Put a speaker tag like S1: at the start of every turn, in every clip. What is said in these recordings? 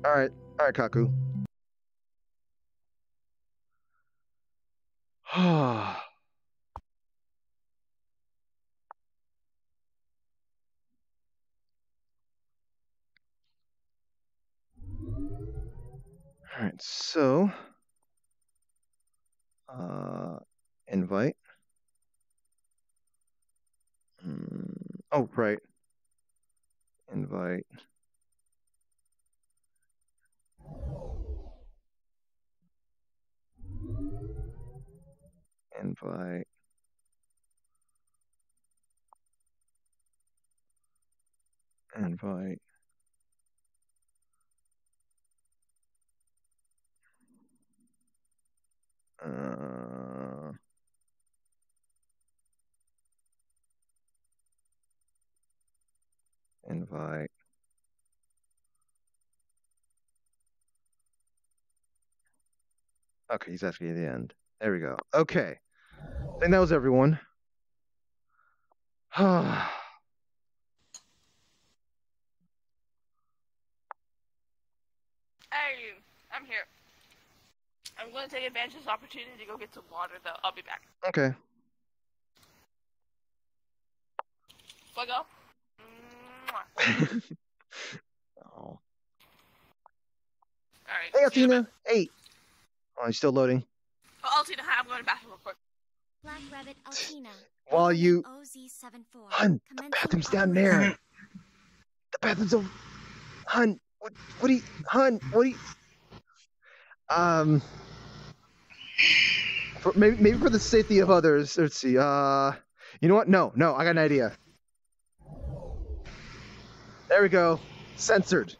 S1: Alright, Kaku. Alright, so invite. Oh, right. Invite. Invite. Invite. Invite. Okay, he's actually at the end. There we go. Okay. I think that was everyone.
S2: Hey, I'm here. I'm going to take advantage of this opportunity to go get some water, though. I'll be back.
S1: Okay.
S2: Fuck up.
S1: Oh.
S2: Alright.
S1: Hey, Altina. Hey. Oh, he's still loading.
S2: Oh, Altina, hi. I'm going to the bathroom real quick.
S3: Black Rabbit Altina.
S1: While you...
S3: OZ74.
S1: Hun, the bathroom's down there. The bathroom's over... Hun, what do you... Hun, what do you... maybe for the safety of others, let's see, you know what? No, I got an idea. There we go. Censored.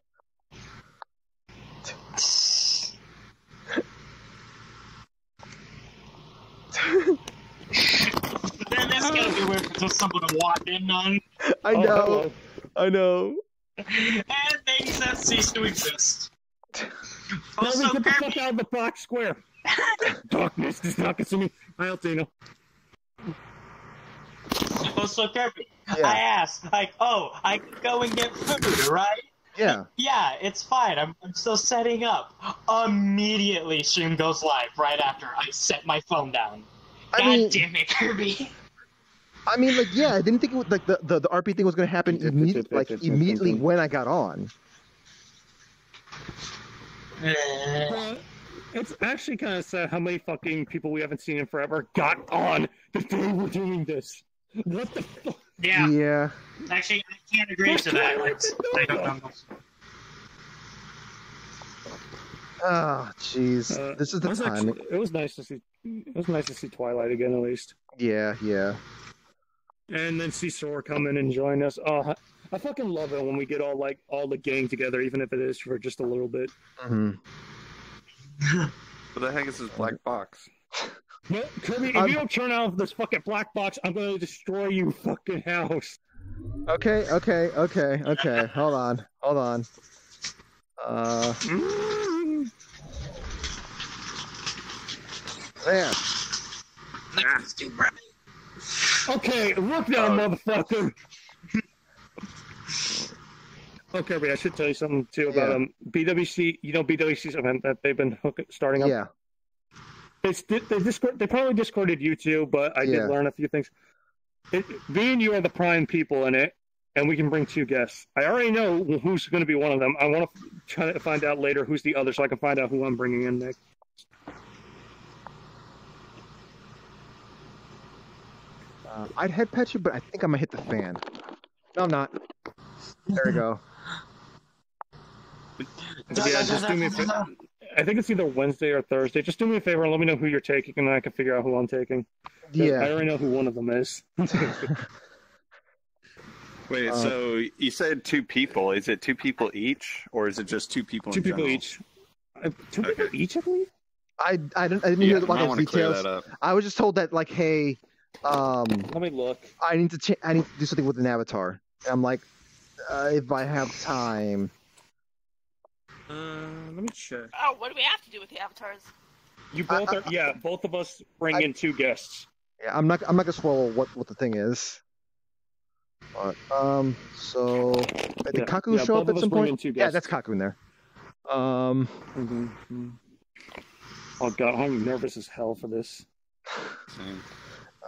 S4: Then that's gonna be weird for just someone to walk in on.
S1: I know.
S4: And things that cease to exist.
S5: Also, get the fuck out of the box square. Darkness does not consume me. Hi, Altina.
S4: Also, Kirby,
S1: Yeah.
S4: I asked, like, oh, I could go and get food, right?
S1: Yeah.
S4: Yeah, it's fine. I'm still setting up. Immediately, stream goes live right after I set my phone down. God damn it, Kirby.
S1: I mean, like, yeah, I didn't think it was, like, the RP thing was going to happen immediately when I got on.
S5: It's actually kind of sad how many fucking people we haven't seen in forever got on the day we're doing this. What the fuck?
S4: Yeah.
S1: Yeah.
S4: Actually, I can't agree to that. I don't know.
S1: Oh, jeez. This is the time.
S5: It was nice to see. It was nice to see Twilight again, at least.
S1: Yeah.
S5: And then see Sora come in and join us. Oh, I fucking love it when we get all the gang together, even if it is for just a little bit.
S1: Mm-hmm.
S6: What the heck is this black box?
S5: No, Kirby, if you don't turn out this fucking black box, I'm gonna destroy you fucking house.
S1: Okay. Hold on. There.
S5: Okay, look now, motherfucker. Oh, Kirby, I should tell you something too about BWC. You know BWC's event that they've been starting up.
S1: Yeah.
S5: They probably discorded you too, but I did learn a few things. Me and you are the prime people in it, and we can bring 2 guests. I already know who's going to be one of them. I want to try to find out later who's the other, so I can find out who I'm bringing in next.
S1: I'd head pet you, but I think I'm gonna hit the fan. No, I'm not. There we go.
S5: Yeah, just do me a favor. I think it's either Wednesday or Thursday. Just do me a favor and let me know who you're taking, and then I can figure out who I'm taking.
S1: Yeah.
S5: I already know who one of them is.
S6: Wait, so you said 2 people. Is it 2 people each, or is it just 2 people?
S5: 2 people each. 2 people each, I believe.
S1: I didn't hear about those details. I was just told that, like, hey,
S5: let me look.
S1: I need to do something with an avatar. And I'm like, if I have time.
S5: Let me check.
S2: Oh, what do we have to do with the avatars?
S5: You both are. Yeah, both of us bring in 2 guests.
S1: Yeah, I'm not gonna spoil what the thing is. But so did Kaku show up at some point? Yeah, that's Kaku in there.
S5: Oh god, I'm nervous as hell for this.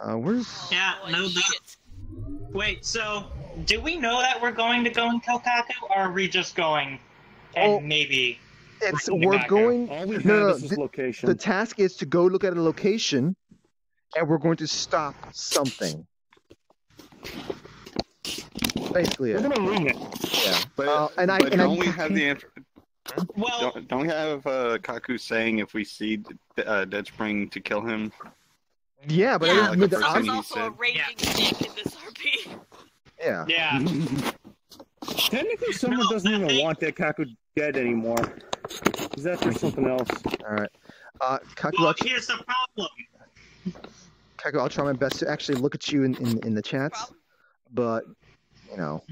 S1: Where's?
S4: Yeah, no doubt. Wait, so do we know that we're going to go and kill Kaku, or are we just going and maybe?
S1: We're going.
S5: All we have is this location.
S1: The task is to go look at a location, and we're going to stop something. Basically,
S5: we're gonna wing it.
S1: Yeah,
S6: but don't we have the answer?
S4: Well,
S6: don't we have Kaku saying if we see Dead Spring to kill him?
S1: Yeah, but
S2: yeah,
S1: there's
S2: also a raging dick in this RP.
S1: Yeah.
S4: Yeah.
S5: Technically, someone doesn't even want that Kaku dead anymore. Is that for something else?
S1: All right. Kaku,
S4: well, here's the problem.
S1: Kaku, I'll try my best to actually look at you in the chats, but you know.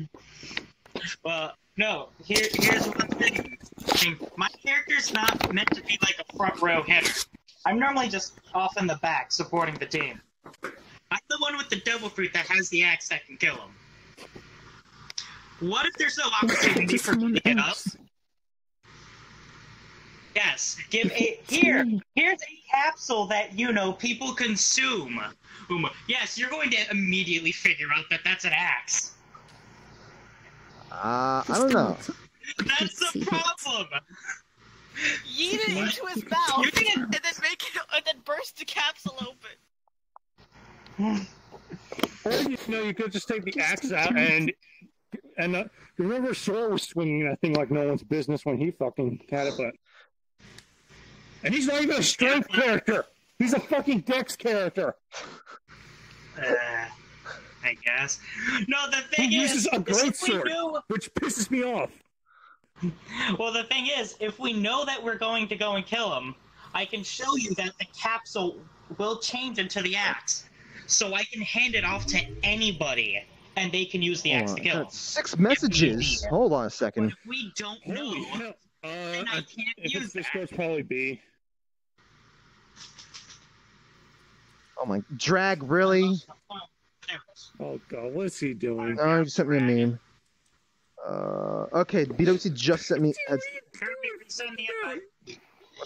S4: Well, no. Here's one thing. My character's not meant to be like a front row hitter. I'm normally just off in the back supporting the team. I'm the one with the devil fruit that has the axe that can kill him. What if there's no opportunity for me to get up? Yes, here's a capsule that people consume. Yes, you're going to immediately figure out that that's an axe.
S1: I don't know.
S4: That's the problem.
S2: Yeet it into his mouth and then burst the capsule open.
S5: Or you could just take the axe out and remember Sora was swinging that thing like no one's business when he fucking had it, but and he's not even a strength character. He's a fucking dex character.
S4: I guess. No, the thing
S5: he
S4: is,
S5: uses a great sword, which pisses me off.
S4: Well, the thing is, if we know that we're going to go and kill him, I can show you that the capsule will change into the axe. So I can hand it off to anybody, and they can use the axe to kill him. 6
S1: messages. Hold on a second.
S4: But if we don't know, then I can't use that.
S5: This goes probably B.
S1: Oh my, drag, really?
S5: Oh god, what is he doing?
S1: Oh, he sent me a meme. Okay, BWC just sent me. What's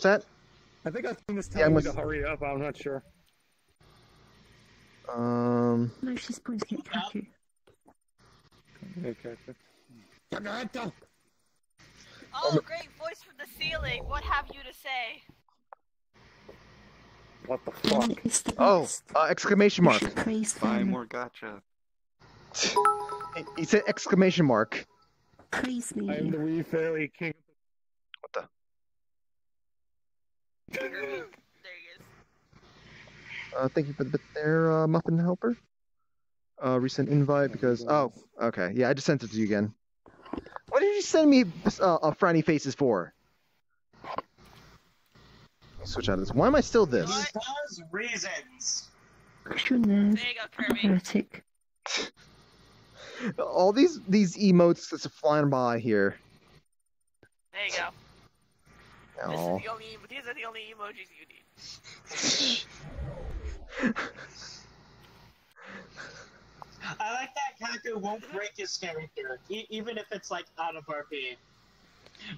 S1: that?
S5: I think I think this telling me to hurry up. I'm not sure.
S7: No, she's pointing at Kaku.
S5: Okay.
S2: Oh, great voice from the ceiling. What have you to say?
S5: What the fuck?
S1: Oh, exclamation mark.
S6: Buy more gotcha.
S1: He said exclamation mark.
S7: Praise me.
S5: I am the wee fairy king.
S1: What the?
S2: There he is.
S1: Thank you for the bit there, Muffin Helper. Recent invite because okay, yeah, I just sent it to you again. What did you send me frowny faces for? Switch out of this. Why am I still this?
S4: Because reasons.
S2: There you go, Kirby.
S7: Heretic.
S1: All these emotes that's flying by here.
S2: There you go.
S1: Oh.
S2: These are the only emojis you need.
S4: I like that Kaku won't break his character, even if it's like out of RP.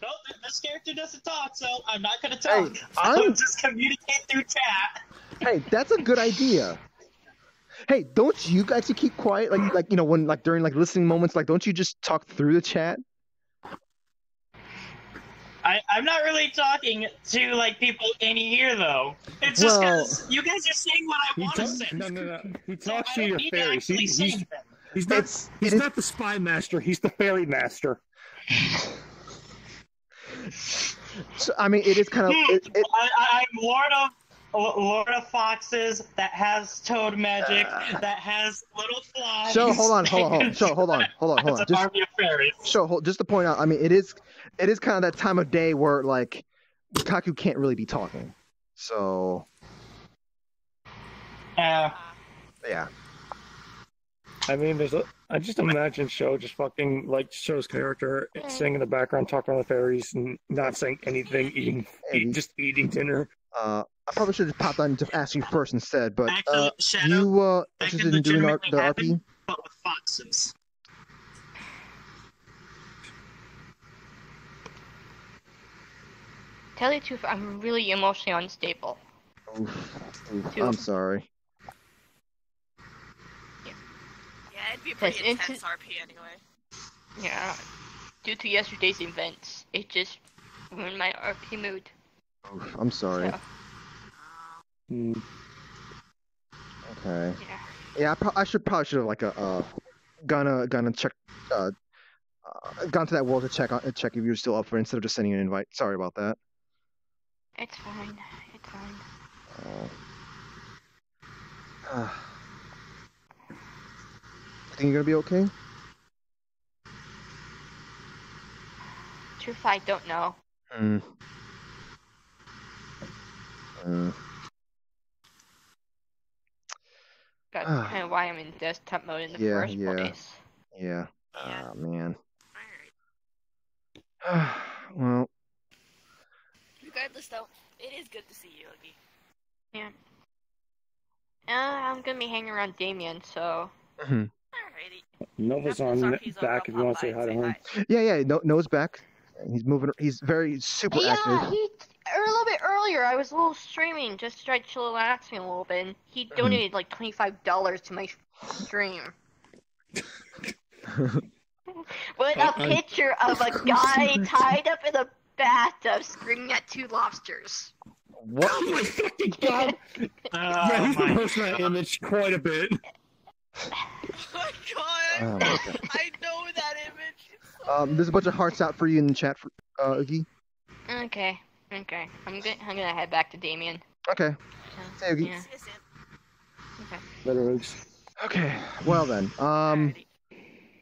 S4: No, this character doesn't talk, so I'm not gonna talk.
S1: Hey,
S4: I'll just communicate through chat.
S1: Hey, that's a good idea. Hey, don't you guys keep quiet? Like when during listening moments, don't you just talk through the chat?
S4: I'm not really talking to people in here though. It's just because you guys are saying what I want to say.
S5: No. He talks to your fairies. He's
S1: He's
S5: not the spy master. He's the fairy master.
S1: So I mean, it is kind of.
S4: I'm Lord of Foxes that has toad magic that has little flies.
S1: So hold on. Just
S4: an army of fairies.
S1: So just to point out, I mean, it is kind of that time of day where Kaku can't really be talking. So.
S4: Yeah.
S5: I mean, I just imagine Sho just fucking Sho's character sitting in the background talking to the fairies and not saying anything, just eating dinner.
S1: I probably should have popped on to ask you first instead, but
S4: Actually, Shadow,
S1: you interested in doing the RP?
S4: But with foxes.
S8: Tell you the truth, I'm really emotionally unstable.
S1: Oof. I'm sorry.
S2: Yeah, it'd be a pretty intense RP anyway.
S8: Yeah. Due to yesterday's events, it just ruined my RP mood.
S1: Oof, I'm sorry.
S8: So.
S1: Okay. Yeah, I probably should have like gonna check gone to that world to check if you're still up for it instead of just sending an invite. Sorry about that.
S8: It's fine. It's fine.
S1: Oh. Think you're gonna be okay?
S8: Truth, I don't know. That's kind of why I'm in desktop mode in the first place.
S1: Yeah. Ah, man. Well.
S2: Regardless, though, it is good to see you, Yogi.
S8: Yeah. I'm gonna be hanging around Damien, so.
S2: Alrighty.
S5: Nova's on back if you want to say hi to him.
S1: Yeah. Nova's back. He's moving. He's very super active.
S8: Yeah, a little bit earlier. I was a little streaming just to try chillaxing a little bit, and he donated like $25 to my stream. With a picture of a guy tied up in a bathtub screaming at two lobsters.
S1: What?
S5: Oh my fucking god! Yeah, he's been posting that image quite a bit.
S2: Oh my god! I know that image.
S1: There's a bunch of hearts out for you in the chat, Oogie.
S8: Okay. I'm gonna head back to Damien.
S1: Okay. Hey, Oogie.
S8: Yeah. Okay.
S5: Better Oogs.
S1: Okay. Well then, I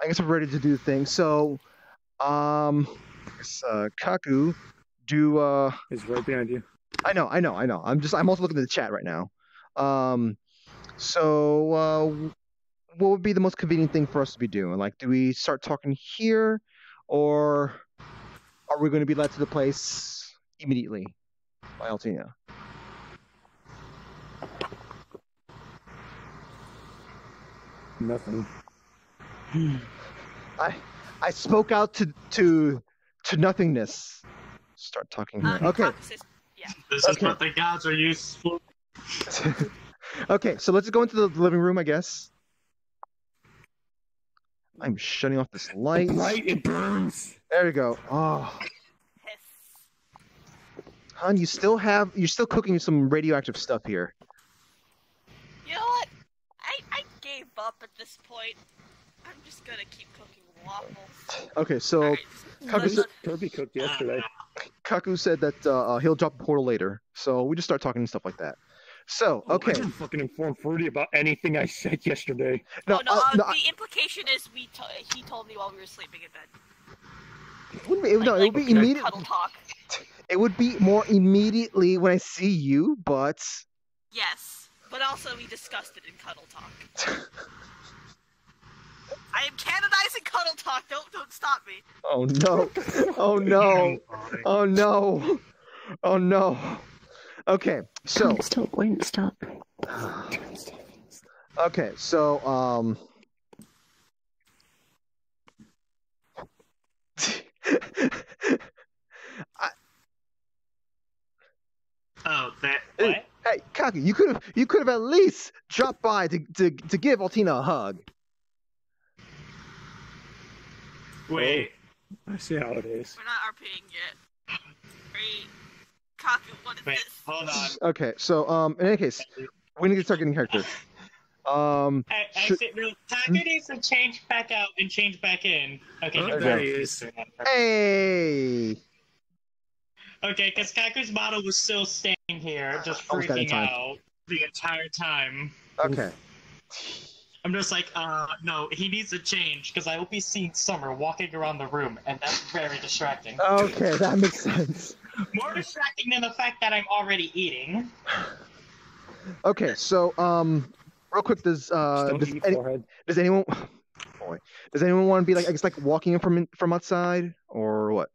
S1: guess we're ready to do things. So, I guess, Kaku,
S5: He's right behind you.
S1: I know. I'm also looking at the chat right now. So, what would be the most convenient thing for us to be doing? Like, do we start talking here, or are we going to be led to the place immediately by Altina?
S5: Nothing.
S1: I spoke out to nothingness. Start talking here. Okay.
S4: This is what the gods are used for.
S1: Okay, so let's go into the living room, I guess. I'm shutting off this light.
S5: Light, it burns.
S1: There you go. Oh. Hon, you're still cooking some radioactive stuff here.
S2: You know what? I gave up at this point. I'm just gonna keep cooking waffles.
S1: Okay, so
S5: Kirby cooked yesterday.
S1: Kaku said that he'll drop a portal later, so we just start talking and stuff like that. So, okay.
S5: I didn't fucking inform Fruity about anything I said yesterday.
S2: The implication is he told me while we were sleeping in bed.
S1: It would be immediately.
S2: Cuddle talk.
S1: It would be more immediately when I see you, but.
S2: Yes, but also we discussed it in cuddle talk. I am canonizing cuddle talk. Don't stop me.
S1: Oh no! Oh no! Oh no! Oh no! Okay, so.
S7: Won't stop.
S1: Okay, so
S4: What?
S1: Hey, Kaku, you could have at least dropped by to give Altina a hug.
S4: Wait.
S5: I see how it is.
S2: We're not RPing yet. Wait, Kaku, what is this?
S4: Hold on.
S1: Okay, so in any case, we need to start getting characters.
S4: Kaku needs to change back out and change back in. Okay,
S5: there he is.
S1: Hey.
S4: Okay, because Kaku's model was still staying here, just freaking out the entire time.
S1: Okay.
S4: I'm just like, no, he needs to change, because I will be seeing Summer walking around the room, and that's very distracting.
S1: Okay, that makes sense.
S4: More distracting than the fact that I'm already eating.
S1: Okay, so, real quick, does anyone want to be like, I guess, like walking in from outside, or what?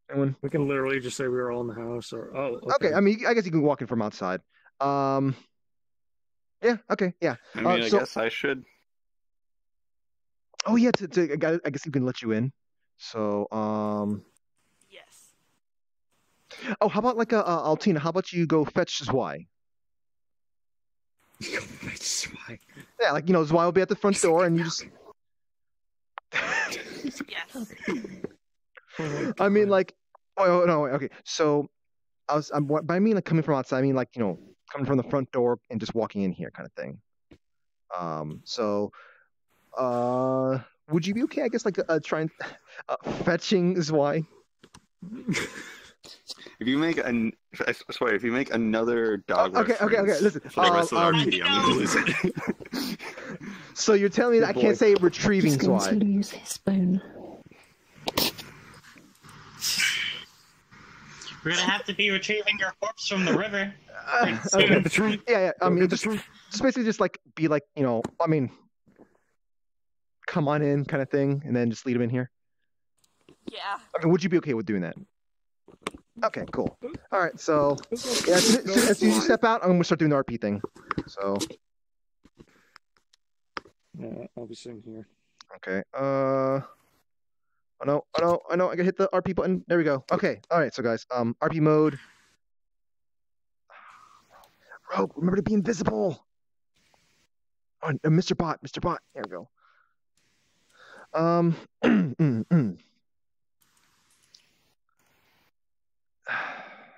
S1: Anyone?
S5: We can literally just say we were all in the house, or
S1: okay. I mean, I guess you can walk in from outside. Yeah. Okay. Yeah.
S6: I mean, I guess I should.
S1: Oh yeah. I guess you can let you in. So
S2: Yes.
S1: Oh, how about like Altina? How about you go fetch Zwei?
S5: Zwei.
S1: Yeah, like Zwei will be at the front door, and you just.
S2: Yes.
S1: I mean, like, oh no, okay. So, by I mean like coming from outside, I mean like coming from the front door and just walking in here, kind of thing. So, would you be okay? I guess like trying fetching Zwei.
S6: If you make I swear, if you make another dog
S1: Okay. Listen,
S6: for the rest of the RP, I'm gonna lose it.
S1: So you're telling me that I can't say retrieving
S7: He's going
S1: Zwei?
S7: to lose his bone.
S4: We're gonna have to be retrieving your corpse from the river.
S1: Okay. Yeah. I mean, just basically just like be like I mean, come on in, kind of thing, and then just lead him in here.
S2: Yeah.
S1: I mean, would you be okay with doing that? Okay, cool. All right, so yeah, as soon as you step out, I'm gonna start doing the RP thing. So.
S5: Yeah, I'll be sitting here.
S1: Okay. Oh no! I gotta hit the RP button. There we go. Okay. All right. So guys, RP mode. Rogue, remember to be invisible. Oh, Mr. Bot. There we go.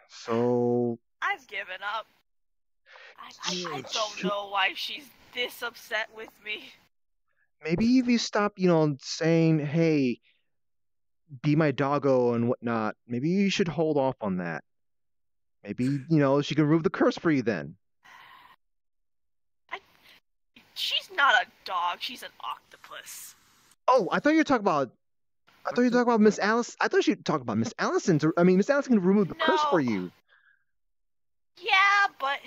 S1: So.
S2: I've given up. I don't know why she's this upset with me.
S1: Maybe if you stop, saying, "Hey, be my doggo" and whatnot, maybe you should hold off on that. Maybe, she can remove the curse for you then.
S2: She's not a dog, she's an octopus.
S1: Oh, I thought you were talking about Miss Alice. I thought you were talking about Miss Allison. Miss Allison can remove the curse for you.
S2: Yeah, but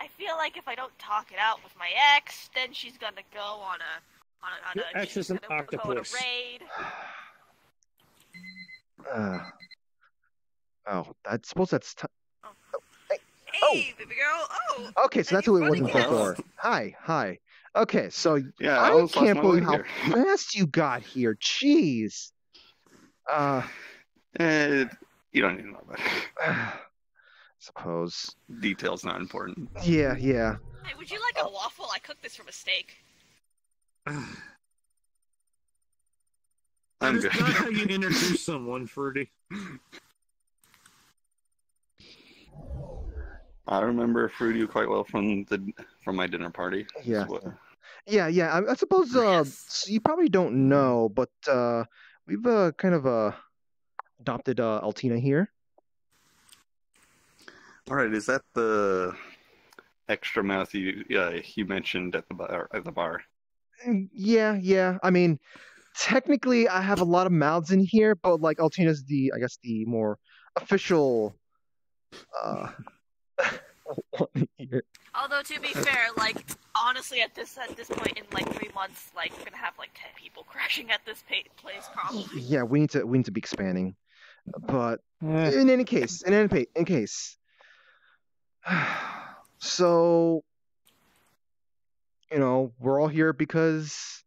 S2: I feel like if I don't talk it out with my ex, then she's gonna go on a
S5: Your ex is an octopus.
S2: raid.
S1: I suppose that's.
S2: Hey, baby girl. Oh.
S1: Okay, so that's who it wasn't before. Hi. Okay, so
S6: Yeah,
S1: I can't believe how fast you got here. Jeez.
S6: You don't need to know about it.
S1: Suppose.
S6: Detail's not important.
S1: Yeah.
S2: Hey, would you like a waffle? I cooked this from a steak.
S5: That is not how you introduce someone, Fruity.
S6: I remember Fruity quite well from my dinner party.
S1: Yeah. Yeah. I suppose you probably don't know, but we've kind of adopted Altina here.
S6: All right, is that the extra mouth you mentioned at the bar?
S1: Yeah. I mean, technically, I have a lot of mouths in here, but like Altina's the more official one here.
S2: Although to be fair, like honestly, at this point in like 3 months, like we're gonna have like 10 people crashing at this place probably.
S1: Yeah, we need to be expanding, but in any case, so we're all here because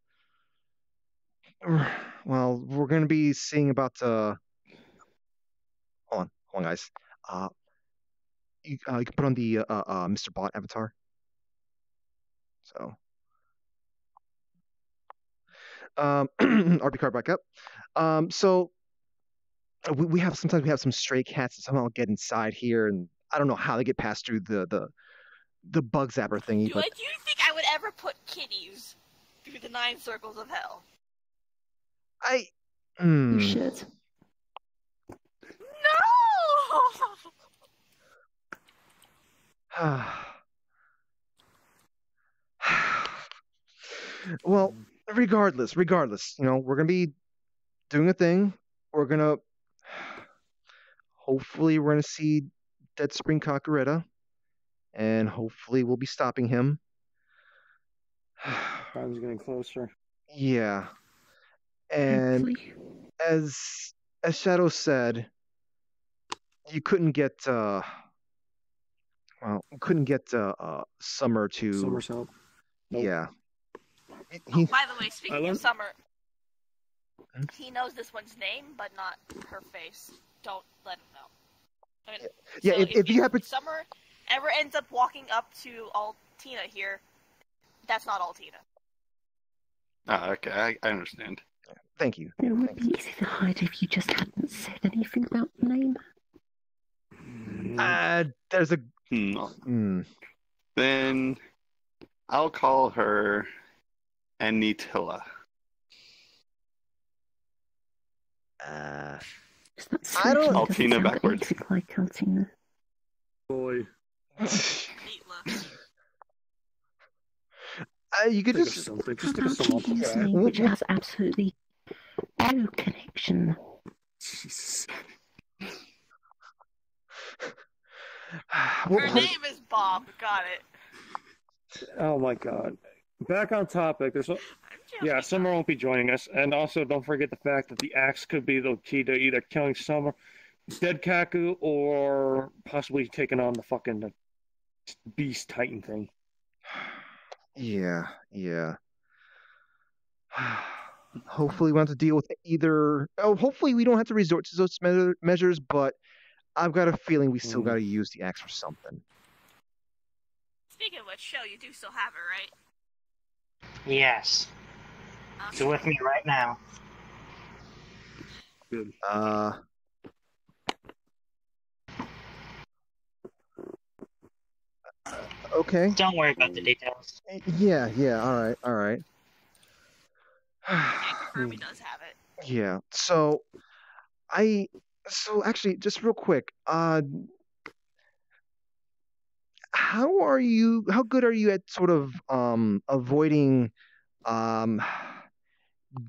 S1: we're gonna be seeing about hold on guys. You can put on the Mr. Bot avatar. So RP card back up. So we have some stray cats that somehow get inside here, and I don't know how they get past through the bug zapper thingy.
S2: Do you think I would ever put kitties through the 9 circles of hell?
S7: You should.
S2: No!
S1: Well, regardless, we're gonna be doing a thing. Hopefully we're gonna see Dead Spring Kakureta, and hopefully we'll be stopping him.
S5: Time's getting closer.
S1: Yeah, and
S7: Hopefully.
S1: as Shadow said, you couldn't get Summer to.
S5: Summer's help. Nope.
S1: Yeah.
S2: By the way, speaking of Summer, he knows this one's name, but not her face. Don't let him know. I mean,
S1: Yeah,
S2: so
S1: if you happen,
S2: Summer ever ends up walking up to Altina here, that's not Altina.
S6: Ah, okay, I understand.
S1: thank you.
S7: It would be easy to hide if you just hadn't said anything about the name.
S1: There's a.
S6: Then I'll call her Anitilla.
S7: Is that
S1: I don't-
S7: certainly doesn't
S6: Altina
S7: sound
S6: backwards.
S7: anything like Altina.
S5: Boy,
S2: Neatla.
S1: You could
S5: think of
S1: just.
S5: something.
S7: How
S5: Just think of
S7: about
S5: someone.
S7: Keegan's name, which has absolutely no connection?
S5: Jesus.
S1: Well,
S2: Her name is Bob. Got it.
S5: Oh my god. Back on topic.
S2: I'm joking.
S5: Yeah, Summer won't be joining us, and also don't forget the fact that the axe could be the key to either killing Summer, dead Kaku, or possibly taking on the fucking beast titan thing.
S1: Yeah. Hopefully, we don't have to deal with either. Oh, hopefully, we don't have to resort to those measures. But I've got a feeling we still got to use the axe for something.
S2: Speaking of which, show you do still have it, right?
S4: Yes. It's with me right now.
S5: Good.
S1: Okay.
S4: Don't worry about the details.
S1: Yeah. All right.
S2: Can't confirm he does have it.
S1: Yeah. So actually, just real quick, how good are you at sort of avoiding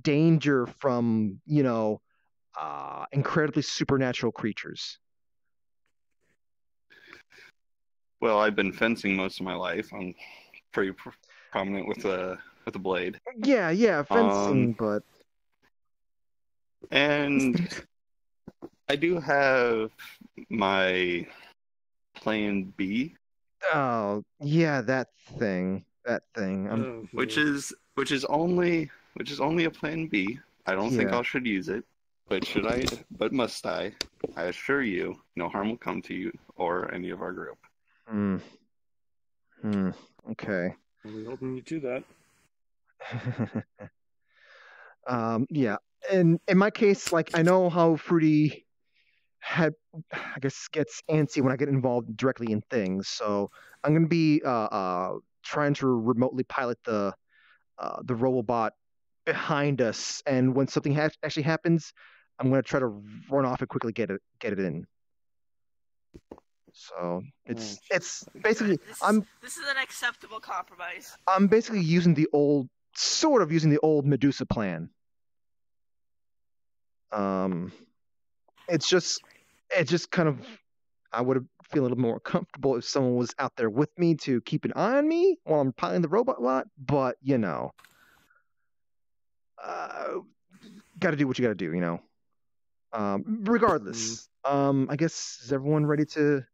S1: danger from, incredibly supernatural creatures?
S6: Well, I've been fencing most of my life. I'm pretty prominent with a blade.
S1: Yeah, fencing, but
S6: And I do have my plan B,
S1: oh yeah, that thing.
S6: which is only a plan B. I don't think
S1: Yeah.
S6: I should use it, but must I? I assure you, no harm will come to you or any of our group.
S1: Okay.
S5: We hoping you do that.
S1: Yeah. And in my case, like, I know how Fruity gets antsy when I get involved directly in things. So I'm gonna be trying to remotely pilot the robot behind us, and when something actually happens, I'm gonna try to run off and quickly get it in. So it's basically
S2: This is an acceptable compromise.
S1: I'm basically using the old Medusa plan. It's just kind of, I would feel a little more comfortable if someone was out there with me to keep an eye on me while I'm piloting the robot lot, but got to do what you got to do, regardless. I guess, is everyone ready to?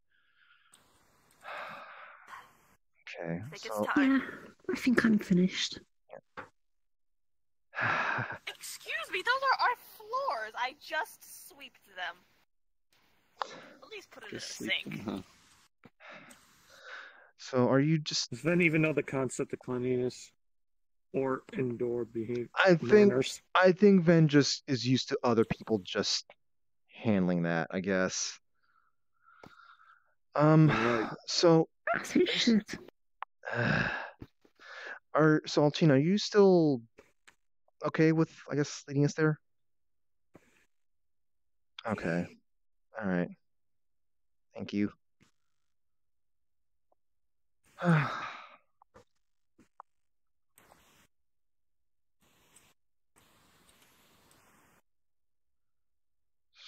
S1: Okay,
S2: I think
S1: so
S2: it's time.
S7: Yeah, I think I'm finished.
S2: Excuse me, those are our floors. I just sweeped them. At least put it in the sink.
S6: Huh.
S1: So are you just?
S5: Does Ven even know the concept of cleanliness or indoor behavior?
S1: I think
S5: manners?
S1: Ven just is used to other people just handling that, I guess.
S5: Right.
S1: So
S7: As it should.
S1: Altina, are you still okay with, I guess, leading us there? Okay. All right. Thank you.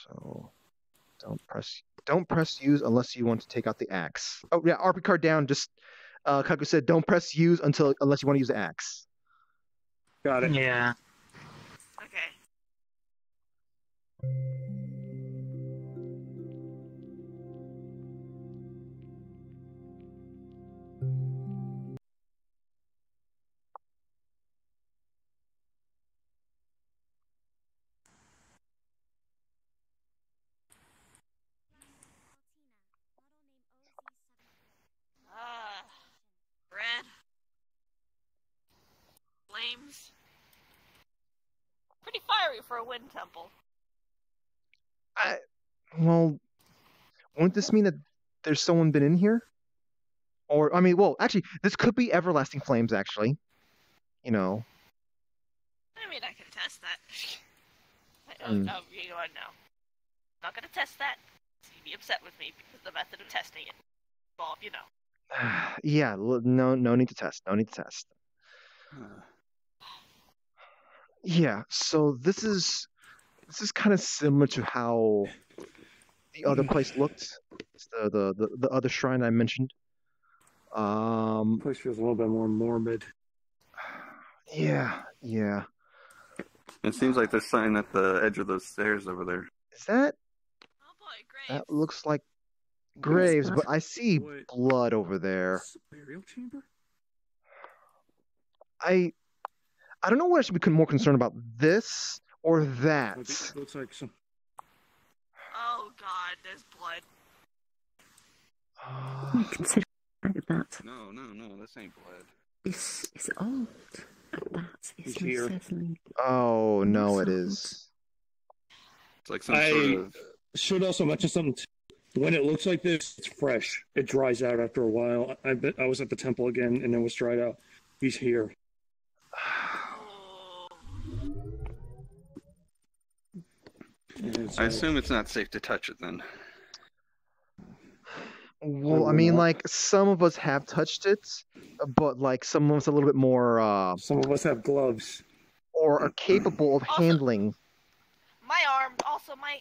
S1: So don't press use unless you want to take out the axe. Oh yeah, RP card down. Just Kaku said don't press use unless you want to use the axe.
S5: Got it.
S4: Yeah.
S2: Okay. wait for a wind temple.
S1: Well, wouldn't this mean that there's someone been in here? Or, I mean, well, actually, this could be everlasting flames, actually. You know.
S2: I mean, I can test that. You know what? No. I'm not gonna test that. You'd be upset with me because the method of testing it. Well, you know.
S1: Yeah, no need to test. No need to test. Yeah, so this is kind of similar to how the other place looked. It's the other shrine I mentioned.
S5: Place feels a little bit more morbid.
S1: Yeah.
S6: It seems like there's something at the edge of those stairs over there.
S1: Is that?
S2: Oh boy, Graves.
S1: That looks like graves, but I see blood over there.
S5: Burial chamber?
S1: I don't know what I should be more concerned about, this or that.
S5: Looks like some.
S2: Oh god, there's blood.
S7: Consider that.
S6: No, this ain't blood.
S7: This is old. That is
S5: Here.
S7: certainly.
S1: Oh no, it is.
S6: It's like some sort of.
S5: Should also mention something. When it looks like this, it's fresh. It dries out after a while. I was at the temple again, and it was dried out. He's here.
S6: I assume it's not safe to touch it then.
S1: Well, I mean, like, some of us have touched it, but, like, some of us a little bit more,
S5: Some of us have gloves.
S1: or are capable of handling.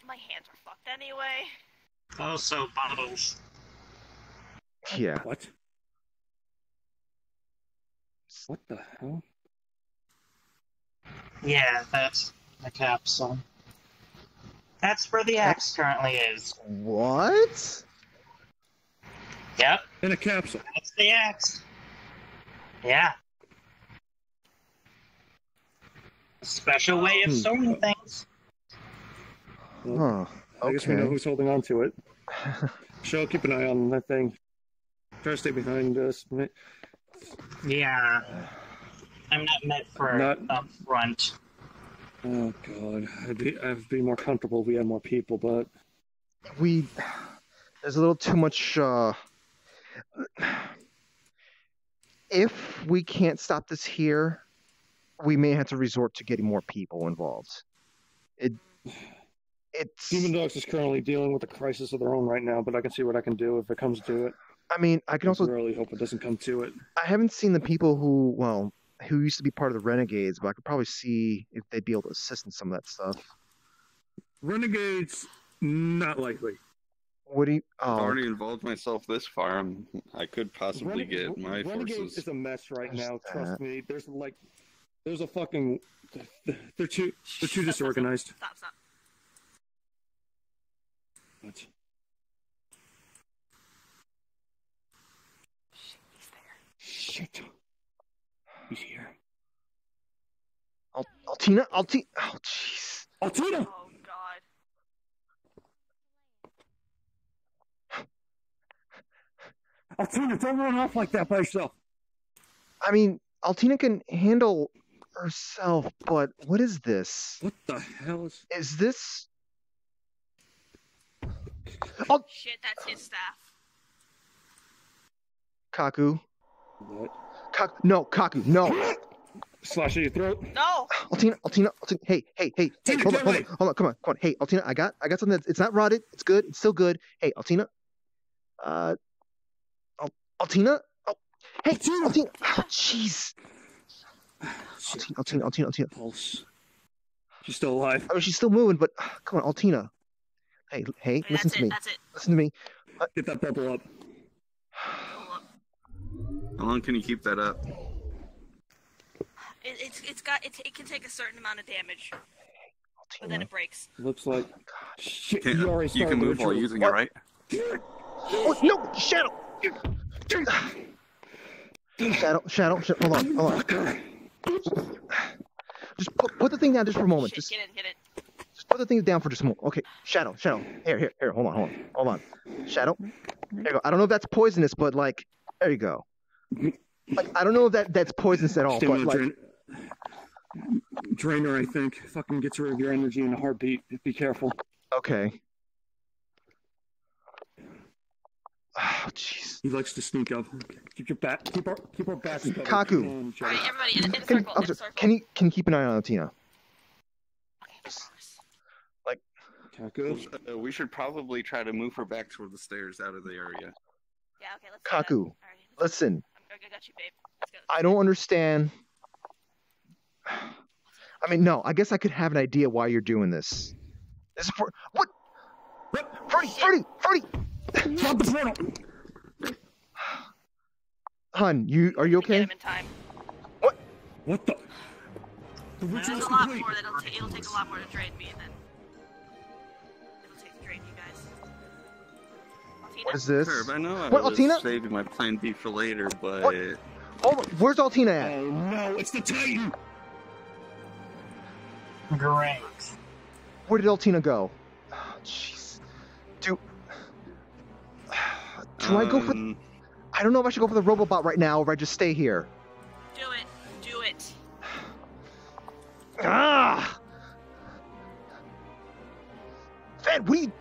S2: My hands are fucked anyway.
S4: Also, bottles.
S1: Yeah.
S5: What? What the hell?
S4: Yeah, that's the capsule. That's where the axe currently is.
S1: What?
S4: Yep,
S5: In a capsule.
S4: that's the axe. Yeah. A special way of storing things.
S1: Huh.
S5: I guess we know
S1: Okay.
S5: who's holding on to it. Keep an eye on that thing. Try to stay behind us.
S4: Yeah. I'm not meant for up front.
S5: Oh god, I'd be more comfortable if we had more people, but
S1: there's a little too much, if we can't stop this here, we may have to resort to getting more people involved.
S5: Demon Dogs is currently dealing with a crisis of their own right now, but I can see what I can do if it comes to it.
S1: I mean, I can also
S5: really hope it doesn't come to it.
S1: I haven't seen the people who used to be part of the Renegades, but I could probably see if they'd be able to assist in some of that stuff.
S5: Renegades, not likely.
S1: What do you?
S6: I've already involved myself this far. I could possibly get my
S5: Renegades
S6: forces.
S5: is a mess right now. Trust me. There's a fucking. They're too disorganized.
S2: Stop.
S5: What?
S2: Shit, he's there.
S5: Shit. He's here.
S1: Altina. Oh, jeez.
S5: Altina!
S2: Oh god.
S5: Altina, don't run off like that by yourself.
S1: I mean, Altina can handle herself, but what is this?
S5: What the hell is?
S1: Is this? Oh,
S2: Shit, that's his staff.
S1: Kaku.
S5: What?
S1: Kaku, no.
S5: Slash at your throat.
S2: No!
S1: Altina, hey,
S5: Tina,
S1: hold
S5: get
S1: on, come on. Hey, Altina, I got something it's not rotted. It's good. It's still good. Hey, Altina. Altina. Oh, hey, Altina. Oh, jeez. Altina.
S5: Pulse. She's still alive.
S1: I mean, she's still moving, but come on, Altina. Hey, listen to me.
S2: That's it.
S1: Listen to me.
S5: Get that bubble up.
S6: How long can you keep that up?
S2: It can take a certain amount of damage, but then it breaks.
S5: Looks like. Shit,
S6: You can move while using it, right?
S1: Oh, no, Shadow. Shadow. Hold on. Just put the thing down just for a moment.
S2: Shit, get it.
S1: Just put the thing down for just a moment. Okay, Shadow. Here. Hold on. Shadow. There you go. I don't know if that's poisonous, but like, there you go. Like, I don't know if that's poisonous at all, but like,
S5: Drainer, I think. Fucking gets rid of your energy in a heartbeat. Be careful.
S1: Okay. Oh, jeez.
S5: He likes to sneak up. Keep your back. Keep our backs covered.
S1: Kaku.
S2: Alright, everybody, in a circle, in a circle.
S1: Can you keep an eye on Altina?
S2: Okay, of course.
S1: Like,
S5: Kaku.
S6: We should probably try to move her back toward the stairs out of the area.
S2: Yeah, okay, let's
S1: Kaku,
S2: do that. Alright,
S1: listen.
S2: I got you, babe. Let's go.
S1: I don't understand. I mean, no, I guess I could have an idea why you're doing this. This is for what? Freddy!
S5: Drop the portal!
S1: Hun, are you okay?
S2: Get him in time.
S5: What the? The
S2: There's
S5: ritual's
S2: a lot
S5: complete.
S2: more that'll it'll take a lot more to drain me, and then it'll take to drain you guys. Altina?
S1: What is this?
S6: Herb, I know I
S1: What,
S6: was
S1: Altina?
S6: saving my plan B for later, but...
S1: What? Oh, where's Altina at?
S5: Oh no, it's the Titan!
S4: Great.
S1: Where did Altina go? Oh, jeez. Do I go for... I don't know if I should go for the Robobot right now, or if I just stay here.
S2: Do it. Do it.
S1: Ah! Van, what are you...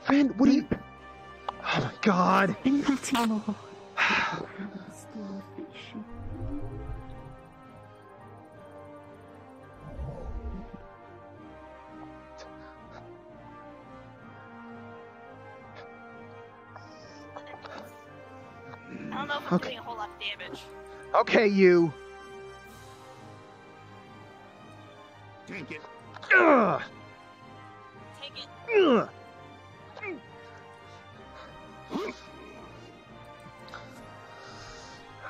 S1: Van, what are you... Oh my god.
S2: I don't know if I'm doing a whole lot of damage.
S1: Okay, you.
S5: Take it.
S1: Ugh.
S2: Take it.
S1: Ugh.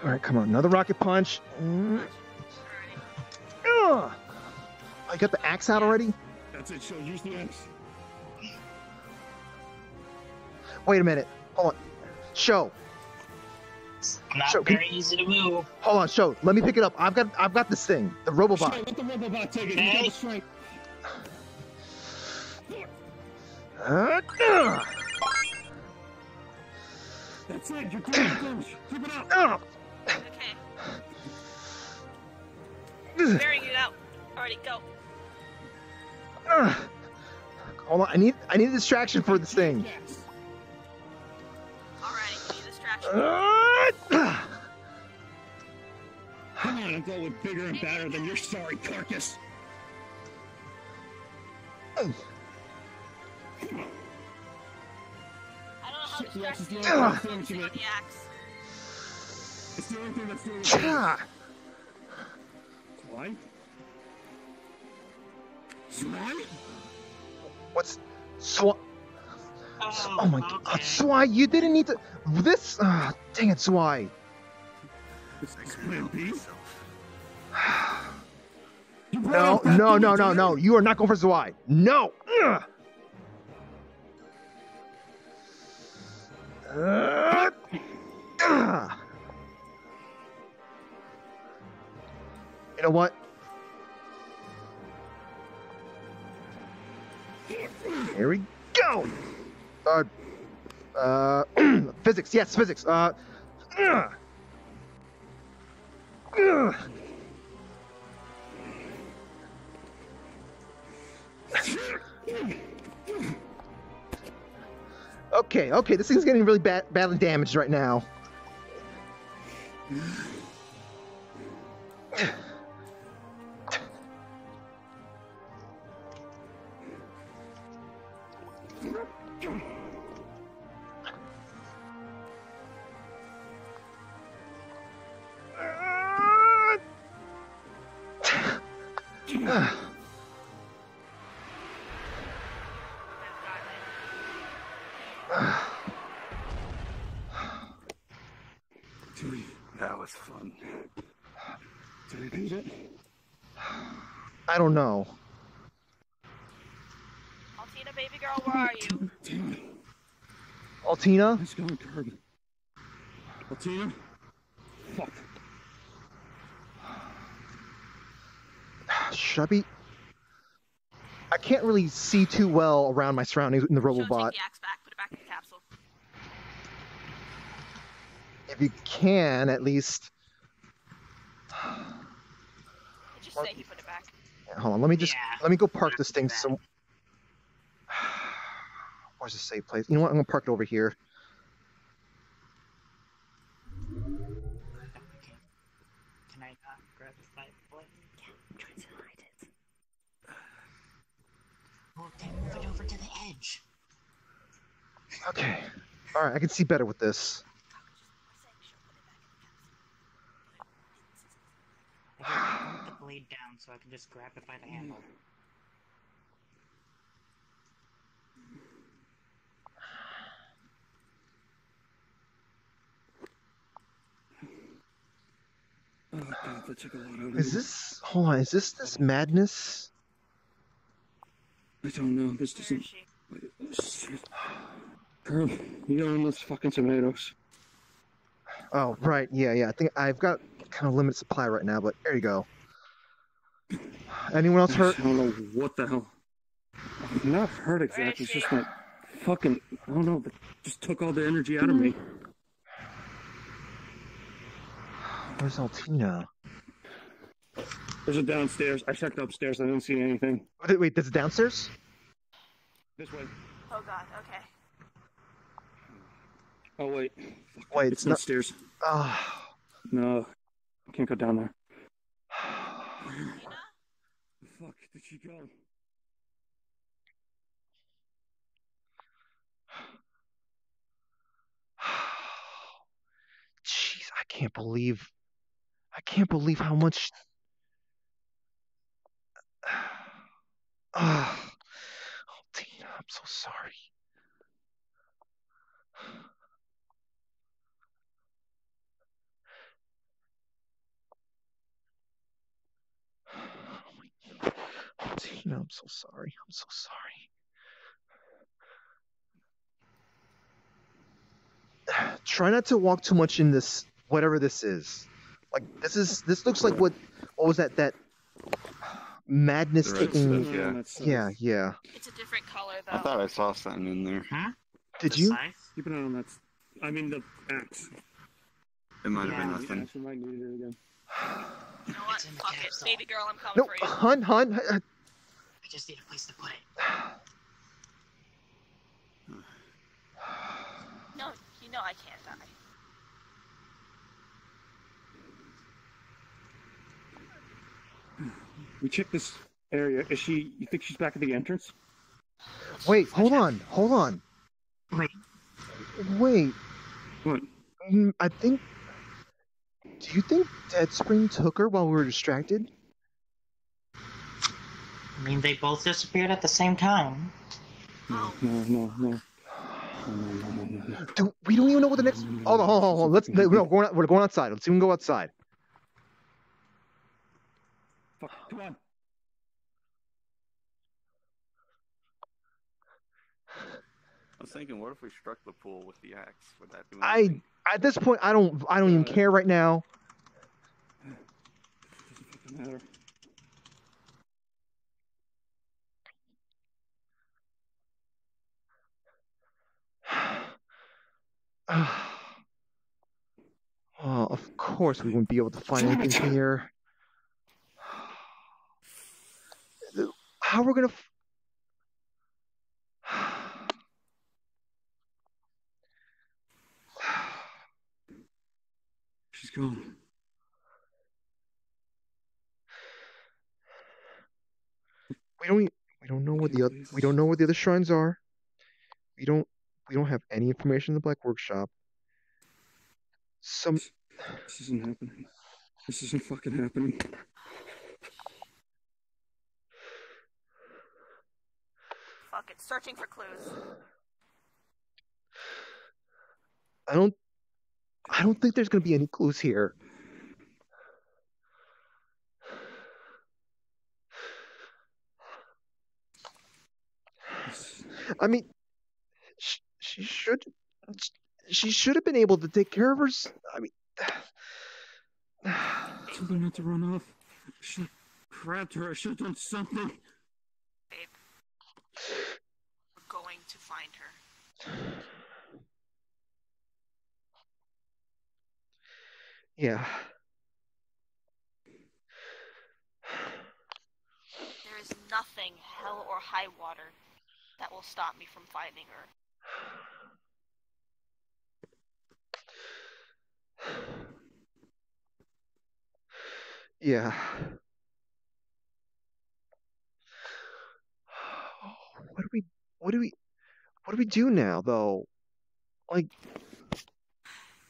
S1: All right, come on, another rocket punch. Ugh. Oh, you got the axe out already?
S5: That's it, show. Use the axe.
S1: Wait a minute. Hold on. Show.
S4: Not
S1: Show,
S4: very easy to move.
S1: Hold on, Show. Let me pick it up. I've got this thing. The Robobot.
S5: Show, let the Robobot take it. He's got the strength. That's it. You're doing the damage. Keep it up.
S2: Okay. Bearing it out. Alrighty, go.
S1: Hold on. I need a distraction for this thing.
S2: Alrighty, give me a distraction.
S5: Come on, I'll go with bigger and badder than your sorry carcass.
S2: I don't know how distracted you
S5: the
S2: are
S5: only
S2: focusing
S5: thing
S2: on the axe.
S5: It's the only thing that's doing it. Zwei? Zwei?
S1: What's Zwei? Oh my god,
S4: okay.
S1: Zwei, you didn't need to. This. Dang it, Zwei.
S5: This is plan B?
S1: No. You are not going for Zwei. No. You know what? Here we go. Physics. Yes, physics. Okay, this thing's getting really badly damaged right now.
S6: That was fun.
S5: Did I beat it?
S1: I don't know.
S2: Altina, baby girl, where are you?
S5: Damn it.
S1: Altina?
S5: Nice going, Kirby. Altina? Fuck.
S1: Should I be? I can't really see too well around my surroundings in the
S2: Show,
S1: Robobot.
S2: take the axe back, put it back in the capsule.
S1: If you can, at least.
S2: just say he put it back.
S1: Hold on, let me go park this thing some. Where's the safe place? You know what? I'm gonna park it over here.
S4: Can I not grab the fight button?
S7: I'm trying to hide it.
S4: Well, then move it over to the edge.
S1: Okay. All right, I can see better with this.
S4: I can put the blade down so I can just grab it by the handle.
S5: Oh god, that took a lot out of me.
S1: Is this? Hold on. Is this madness?
S5: I don't know. This
S2: Where
S5: doesn't.
S2: is she?
S5: Shit. Girl, you got on those fucking tomatoes.
S1: Oh, right. Yeah. I think I've got kind of limited supply right now, but there you go. Anyone else hurt?
S5: I don't know what the hell. I'm not hurt exactly. It's just my fucking. I don't know. That just took all the energy out of me.
S1: Where's Altina?
S5: There's a downstairs. I checked upstairs. I didn't see anything.
S1: Wait, this is downstairs?
S5: This way.
S2: Oh god, okay.
S5: Oh wait.
S1: Wait,
S5: It's not stairs.
S1: Ah.
S5: No, I can't go down there.
S2: Tina?
S5: The fuck did she go?
S1: Jeez, I can't believe how much. Ah, Altina, I'm so sorry. Altina, I'm so sorry. I'm so sorry. Try not to walk too much in this, whatever this is. Like this looks like what was that madness
S6: The red
S1: taking?
S6: stuff, yeah.
S1: Yeah.
S2: It's a different color though.
S6: I thought I saw something in there.
S4: Huh?
S1: Did
S4: The
S1: you?
S4: scythe?
S5: Keep an eye on that. I mean the axe.
S6: It might have been
S4: Yeah.
S6: nothing.
S5: Actually, might need it again.
S2: You know what?
S4: It's in the
S2: Fuck it.
S4: capsule.
S2: Baby girl, I'm coming
S1: No,
S2: for you.
S1: hun.
S4: I just need a place to put it.
S2: No, you know I can't die.
S5: We checked this area. Is she? You think she's back at the entrance?
S1: Wait, hold on.
S4: Wait.
S1: Wait.
S5: What?
S1: I think. Do you think Dead Spring took her while we were distracted?
S4: I mean, they both disappeared at the same time.
S5: No.
S1: We don't even know what the next. Hold on. We're going outside. Let's even go outside.
S5: Fuck! Come on.
S6: I was thinking, what if we struck the pool with the axe? Would that do anything?
S1: At this point, I don't even care right now.
S5: Doesn't fucking matter.
S1: Oh, of course we wouldn't be able to find anything here. How we're gonna?
S5: She's gone.
S1: We don't know what we don't know where the other shrines are. We don't have any information in the Black Workshop.
S5: This isn't happening. This isn't fucking happening.
S2: Fuck it. Searching for clues.
S1: I don't think there's gonna be any clues here. I mean, she should have been able to take care of her. I mean,
S5: Told her not to run off. I should have grabbed her. I should have done something.
S2: Babe. We're going to find her.
S1: yeah.
S2: hell or high water that will stop me from finding her.
S1: Yeah. What do we do now, though? Like,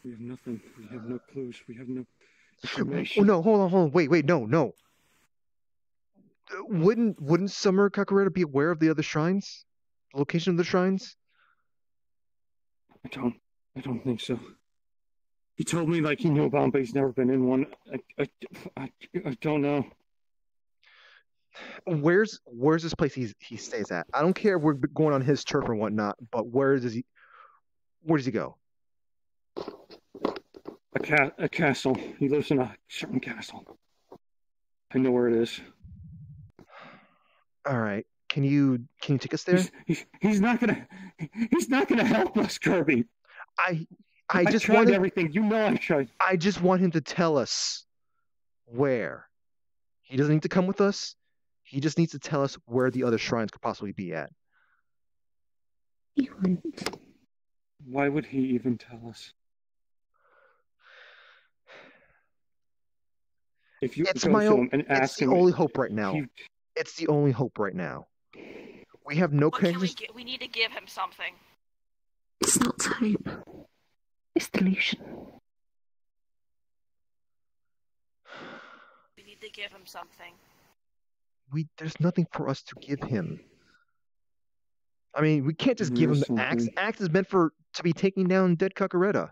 S5: we have nothing. We have no clues. We have no
S1: oh
S5: information.
S1: no, hold on. Wait, no. Wouldn't Summer Kakureta be aware of the other shrines? The location of the shrines?
S5: I don't think so. He told me like he knew about, but he's never been in one. I don't know.
S1: Where's this place he stays at? I don't care if we're going on his turf or whatnot, but where does he go?
S5: A castle. He lives in a certain castle. I know where it is.
S1: All right. Can you take us there?
S5: He's not gonna help us, Kirby.
S1: I
S5: just tried everything. You know I tried.
S1: I just want him to tell us where. He doesn't need to come with us. He just needs to tell us where the other shrines could possibly be at.
S7: He won't.
S5: Why would he even tell us? If you
S1: It's
S5: go to him and ask him,
S1: it's the only hope right now. It's the only hope right now. We have no connections.
S2: We need to give him something.
S7: It's not hope. It's delusion.
S2: We need to give him something.
S1: There's nothing for us to give him. I mean, we can't just give him the axe. Axe is meant to be taking down dead Kakureta.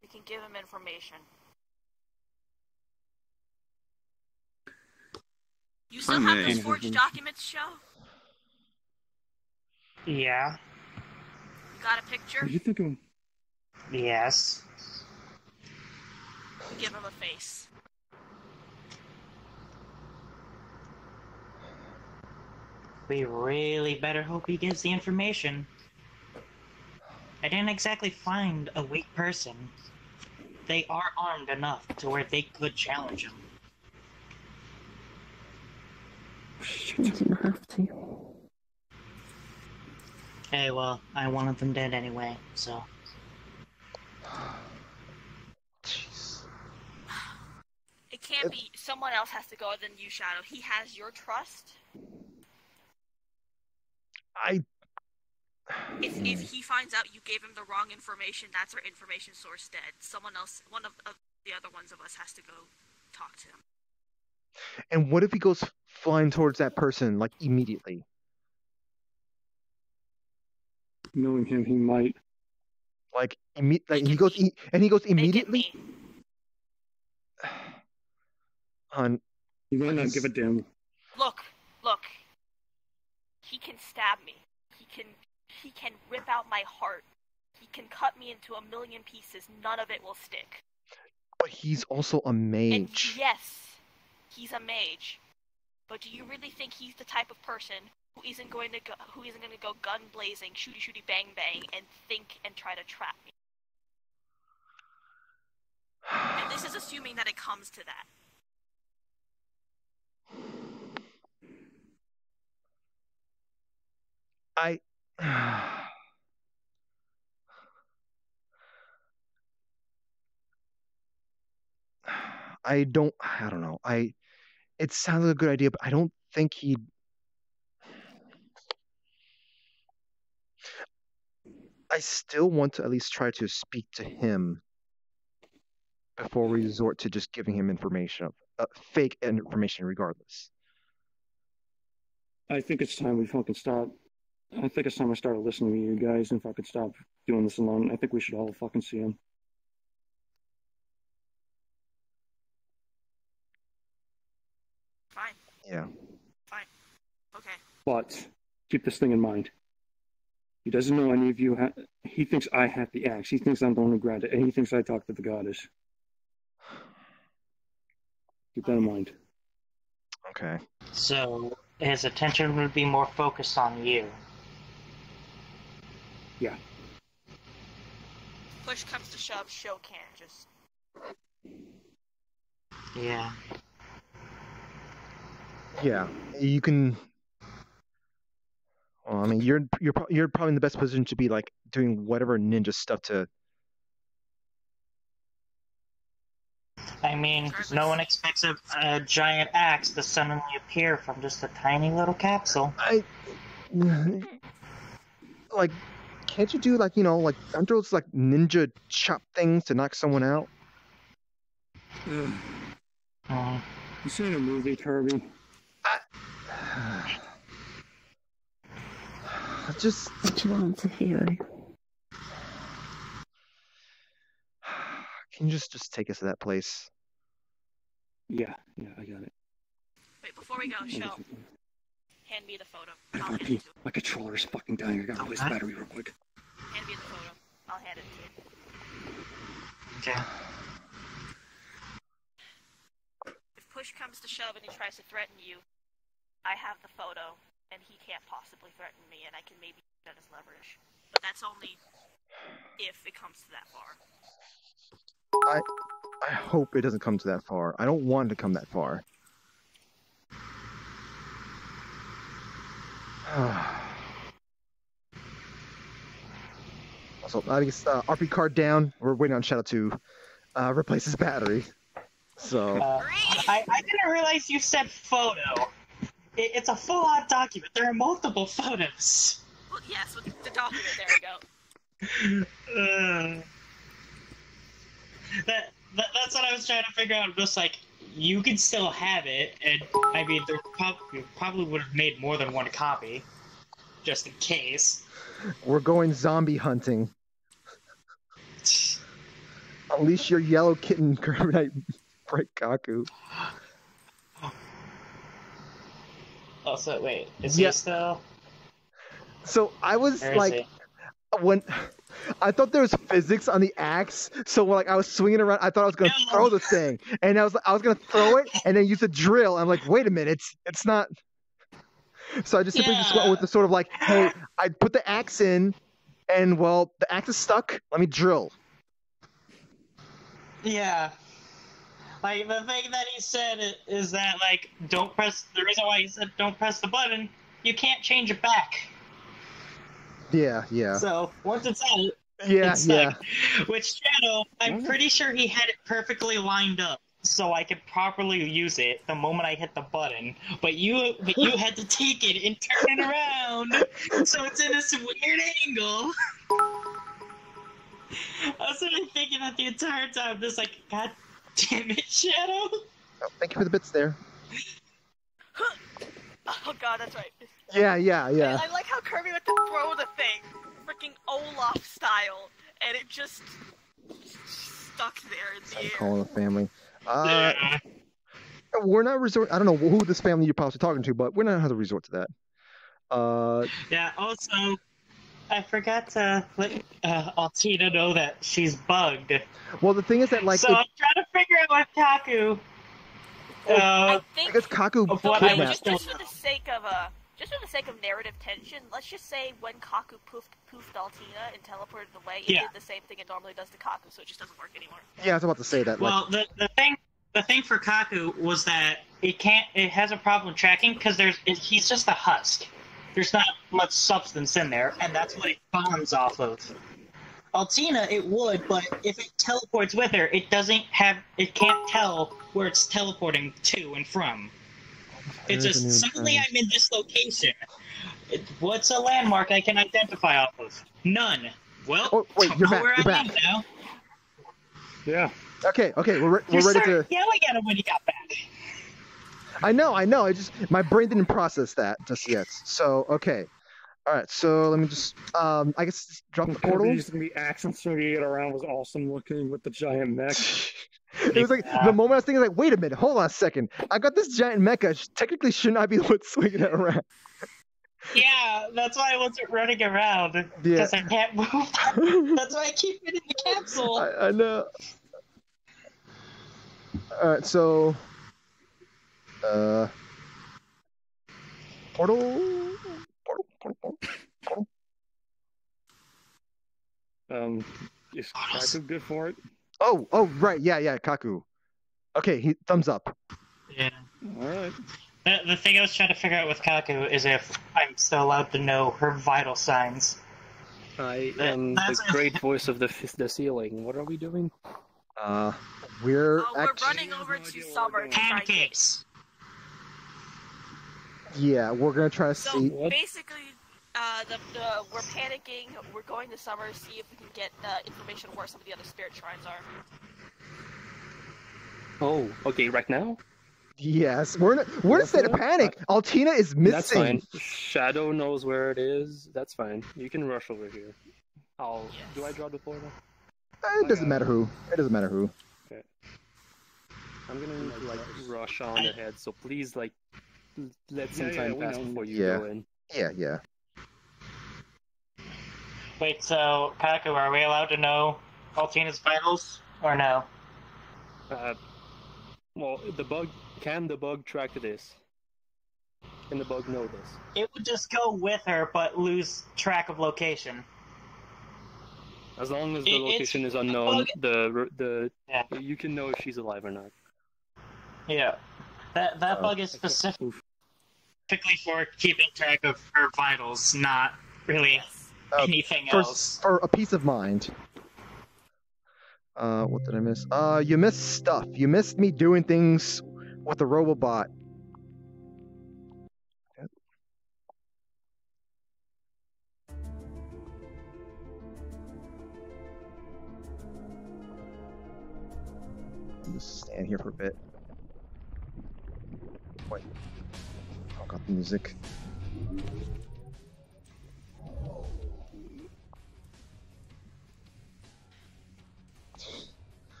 S2: We can give him information. You still have those forged documents, Show?
S4: Yeah.
S2: You got a picture?
S5: What are you thinking?
S4: Yes.
S2: Give him a face.
S4: We really better hope he gives the information. I didn't exactly find a weak person. They are armed enough to where they could challenge him.
S7: You didn't have to.
S4: Hey, well, I wanted them dead anyway, so...
S1: Jeez.
S2: It can't be someone else has to go than you, Shadow. He has your trust. If he finds out you gave him the wrong information, that's our information source dead. Someone else, one of the other ones of us has to go talk to him.
S1: And what if he goes flying towards that person, like, immediately?
S5: Knowing him, he might.
S1: He goes immediately.
S5: He might not give a damn.
S2: Look. He can stab me. He can rip out my heart. He can cut me into a million pieces. None of it will stick.
S1: But he's also a mage.
S2: And yes, he's a mage. But do you really think he's the type of person who isn't going to go gun blazing, shooty bang bang, and think and try to trap me? And this is assuming that it comes to that.
S1: I don't know. It sounds like a good idea, but I don't think he'd. I still want to at least try to speak to him before we resort to just giving him information, fake information regardless.
S5: I think it's time we fucking stop. I think it's time I started listening to you guys and fucking stop doing this alone. I think we should all fucking see him.
S2: Fine.
S1: Yeah.
S2: Fine. Okay.
S5: But keep this thing in mind. He doesn't know any of you. He thinks I have the axe. He thinks I'm the one who grabbed it, and he thinks I talked to the goddess. Keep that in mind.
S1: Okay.
S4: So his attention would be more focused on you.
S5: Yeah.
S2: Push comes to shove, Show can't just.
S4: Yeah.
S1: Yeah, you can. Well, I mean, you're probably in the best position to be like doing whatever ninja stuff to.
S4: I mean, no one expects a giant axe to suddenly appear from just a tiny little capsule.
S1: Like, can't you do like like aren't those like ninja chop things to knock someone out?
S5: You seen a movie, Kirby?
S1: Just.
S7: What you want to hear?
S1: Can you just take us to that place?
S5: Yeah, I got it.
S2: Wait, before we go, show. Hand me the photo. I'll hand it
S5: RP,
S2: to you.
S5: my controller is fucking dying. I gotta replace the battery real quick.
S2: Hand me the photo. I'll hand it to you.
S4: Okay.
S2: If push comes to shove and he tries to threaten you, I have the photo, and he can't possibly threaten me, and I can maybe use that as leverage. But that's only if it comes to that far.
S1: I hope it doesn't come to that far. I don't want it to come that far. Also, I guess RP card down. We're waiting on Shadow to replace his battery. So
S4: I didn't realize you said photo. It's a full-on document. There are multiple photos.
S2: Well, yes, with the document. There we go.
S4: That's what I was trying to figure out. Just like, you can still have it, and I mean, there probably would have made more than one copy, just in case.
S1: we're going zombie hunting. Unleash your yellow kitten, Carbonite break Kaku.
S4: Also, wait, is he still?
S1: So I was
S4: Where is
S1: like,
S4: he?
S1: when I thought there was physics on the axe, so when like I was swinging around, I thought I was gonna throw the thing, and I was gonna throw it and then use a drill. I'm like, wait a minute, it's not. So I just simply just went with the sort of like, hey, I put the axe in, and well, the axe is stuck. Let me drill.
S4: Yeah. Like, the thing that he said is that, like, don't press... The reason why he said don't press the button, you can't change it back.
S1: Yeah.
S4: So, once it's out,
S1: Yeah.
S4: Which channel, I'm pretty sure he had it perfectly lined up, so I could properly use it the moment I hit the button. But you had to take it and turn it around, so it's in this weird angle. I was sitting thinking that the entire time, just like, God damn it, Shadow.
S1: Oh, thank you for the bits there.
S2: Oh god, that's right.
S1: Yeah.
S2: I like how Kirby went to throw the thing, freaking Olaf style, and it just stuck there in the air.
S1: Calling the family. We're not resort. I don't know who this family you're possibly talking to, but we're not going to resort to that.
S4: Yeah. Also, I forgot to let Altina know that she's bugged.
S1: Well, the thing is that like.
S4: So I'm trying to figure out what Kaku.
S2: I think
S1: because Kaku
S2: just for the sake of narrative tension, let's just say when Kaku poofed Altina and teleported away, it did the same thing it normally does to Kaku, so it just doesn't work anymore.
S1: Yeah, I was about to say that.
S4: Well, the thing for Kaku was that it has a problem tracking because he's just a husk. There's not much substance in there, and that's what it bonds off of. Altina, it would, but if it teleports with her, it can't tell where it's teleporting to and from. It's just, suddenly I'm in this location. What's a landmark I can identify off of? None. Well,
S1: wait, you're back.
S4: Where
S1: You're
S4: I
S1: back.
S4: am now.
S1: Yeah. Okay, we're ready to...
S4: yelling at him when he got back.
S1: I know. My brain didn't process that just yet. So, okay. All right, so let me just, I guess, just drop the portal.
S5: Using the action swinging it around was awesome looking with the giant mech.
S1: It was like, the moment I was thinking, like, wait a minute, hold on a second. I got this giant mecha, technically should not be able to swing it around.
S4: Yeah, that's why I wasn't running around, because I can't move. That's why I keep hitting the capsule.
S1: I know. All right, so, portal.
S5: Is Kaku good for it?
S1: Oh, right, yeah, Kaku. Okay, thumbs up.
S4: Yeah.
S5: All right.
S4: The thing I was trying to figure out with Kaku is if I'm still allowed to know her vital signs.
S5: I am the great voice of the ceiling. What are we doing?
S1: We're
S2: running over to Summer to try and get...
S4: Pancakes.
S1: Yeah, we're gonna try to
S2: So
S1: see.
S2: basically, we're panicking. We're going to Summer to see if we can get information on where some of the other spirit shrines are.
S5: Oh, okay, right now?
S1: Yes, we're in a state of panic. Altina is missing.
S5: That's fine. Shadow knows where it is. That's fine. You can rush over here. Do I draw the portal?
S1: It doesn't matter who. It doesn't matter who.
S5: Okay. I'm gonna need to like rush on ahead, so please like let some time pass before you go in.
S1: Yeah.
S4: Wait, so Kaku, are we allowed to know Altina's vitals or no?
S5: Well, can the bug track this? Can the bug know this?
S4: It would just go with her, but lose track of location.
S5: As long as the location is unknown, you can know if she's alive or not.
S4: Yeah, that bug is specifically for keeping track of her vitals, not really anything else.
S1: For a peace of mind. What did I miss? You missed stuff. You missed me doing things with the Robobot. I'll just stand here for a bit. Wait. I got the music.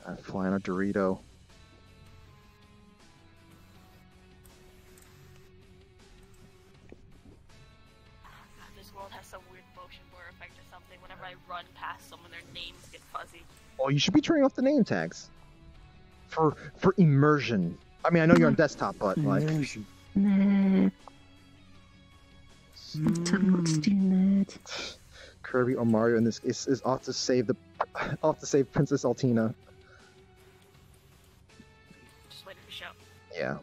S1: I'm flying a Dorito.
S2: This world has some weird motion blur effect or something. Whenever I run past someone, their names get fuzzy.
S1: Well, you should be turning off the name tags. For immersion. I mean, I know you're on desktop, but like...
S7: Nah. Tell me what to do, nerd.
S1: Kirby or Mario in this is off to save Princess Altina.
S2: Just waiting for show.
S1: Yeah.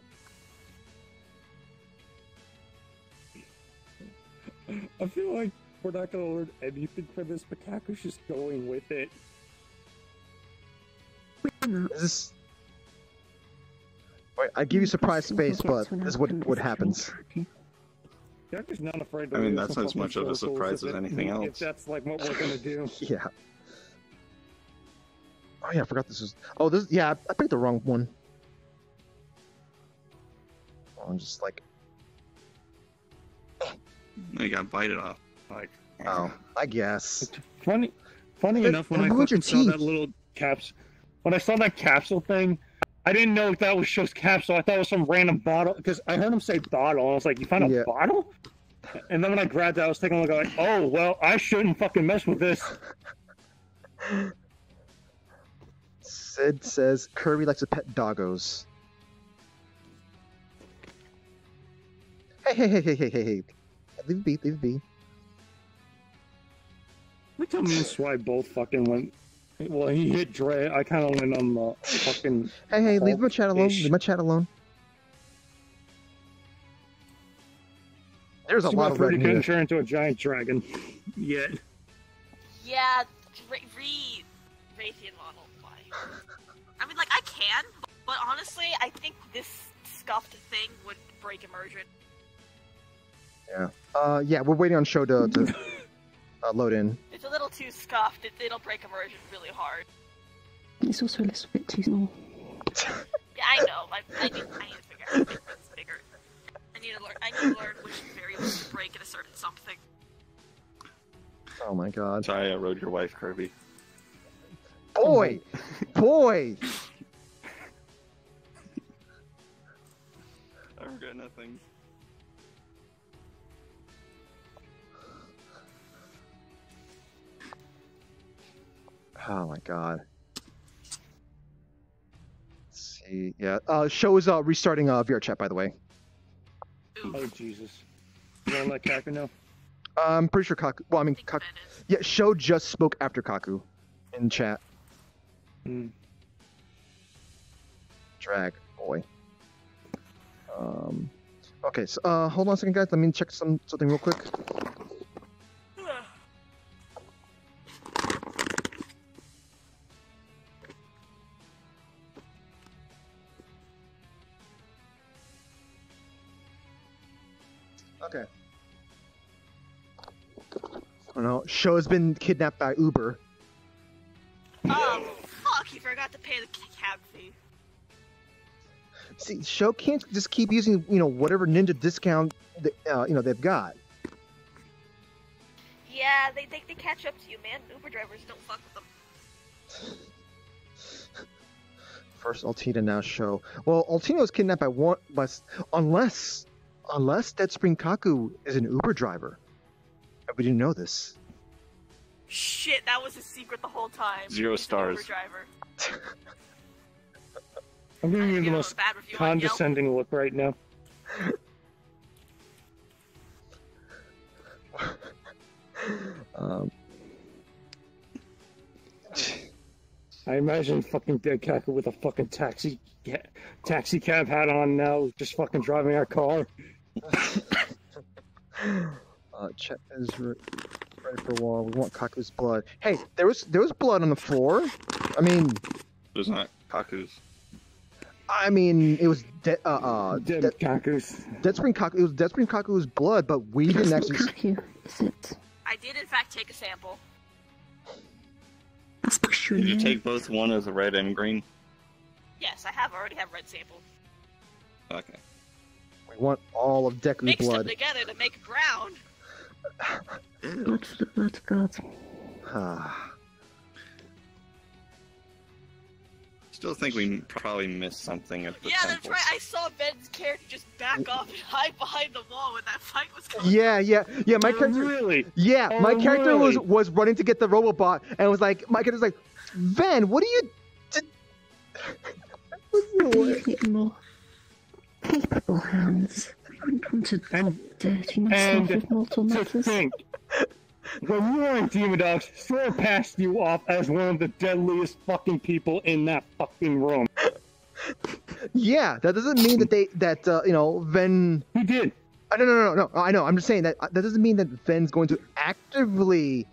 S5: I feel like we're not gonna learn anything from this, but Kaku's just going with it.
S1: Wait, I give you surprise space, but this is what happens.
S5: Kaku's not afraid to
S6: that's as much of a surprise as anything else.
S5: If that's like what we're gonna do.
S1: Yeah. Oh yeah, I forgot this is. Oh, this. Yeah, I picked the wrong one. Oh, I'm just like.
S6: You got bite it off. Like.
S1: Oh, I guess.
S5: Funny enough, when I fucking saw that little when I saw that capsule thing, I didn't know if that was just capsule. I thought it was some random bottle because I heard him say bottle, and I was like, "You found a bottle?" And then when I grabbed it, I was taking a look. Like, oh well, I shouldn't fucking mess with this.
S1: Sid says Kirby likes to pet doggos. Hey. Leave it be.
S5: Look how me and Zwei both fucking went. Well, he hit Dre. I kind of went on the fucking.
S1: Hey, leave my chat alone. Leave my chat alone. There's a lot of red
S5: here. Couldn't turn into a giant dragon yet.
S2: Yeah, Raytheon model. Why? I mean, like, I can, but honestly, I think this scuffed thing would break immersion.
S1: Yeah. Yeah, we're waiting on show to load in.
S2: It's a little too scuffed. It'll break immersion really hard.
S7: It's also a little bit too small.
S2: Yeah, I know. I need to figure out it's bigger. I need to learn which variables to break at a certain something.
S1: Oh my god.
S6: Sorry, I rode your wife, Kirby.
S1: Boy! Boy!
S6: I regret nothing.
S1: Oh my god. Let's see. Yeah. Show is restarting VR chat, by the way.
S5: Oh Jesus. You wanna let Kaku know?
S1: I'm pretty sure Kaku. Well, I mean, Kaku. Yeah, Show just spoke after Kaku in chat. Drag, boy. Okay, so hold on a second, guys. Let me check something real quick. Okay. Oh no, Show has been kidnapped by Uber.
S2: Oh, fuck, he forgot to pay the cab fee.
S1: See, Show can't just keep using, whatever ninja discount, they've got.
S2: Yeah, they catch up to you, man. Uber drivers don't fuck with them.
S1: First Altina, now Show. Well, Altina was kidnapped unless Deadspring Kaku is an Uber driver. We didn't know this.
S2: Shit, that was a secret the whole time.
S6: 0 stars.
S2: Uber driver.
S5: I'm giving you the most condescending look right now. I imagine fucking Dead Kaku with a fucking taxi cab hat on now, just fucking driving our car.
S1: Chet is ready for war. We want Kaku's blood. Hey, there was blood on the floor. I mean,
S6: There's not Kaku's.
S1: I mean, it was
S5: Dead Kaku's.
S1: Deadspring Kaku. It was Deadspring Kaku's blood, but we didn't actually.
S7: Kaku, is it?
S2: I did, in fact, take a sample.
S7: That's for sure.
S6: Did you take both one as a red and green?
S2: Yes, I already have red sample.
S6: Okay.
S1: We want all of Deku's
S2: Mix
S1: blood.
S2: them together to make brown.
S7: Blood for the blood god.
S6: Still think we probably missed something at the
S2: Yeah, that's
S6: temples.
S2: right. I saw Ben's character just back off and hide behind the wall when that fight was going on.
S1: Yeah. My character.
S5: Really?
S1: Yeah,
S5: Oh,
S1: my character
S5: really?
S1: was running to get the Robobot, and was like, my character's like, Ven, what are you?
S7: Need more capable hands. I wouldn't want to dirty myself with mortal
S5: to
S7: matters.
S5: think, when you were in Demon Dogs, Sora passed you off as one of the deadliest fucking people in that fucking room.
S1: Yeah, that doesn't mean that Ven.
S5: He did.
S1: No. I know. I'm just saying that doesn't mean that Ven's going to actively,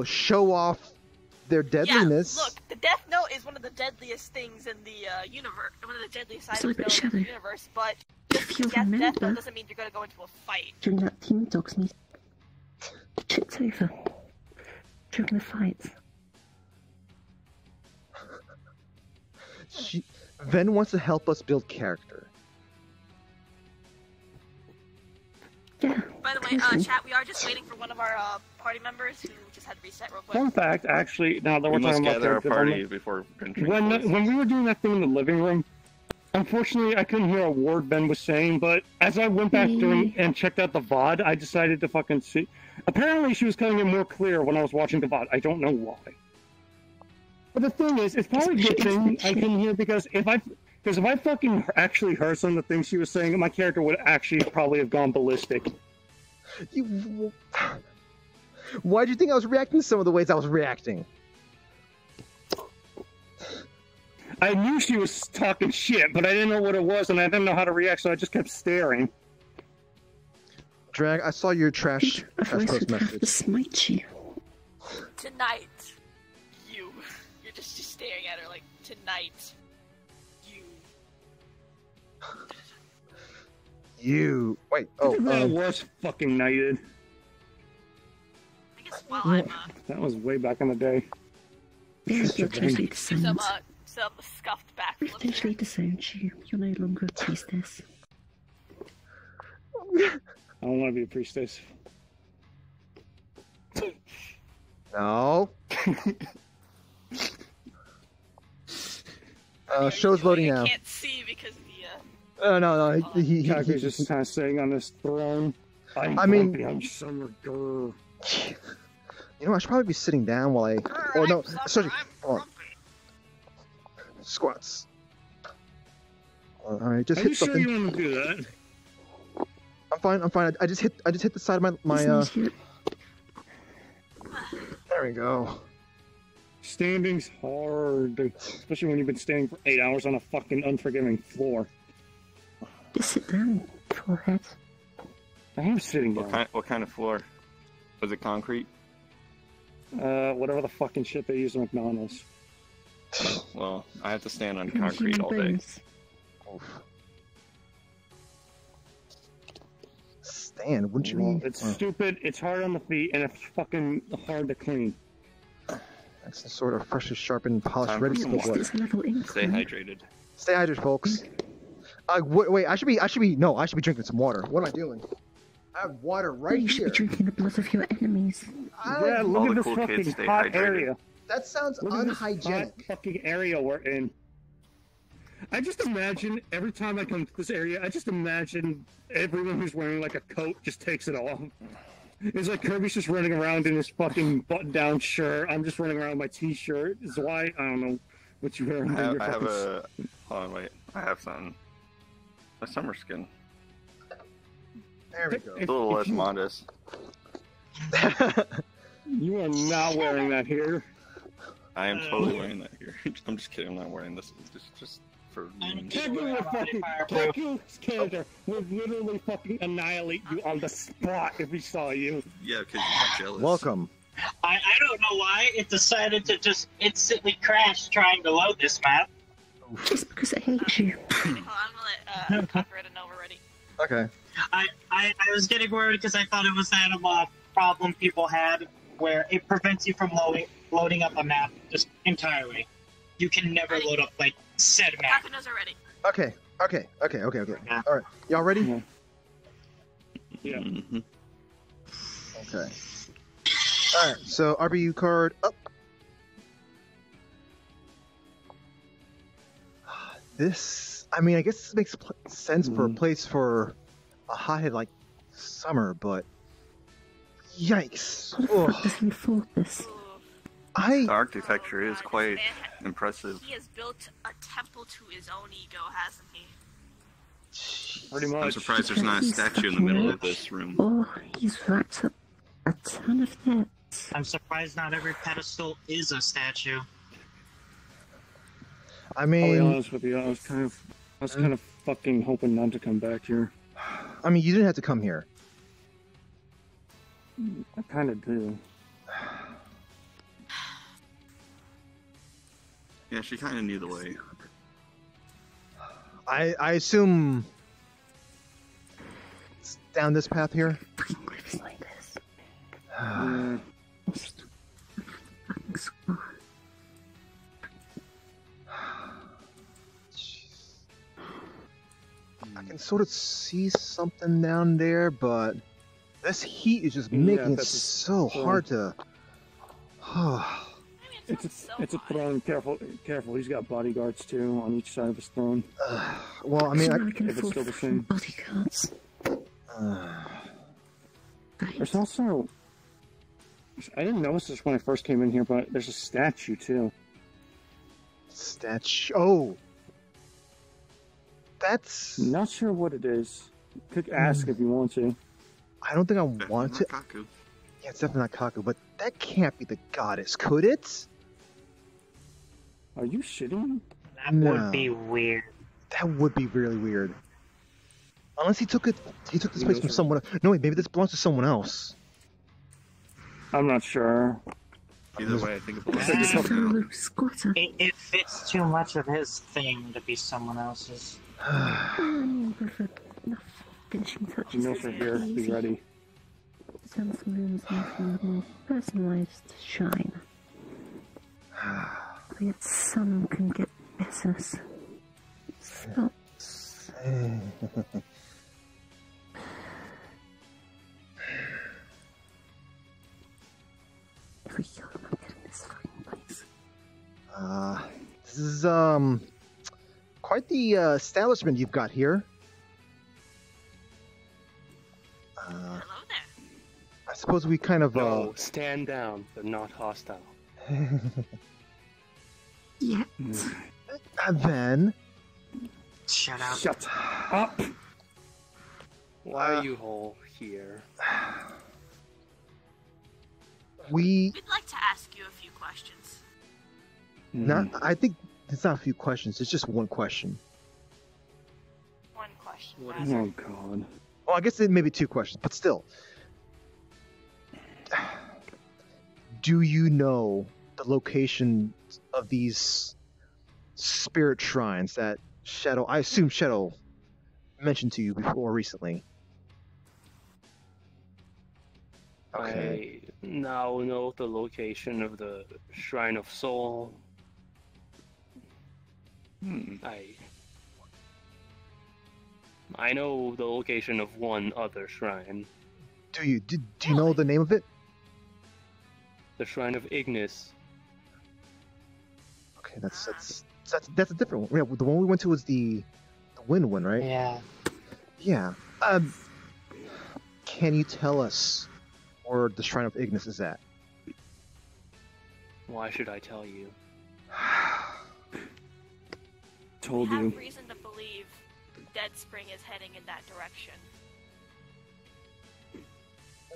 S1: show off their deadliness.
S2: Yeah, look, the Death Note is one of the deadliest things in the universe. One of the deadliest items in the universe, but just
S7: If you
S2: Death
S7: remember-
S2: Note doesn't mean you're going to go into a fight.
S7: During that Demon Dogs meeting, it tripped over during the fight.
S1: Ven wants to help us build character.
S7: Yeah.
S2: By the way, chat, we are just waiting for one of our party members who just had to reset real quick.
S5: Fun fact, actually, now that
S6: We
S5: we're
S6: must
S5: talking about
S6: gather our
S5: character
S6: party
S5: development,
S6: before entering the place.
S5: when we were doing that thing in the living room, unfortunately, I couldn't hear a word Ben was saying, but as I went back during and checked out the VOD, I decided to fucking see. Apparently, she was coming in more clear when I was watching the VOD. I don't know why. But the thing is, it's probably a good thing I couldn't hear, because if I fucking actually heard some of the things she was saying, my character would actually probably have gone ballistic.
S1: Why do you think I was reacting some of the ways I was reacting?
S5: I knew she was talking shit, but I didn't know what it was, and I didn't know how to react, so I just kept staring.
S1: Drag, I saw your trash
S7: Otherwise,
S1: post
S7: we'd have to
S1: message.
S7: smite you.
S2: Tonight, you're just staring at her like, tonight,
S1: You. Wait.
S5: That was fucking knighted.
S2: I guess while I'm
S5: That was way back in the day.
S7: Yeah, you're totally
S2: some
S7: disowned.
S2: some scuffed back.
S7: We've totally disowned you. You're no longer a priestess.
S5: I don't want to be a priestess.
S1: No. Show's loading now.
S2: I can't see because of the.
S1: No.
S5: Kaku's just kind of sitting on this throne. I'm summer girl.
S1: I should probably be sitting down while I. Oh no! Sorry. Squats. All right, just
S5: Are
S1: hit
S5: you sure
S1: something.
S5: you want to do that?
S1: I'm fine. I just hit the side of my. There we go.
S5: Standing's hard, especially when you've been standing for 8 hours on a fucking unforgiving floor.
S7: Sit down, forehead.
S5: I am sitting down.
S6: What kind of floor? Was it concrete?
S5: Whatever the fucking shit they use at McDonald's.
S6: Well, I have to stand on concrete all day.
S1: Oof. Stand, wouldn't you
S5: Well,
S1: be?
S5: it's stupid, it's hard on the feet, and it's fucking hard to clean.
S1: That's some sort of freshly sharpened, polished,
S6: Time
S1: ready
S6: for
S1: to
S6: some
S1: go.
S6: water.
S7: There's a level
S6: Stay
S7: incline.
S6: hydrated.
S1: Stay hydrated, folks. Wait, I should be drinking some water. What am I doing? I have water right
S7: You should
S1: here.
S7: be drinking the blood of your enemies.
S5: Yeah,
S6: All
S5: look
S6: the
S5: at this
S6: cool
S5: fucking
S6: kids stay
S5: hot
S6: hydrated.
S5: area.
S1: That sounds
S5: Look at this
S1: unhygienic.
S5: hot fucking area we're in. I just imagine, every time I come to this area, I just imagine everyone who's wearing like a coat just takes it off. It's like Kirby's just running around in his fucking button-down shirt. I'm just running around in my t-shirt. Zwei, I don't know what you're wearing.
S6: I have a... Hold on, wait. I have something. A summer skin.
S1: There we go.
S6: A little less modest.
S5: You are not wearing that here.
S6: I am totally wearing that here. I'm just kidding. I'm not wearing this. It's just for memes.
S5: Kaku's character would literally fucking annihilate you on the spot if he saw you.
S6: Yeah, because you're jealous.
S1: Welcome.
S4: I don't know why it decided to just instantly crash trying to load this map.
S7: Just because I hate you.
S2: Hold on, I'm gonna let Kakureta know we're ready.
S1: Okay.
S4: I was getting worried because I thought it was that problem people had where it prevents you from loading up a map just entirely. You can never load up like said map.
S2: Kakuno's already.
S1: Okay.
S4: Yeah.
S1: All right. Y'all ready?
S5: Yeah.
S6: Mm-hmm.
S1: Okay. All right. So RBU card up. This, I mean, I guess this makes sense for a place for a hothead like Summer, but yikes!
S7: How the fuck does he afford this?
S2: Ooh.
S6: The architecture is
S2: God,
S6: quite
S2: this man
S6: impressive.
S2: He has built a temple to his own ego, hasn't he?
S5: Pretty
S6: I'm
S5: much.
S6: surprised there's not a statue in the middle of this room.
S7: Or he's racked up a ton of debts.
S4: I'm surprised not every pedestal is a statue.
S1: I
S5: I'll be
S1: mean,
S5: honest with you, I was kind of fucking hoping not to come back here.
S1: you didn't have to come here.
S5: I kind of do.
S6: Yeah, she kind of knew the way.
S1: I assume it's down this path here.
S7: Fucking lives like this.
S5: Yeah.
S7: Just fucking squad.
S1: I can sort of see something down there, but this heat is just making it
S5: that's
S1: so hard to.
S2: I mean,
S5: It's a throne. Careful. He's got bodyguards too on each side of his throne.
S1: Well, I mean,
S7: So now I can
S5: if it's
S7: afford
S5: still the same.
S7: bodyguards. Right.
S5: There's also. I didn't notice this when I first came in here, but there's a statue too.
S1: statue. Oh, that's.
S5: Not sure what it is. Could ask if you want to.
S1: I don't think I want to.
S6: Kaku.
S1: Yeah, it's definitely not Kaku, but that can't be the goddess, could it?
S5: Are you shitting?
S4: That
S1: No.
S4: would be weird.
S1: That would be really weird. Unless he took it. He took this place from someone else. No, wait, maybe this belongs to someone else.
S5: I'm not sure.
S6: Either way, I think it belongs
S7: It's a
S6: to you.
S7: fellow squatter.
S4: It fits too much of his thing to be someone else's.
S7: I mean, with enough finishing touches.
S5: No for here. Be ready.
S7: Some rooms make them more personalized to shine. But yet some can get business. Spots. If we kill them, I'm getting this fucking place.
S1: This is quite the establishment you've got here.
S2: Hello there.
S1: I suppose we kind of
S9: No, stand down, but not hostile.
S7: Yeah.
S1: then
S4: Shut up.
S5: Shut up.
S9: Why are you all here?
S1: we
S2: We'd like to ask you a few questions.
S1: not. I think it's not a few questions. It's just one question.
S2: One question.
S9: What
S2: rather.
S9: is
S5: Oh god.
S1: Well, I guess it may be two questions, but still. Do you know the location of these spirit shrines that Shadow, I assume Shadow mentioned to you before recently? Okay.
S5: I now know the location of the Shrine of Soul. I know the location of one other shrine.
S1: Do you know the name of it?
S5: The Shrine of Ignis.
S1: Okay, that's a different one. Yeah, the one we went to was the wind one, right?
S4: Yeah.
S1: Yeah. Can you tell us where the Shrine of Ignis is at?
S5: Why should I tell you? Told
S2: We
S5: you.
S2: have reason to believe Dead Spring is heading in that direction.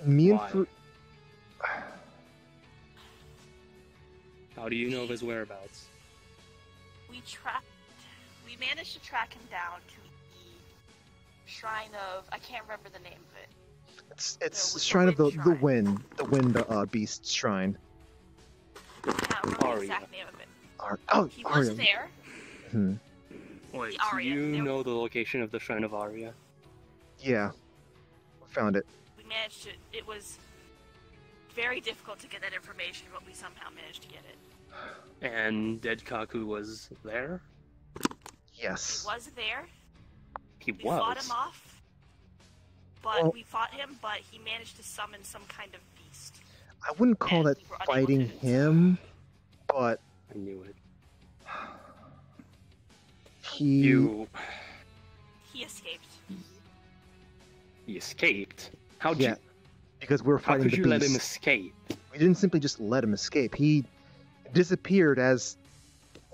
S1: Me and
S5: Why?
S1: Fruit.
S5: How do you know of his whereabouts?
S2: We managed to track him down to the Shrine of, I can't remember the name of it.
S1: It's
S2: The
S1: the Shrine of the
S2: Wind
S1: wind beast shrine.
S2: I can't remember the
S5: Aria.
S2: exact name of it.
S1: Oh,
S2: He was
S1: Aria.
S2: there.
S1: Hmm.
S5: Wait,
S2: The Aria.
S5: you
S2: There-
S5: know the location of the Shrine of Aria?
S1: Yeah, found it.
S2: We managed to, it was very difficult to get that information, but we somehow managed to get it.
S5: And Dead Kaku was there?
S2: He
S1: Yes.
S2: was there.
S5: He
S2: We
S5: was.
S2: fought him off. But
S1: Well-
S2: we fought him, but he managed to summon some kind of beast.
S1: I wouldn't call
S2: And
S1: that
S2: we were unable
S1: fighting
S2: to-
S1: him, but
S5: I knew it.
S1: he.
S2: He escaped.
S5: He escaped? How'd
S1: Yeah,
S5: you?
S1: because we were
S5: How
S1: fighting
S5: could
S1: the
S5: you
S1: beast.
S5: let him escape?
S1: We didn't simply just let him escape. He disappeared as,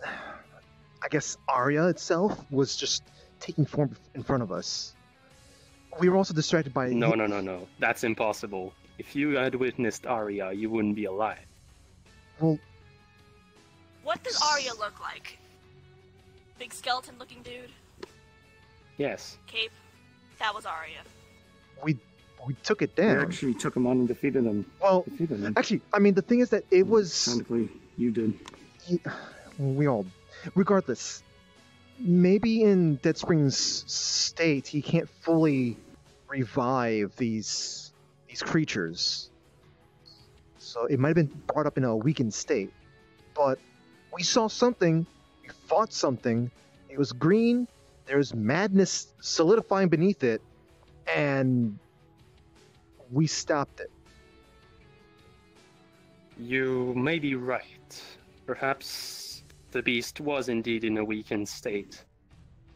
S1: I guess, Arya itself was just taking form in front of us. We were also distracted by.
S5: No. That's impossible. If you had witnessed Arya, you wouldn't be alive.
S1: Well,
S2: What does Arya look like? Big skeleton looking dude?
S5: Yes.
S2: Cape? That was Arya.
S1: we took it
S5: You
S1: down.
S5: actually took him on and defeated him.
S1: Well,
S5: Defeated him.
S1: actually, I mean, the thing is that it was.
S5: Technically, you did.
S1: We all. Regardless, maybe in Dead Spring's state, he can't fully revive these creatures. So it might have been brought up in a weakened state. But we saw something, we fought something, it was green, there's madness solidifying beneath it, and we stopped it.
S5: You may be right. Perhaps the beast was indeed in a weakened state.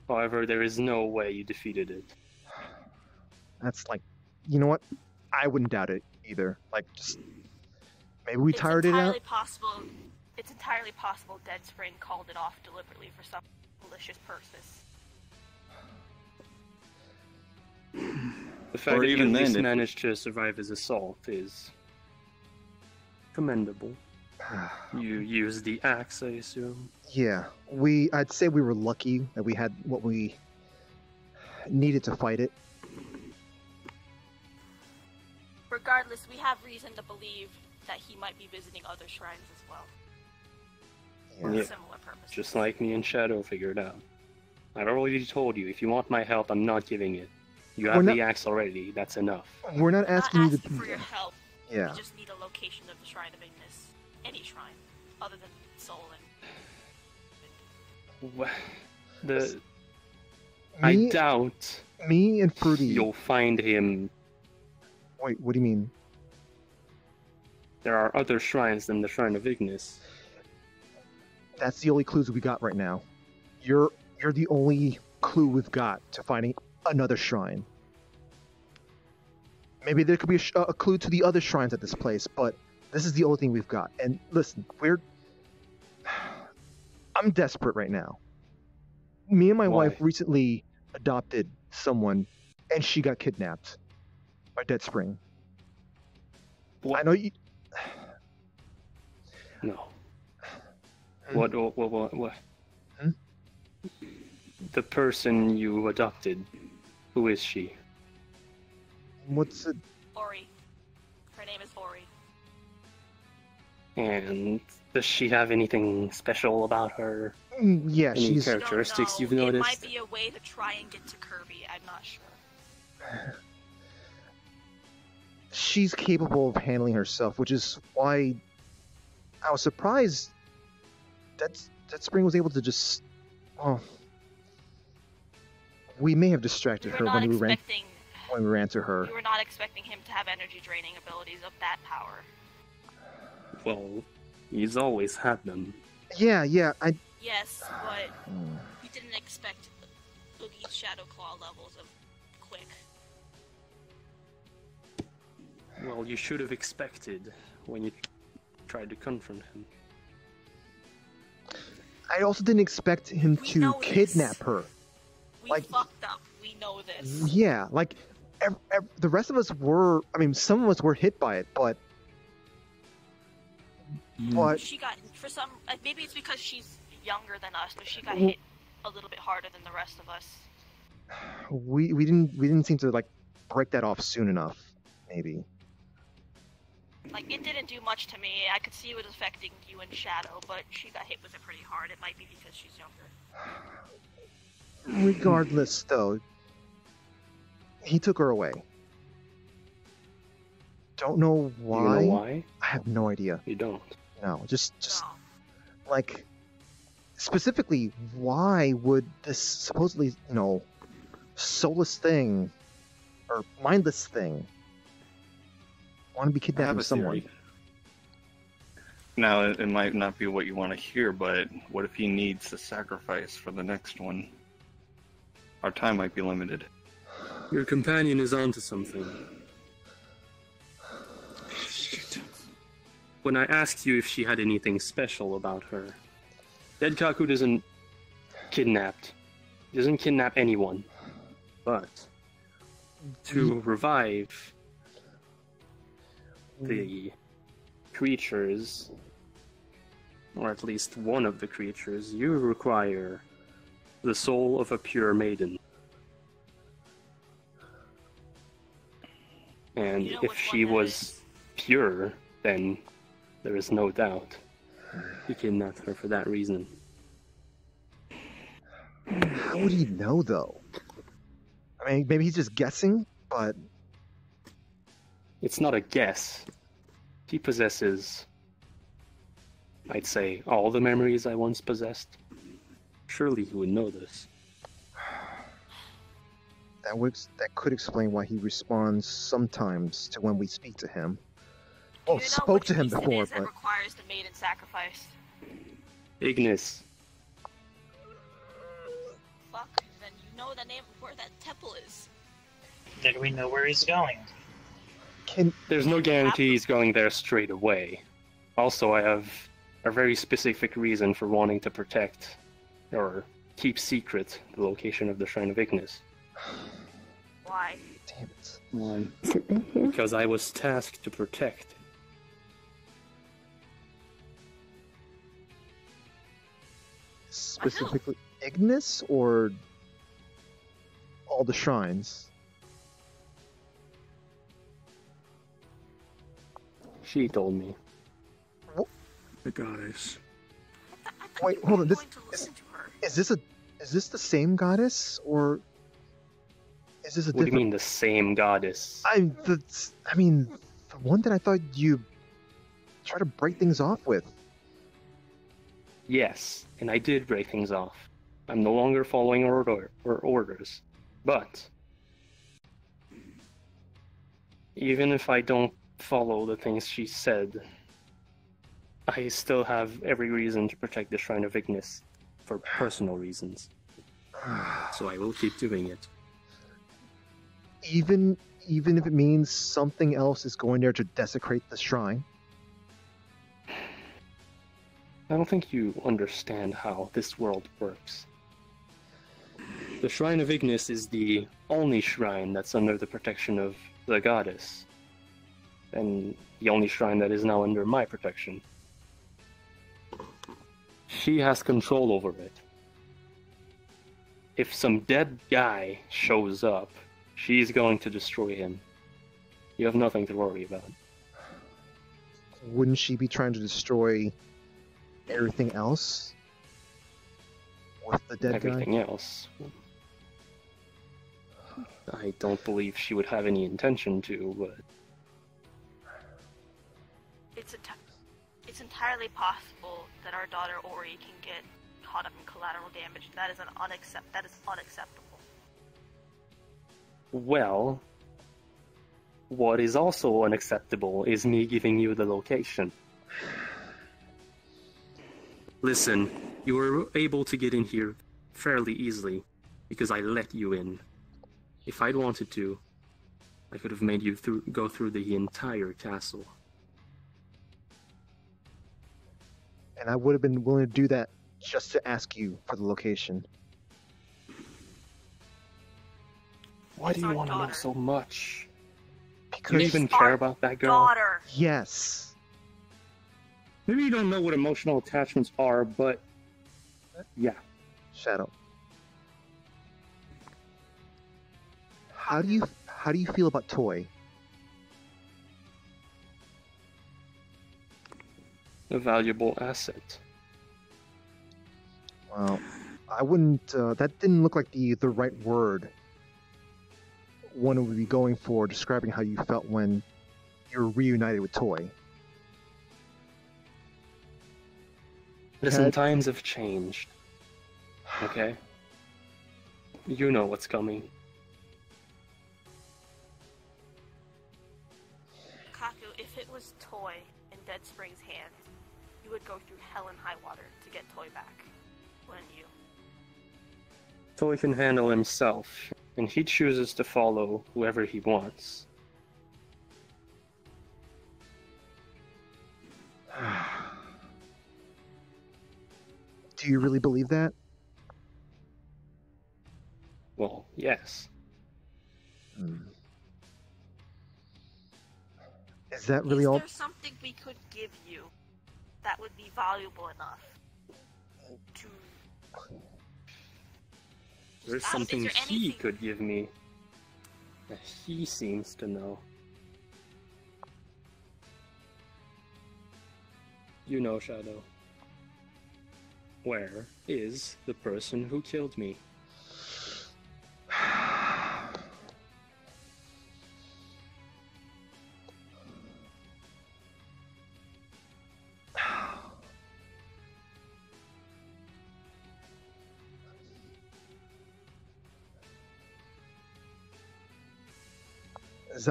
S5: However, there is no way you defeated it.
S1: That's like, you know what? I wouldn't doubt it either. Like, just maybe we tired it out.
S2: It's entirely possible Dead Spring called it off deliberately for some malicious purpose.
S5: The fact
S6: Or
S5: that you
S6: even
S5: at
S6: then,
S5: least
S6: if-
S5: managed to survive his assault is commendable. You used the axe, I assume.
S1: Yeah, I'd say we were lucky that we had what we needed to fight it.
S2: Regardless, we have reason to believe that he might be visiting other shrines as well. For
S5: Yeah.
S2: a similar purpose.
S5: Just like me and Shadow figured out. I've already told you, if you want my help, I'm not giving it. You have
S1: We're
S5: the
S1: not-
S5: axe already, that's enough.
S1: We're not
S2: I'm not
S1: asking you
S2: asking for your
S1: to.
S2: help.
S1: Yeah.
S2: We just need a location of the Shrine of Ignis. Any shrine, other than Soul and...
S5: I
S1: Me,
S5: doubt
S1: me and Fruity.
S5: you'll find him.
S1: Wait, what do you mean?
S5: There are other shrines than the Shrine of Ignis.
S1: That's the only clues we got right now. You're the only clue we've got to finding another shrine. Maybe there could be a clue to the other shrines at this place, but this is the only thing we've got. And listen, I'm desperate right now. Me and my
S5: Why?
S1: wife recently adopted someone, and she got kidnapped by Dead Spring.
S5: What?
S1: I know you.
S5: No.
S1: Hmm?
S5: What?
S1: Hmm?
S5: The person you adopted, Who is she?
S1: What's it?
S2: Ori. Her name is Ori.
S5: And does she have anything special about her?
S1: Yeah,
S5: Any
S1: she's.
S5: characteristics you've
S2: It
S5: noticed?
S2: might be a way to try and get to Kirby. I'm not sure.
S1: She's capable of handling herself, which is why I was surprised that Spring was able to just. Oh, we may have distracted her when we ran to her.
S2: You were not expecting him to have energy draining abilities of that power.
S5: Well, he's always had them.
S1: Yeah.
S2: Yes, but you didn't expect Boogie's Shadow Claw levels of quick.
S5: Well, you should have expected when you tried to confront him.
S1: I also didn't expect him to kidnap her.
S2: We fucked up. We know this.
S1: Yeah, like the rest of us were. I mean, some of us were hit by it, but
S2: She got for some. Maybe it's because she's younger than us, but she got hit a little bit harder than the rest of us.
S1: we didn't seem to like break that off soon enough. Maybe.
S2: Like, it didn't do much to me. I could see it was affecting you and Shadow, but she got hit with it pretty hard. It might be because she's younger.
S1: Regardless, though, he took her away. Don't know why.
S5: You know why?
S1: I have no idea.
S5: You don't.
S1: No, just like specifically, why would this supposedly, soulless thing or mindless thing want to be kidnapping someone?
S6: Theory. Now, it might not be what you want to hear, but what if he needs to sacrifice for the next one? Our time might be limited.
S5: Your companion is onto something. When I asked you if she had anything special about her, Dead Kaku doesn't kidnap anyone. But to revive the creatures, or at least one of the creatures, you require the soul of a pure maiden. And if she was pure, then there is no doubt he kidnapped her for that reason.
S1: How would he know, though? I mean, maybe he's just guessing, but...
S5: It's not a guess. He possesses, I'd say, all the memories I once possessed. Surely he would know this.
S1: That could explain why he responds sometimes to when we speak to him. Well, spoke to him before, but...
S2: That requires the maiden sacrifice.
S5: Ignis.
S2: Fuck, then you know the name of where that temple is.
S4: Then we know where he's going.
S5: There's no guarantee he's going there straight away. Also, I have a very specific reason for wanting to protect, or keep secret, the location of the Shrine of Ignis.
S2: Why?
S1: Damn it.
S5: Why? Because I was tasked to protect.
S1: Specifically Ignis, or all the shrines?
S5: She told me.
S9: The goddess.
S1: Wait, hold on. Is this the same goddess, or is this a different?
S5: What do you mean the same goddess?
S1: I mean, the one that I thought you tried to break things off with.
S5: Yes, and I did break things off. I'm no longer following her orders. But even if I don't follow the things she said, I still have every reason to protect the Shrine of Ignis for personal reasons. So I will keep doing it.
S1: Even if it means something else is going there to desecrate the shrine?
S5: I don't think you understand how this world works. The Shrine of Ignis is the only shrine that's under the protection of the goddess, and the only shrine that is now under my protection. She has control over it. If some dead guy shows up She's going to destroy him. You have nothing to worry about.
S1: Wouldn't she be trying to destroy everything else? With the dead
S5: Everything
S1: guy?
S5: else. I don't believe she would have any intention to, but...
S2: It's entirely possible that our daughter Ori can get caught up in collateral damage. That is unacceptable.
S5: Well, what is also unacceptable is me giving you the location. Listen, you were able to get in here fairly easily because I let you in. If I'd wanted to, I could have made you go through the entire castle.
S1: And I would have been willing to do that just to ask you for the location.
S5: Why do you want to know so much?
S1: Because
S5: do you even care about that girl?
S2: Daughter.
S1: Yes.
S5: Maybe you don't know what emotional attachments are, but yeah.
S1: Shadow. How do you feel about Toy?
S5: A valuable asset.
S1: Well, I wouldn't. That didn't look like the right word one would be going for describing how you felt when you were reunited with Toy.
S5: Listen, times have changed. Okay? You know what's coming.
S2: Kaku, if it was Toy in Dead Spring's hands, you would go through hell and high water to get Toy back, wouldn't you?
S5: Toy can handle himself, and he chooses to follow whoever he wants.
S1: Do you really believe that?
S5: Well, yes.
S1: Is that really all?
S2: Is there something we could give you that would be valuable enough to...
S5: There's something he could give me that he seems to know. You know, Shadow. Where is the person who killed me?
S1: Is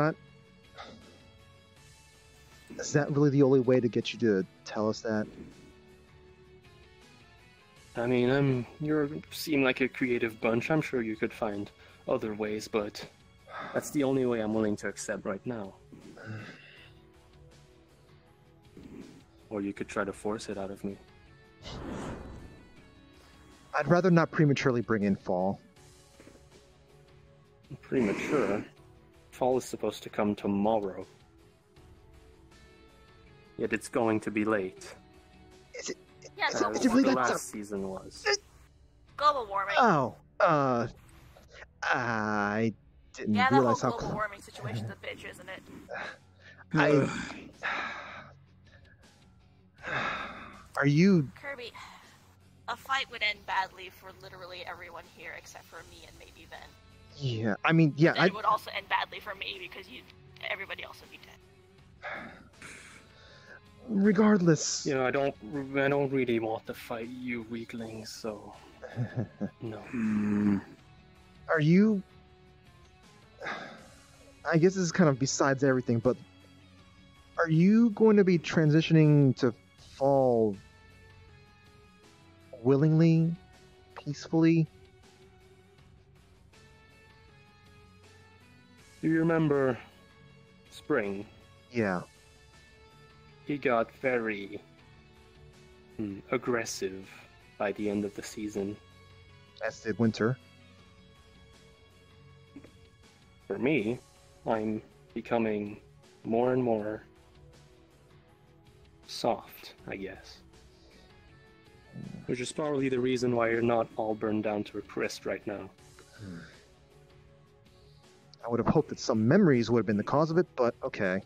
S1: that really the only way to get you to tell us that?
S5: I mean, you seem like a creative bunch. I'm sure you could find other ways, but that's the only way I'm willing to accept right now. Or you could try to force it out of me.
S1: I'd rather not prematurely bring in Fall.
S5: Premature? Fall is supposed to come tomorrow. Yet it's going to be late.
S1: Is it?
S2: Yeah,
S1: is it really
S5: the
S1: that
S5: last season was.
S2: Global warming.
S1: Oh, I didn't
S2: Yeah, that
S1: realize
S2: whole
S1: how.
S2: global warming situation's a bitch, isn't it?
S1: Are you?
S2: Kirby, a fight would end badly for literally everyone here except for me and maybe Ben.
S1: Yeah, I mean, yeah.
S2: And it would also end badly for me because everybody else would be dead.
S1: Regardless.
S5: You know, I don't really want to fight you weaklings, so no.
S1: Are you? I guess this is kind of besides everything, but are you going to be transitioning to Fall willingly, peacefully?
S5: Do you remember Spring?
S1: Yeah.
S5: He got very aggressive by the end of the season.
S1: As did Winter.
S5: For me, I'm becoming more and more soft, I guess. Which is probably the reason why you're not all burned down to a crisp right now.
S1: I would have hoped that some memories would have been the cause of it, but okay.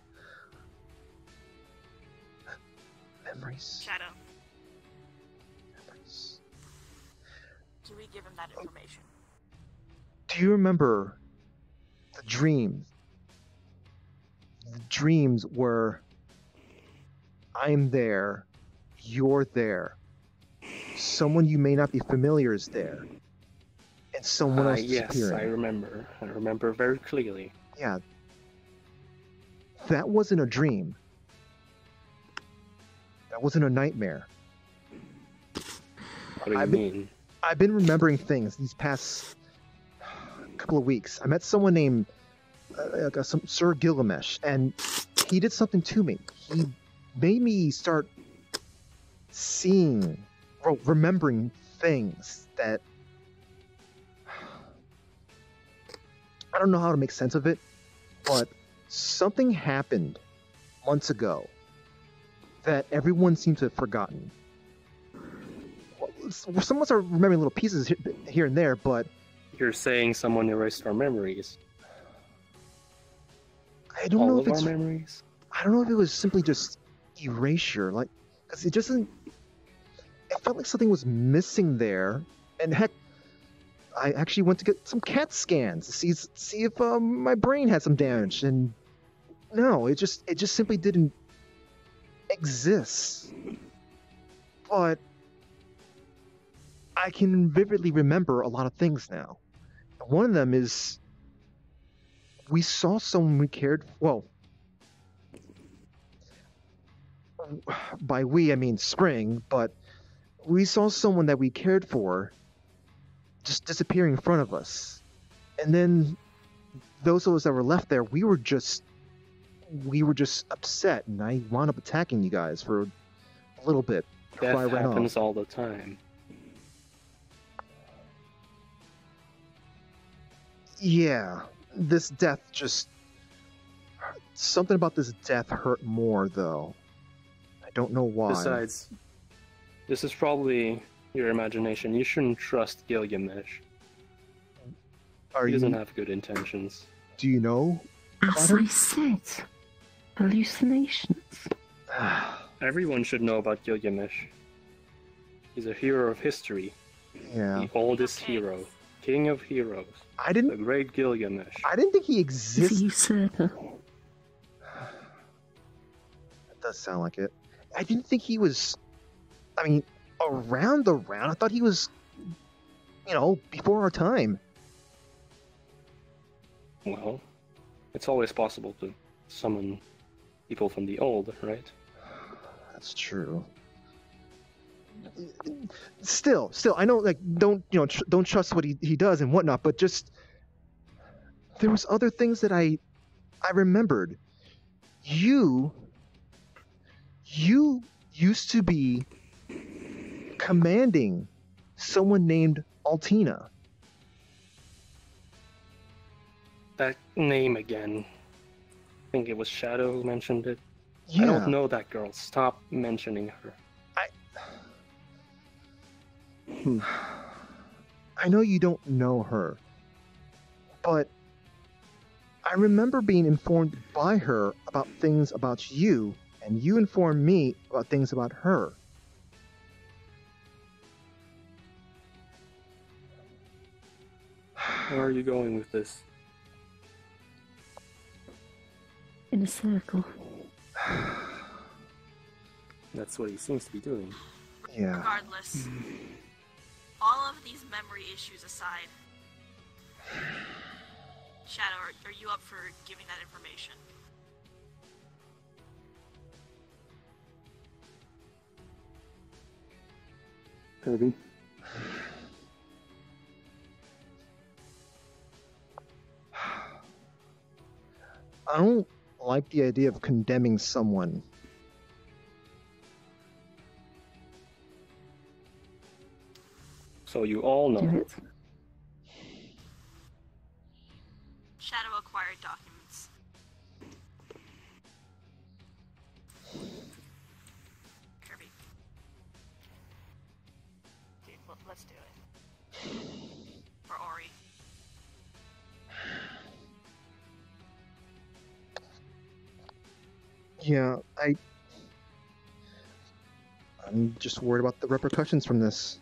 S1: Memories.
S2: Shadow,
S1: Memories.
S2: do we give him that information?
S1: Do you remember the dream? The dreams where I'm there, you're there, someone you may not be familiar is there, and someone else is
S9: Yes,
S1: appearing.
S9: I remember. I remember very clearly.
S1: Yeah. That wasn't a dream. That wasn't a nightmare.
S9: What do you mean?
S1: I've been remembering things these past couple of weeks. I met someone named some Sir Gilgamesh, and he did something to me. He made me start seeing, or remembering things that I don't know how to make sense of it, but something happened months ago that everyone seems to have forgotten. Some of us are remembering little pieces here and there, but
S9: You're saying someone erased our memories.
S1: I don't
S9: All
S1: know
S9: of
S1: if
S9: our
S1: it's.
S9: memories?
S1: I don't know if it was simply just erasure, like, because it just doesn't. It felt like something was missing there, and heck, I actually went to get some CAT scans to see if my brain had some damage, and no, it just simply didn't exist. But I can vividly remember a lot of things now. One of them is we saw someone we cared. Well, by we I mean Spring, but we saw someone that we cared for just disappear in front of us, and then those of us that were left there, we were just upset, and I wound up attacking you guys for a little bit before I
S9: Death
S1: ran
S9: happens
S1: off.
S9: all the time.
S1: Yeah, this death just something about this death hurt more though. I don't know why.
S9: Besides, this is probably your imagination. You shouldn't trust Gilgamesh.
S1: Are
S9: He
S1: you?
S9: doesn't have good intentions.
S1: Do you know?
S7: As I said, hallucinations.
S9: Everyone should know about Gilgamesh. He's a hero of history.
S1: Yeah.
S9: The oldest hero. King of heroes.
S1: I
S9: The
S1: didn't.
S9: great Gilgamesh.
S1: I didn't think he
S7: He's a
S1: existed.
S7: usurper.
S1: That does sound like it. I didn't think he was. I mean, around. I thought he was, before our time.
S9: Well, it's always possible to summon people from the old, right?
S1: That's true. Still, I know, like, don't trust what he does and whatnot, but just there was other things that I remembered. You used to be commanding someone named Altina.
S9: That name again. I think it was Shadow who mentioned it.
S1: Yeah.
S9: I don't know that girl. Stop mentioning her.
S1: I know you don't know her, but I remember being informed by her about things about you, and you informed me about things about her.
S9: Where are you going with this?
S7: In a circle.
S9: That's what he seems to be doing.
S1: Yeah.
S2: Regardless, all of these memory issues aside, Shadow, are you up for giving that information?
S5: Kirby.
S1: I don't like the idea of condemning someone.
S9: So you all
S7: Do
S9: know.
S7: it.
S2: Shadow acquired documents. Kirby. Dude, let's do it. For Ori.
S1: Yeah, I'm just worried about the repercussions from this.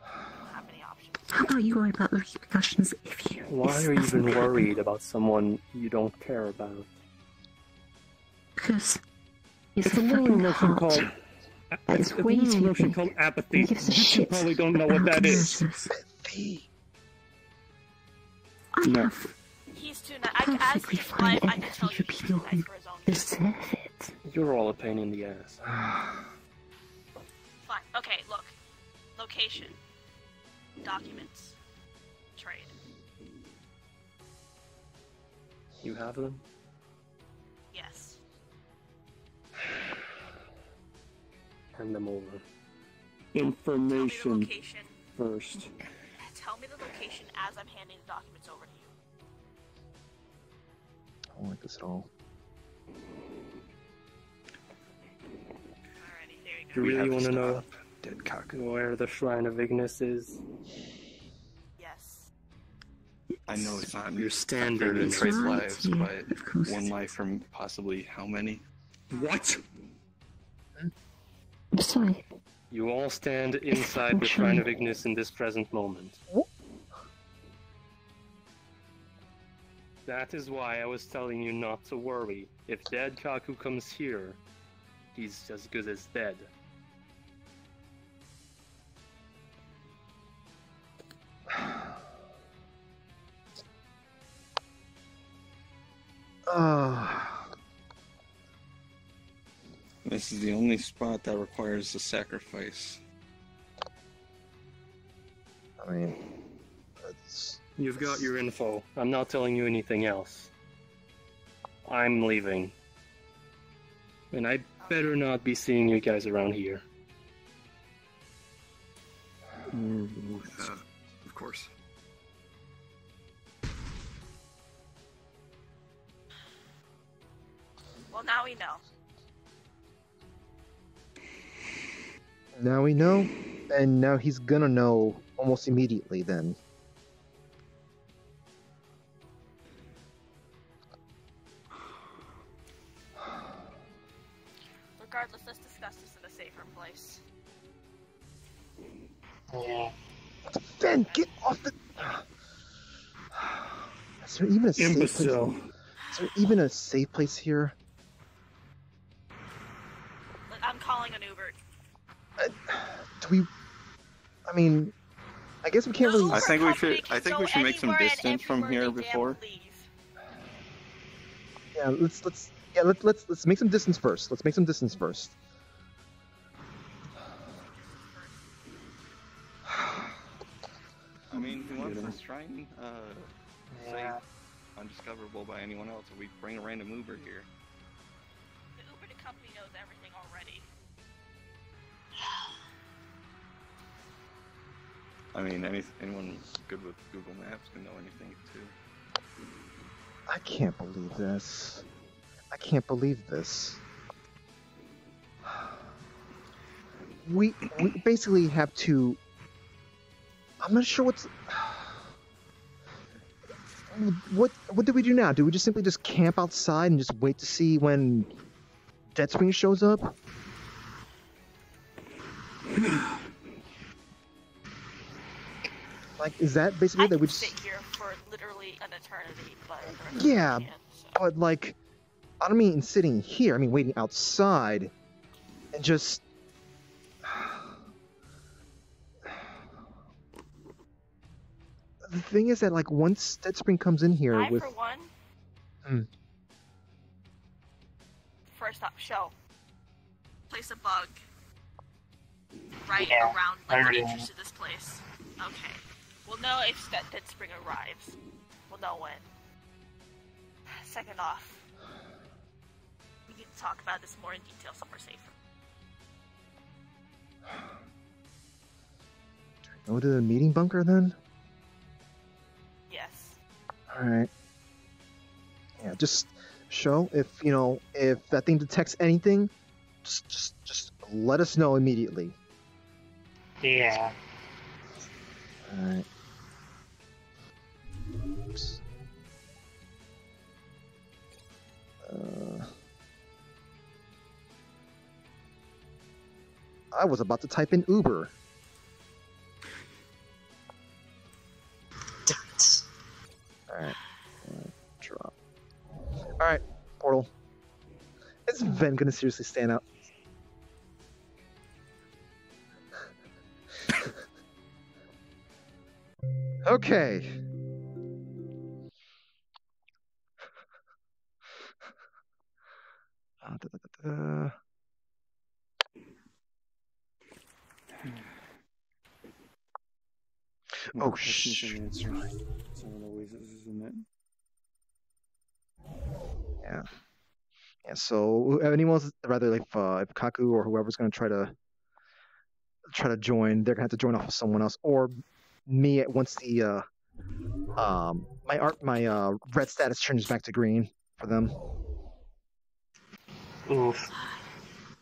S2: How many options?
S7: How about you worry about the repercussions if you...
S9: Why are you even worried about someone you don't care about?
S7: Because it's
S5: It's a
S7: the
S5: little
S7: fucking
S5: emotion
S7: heart.
S5: called.
S7: It's way
S5: a little
S7: too
S5: emotion
S7: big.
S5: called apathy.
S7: Who gives a
S5: You
S7: shit
S5: probably don't know what
S7: about
S5: that is.
S7: nurses?
S1: Apathy.
S7: I
S5: No.
S7: have
S2: He's too nice. As
S7: perfectly
S2: his
S7: fine
S2: wife, I can tell
S7: empathy
S2: you
S7: for
S2: he's too
S7: people
S2: nice
S7: who
S2: for his own good.
S7: deserve it.
S9: You're all a pain in the ass.
S2: Fine. Okay, look. Location. Documents. Trade.
S9: You have them?
S2: Yes.
S9: Hand them over.
S2: Tell me the
S5: Information
S2: location.
S5: first.
S2: Tell me the location as I'm handing the documents over to you.
S1: I don't like this at all.
S2: Alrighty, there you
S9: You
S2: go.
S6: We
S9: really
S6: have
S9: want to
S6: to
S9: know
S6: stop Dead Kaku.
S9: where the Shrine of Ignis is?
S2: Yes.
S6: I know it's not
S9: You're standing
S6: fair to
S9: in
S6: trade
S7: it.
S6: lives,
S7: Yeah,
S6: but
S7: of course.
S6: one life from possibly how many?
S5: What?
S7: I'm sorry.
S9: You all stand inside the Shrine of Ignis in this present moment. That is why I was telling you not to worry. If dead Kaku comes here, he's as good as dead.
S6: This is the only spot that requires a sacrifice.
S1: I mean, it's...
S9: You've got your info. I'm not telling you anything else. I'm leaving. And I better not be seeing you guys around here.
S6: Of course.
S2: Well, now we know.
S1: Now we know, and now he's gonna know almost immediately then.
S2: Regardless, let's discuss this in a safer place.
S4: Yeah.
S1: Ben, get off the... Is there even a safe place?
S5: Imbecile.
S1: Is there even a safe place here?
S2: I'm calling an Uber.
S1: Do we... I mean... I guess we can't really...
S6: I think we
S2: Company
S6: should.
S2: can
S6: I think
S2: go
S6: we should make some
S2: anywhere and
S6: distance from
S2: everywhere
S6: here
S2: they
S6: before.
S2: damn please.
S1: Yeah, let's make some distance first. Let's make some distance first.
S6: I mean, who wants this shrine safe,
S4: Yeah.
S6: undiscoverable by anyone else? If we bring a random Uber here.
S2: The Uber company knows everything already.
S6: I mean, anyone good with Google Maps can know anything too.
S1: I can't believe this. I can't believe this. We basically have to... I'm not sure what's... What do we do now? Do we just simply just camp outside and just wait to see when Deadspring shows up? Like, is that basically
S2: I
S1: that
S2: can
S1: we just...
S2: sit here for literally an eternity, but
S1: Yeah,
S2: I can't, so.
S1: but like, I don't mean sitting here. I mean waiting outside, and just. The thing is that like once Deadspring comes in here
S2: I,
S1: with.
S2: for one,
S1: Hmm.
S2: first up, show. Place a bug right
S4: Yeah,
S2: around
S4: I
S2: like, the
S4: already
S2: entrance to this place. Okay. We'll know if Deadspring arrives. We'll know when. Second off, we need to talk about this more in detail somewhere safer.
S1: Go to the meeting bunker then.
S2: Yes.
S1: All right. Yeah, just show if that thing detects anything, just let us know immediately.
S4: Yeah.
S1: All right. Oops. I was about to type in Uber. Alright. Drop. Alright, portal. Is Ven gonna seriously stand up? Okay. Oh, shh. Yeah. Yeah, so anyone's rather like if Kaku or whoever's gonna try to join, they're gonna have to join off with someone else, or me once the my red status changes back to green for them.
S4: Oof.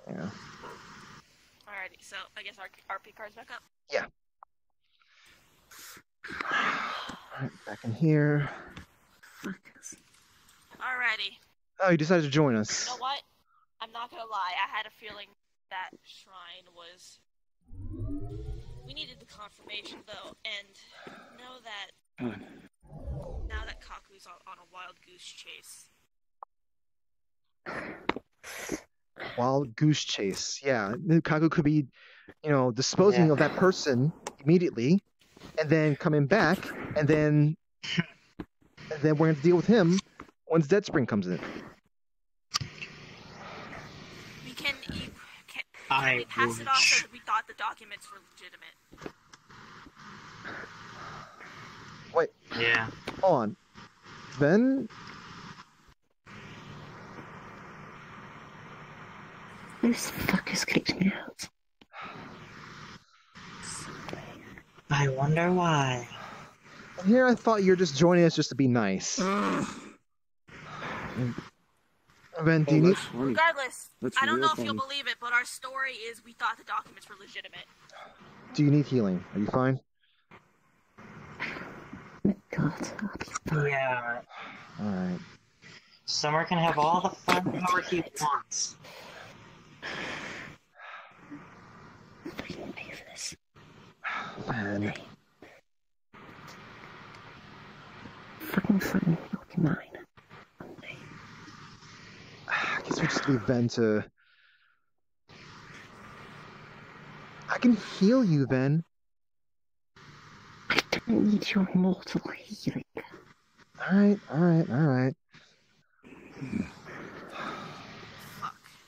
S1: Yeah.
S2: Alrighty, so I guess RP card's back up.
S1: Yeah. Alright, back in here.
S2: Alrighty.
S1: Oh, you decided to join us.
S2: You know what? I'm not gonna lie, I had a feeling that shrine was... We needed the confirmation, though, and now that Kaku's on a wild goose chase.
S1: Wild goose chase. Yeah, Kaku could be, disposing of that person immediately, and then coming back, and then we're going to deal with him once Dead Spring comes in.
S2: Can we pass it off so that we thought the documents were legitimate?
S1: Wait.
S4: Yeah.
S1: Hold on. Then...
S7: This fucker's kicked me out.
S4: I wonder why.
S1: Here I thought you were just joining us just to be nice. Ben, do you need...
S2: Regardless, I don't know if you'll believe it, but our story is we thought the documents were legitimate.
S1: Do you need healing? Are you fine?
S7: God, I'll be fine.
S4: Yeah.
S1: Alright.
S4: Summer can have all the fun power he wants.
S7: I can pay for this.
S1: Man.
S7: Fucking fun, it'll be mine.
S1: I guess we just leave Ven to... I can heal you, Ven.
S7: I don't need your mortal healing.
S1: Alright.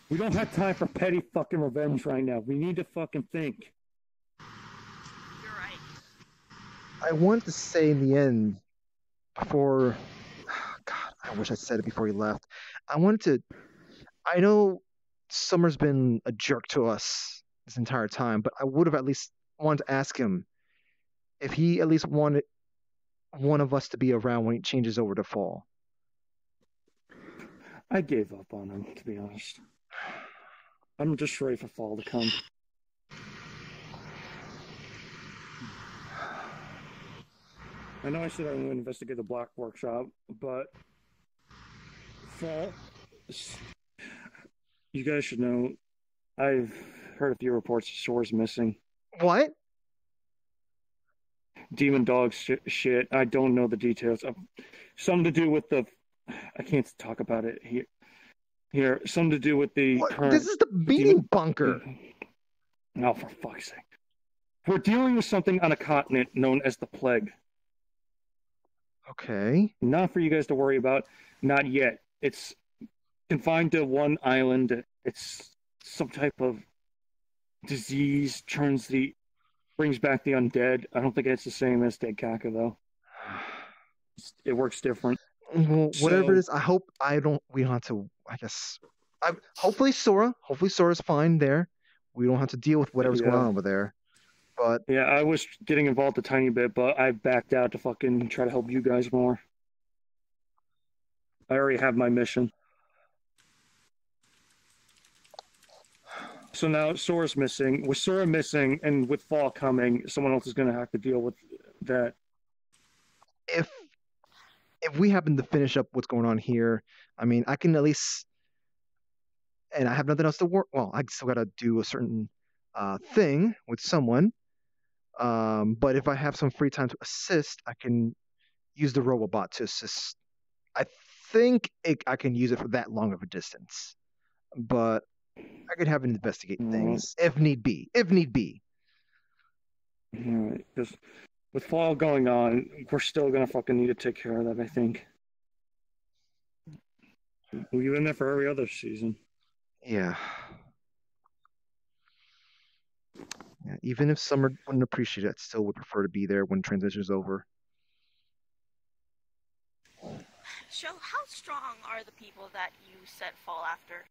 S5: We don't have time for petty fucking revenge right now. We need to fucking think.
S2: You're right.
S1: I wanted to say in the end, before... God, I wish I said it before he left. I know Summer's been a jerk to us this entire time, but I would have at least wanted to ask him if he at least wanted one of us to be around when he changes over to Fall.
S5: I gave up on him, to be honest. I'm just ready for Fall to come. I know I said I'm going to investigate the Black Workshop, but Fall, you guys should know, I've heard a few reports of Sora's missing.
S1: What?
S5: Demon dog shit. I don't know the details. Something to do with the... I can't talk about it here. Something to do with the current...
S1: This is the meeting bunker.
S5: Oh, for fuck's sake. We're dealing with something on a continent known as the Plague.
S1: Okay.
S5: Not for you guys to worry about. Not yet. It's confined to one island. It's some type of disease, brings back the undead. I don't think it's the same as Dead Kaka, though. It works different.
S1: Well, whatever it is, we don't have to, I guess. Hopefully Sora's fine there. We don't have to deal with whatever's going on over there. But
S5: yeah, I was getting involved a tiny bit, but I backed out to fucking try to help you guys more. I already have my mission. So now Sora's missing. With Sora missing and with Fall coming, someone else is going to have to deal with that.
S1: If we happen to finish up what's going on here, I mean, I can at least, and I have nothing else to work. Well, I still got to do a certain thing with someone. But if I have some free time to assist, I can use the robot to assist. I think I can use it for that long of a distance, but I could have it investigate things if need be. If need be.
S5: Alright, because with fall going on, we're still gonna fucking need to take care of that, I think. We've been there for every other season.
S1: Yeah. Yeah, even if Summer wouldn't appreciate it, I still would prefer to be there when transition's over.
S2: So, how strong are the people that you set fall after?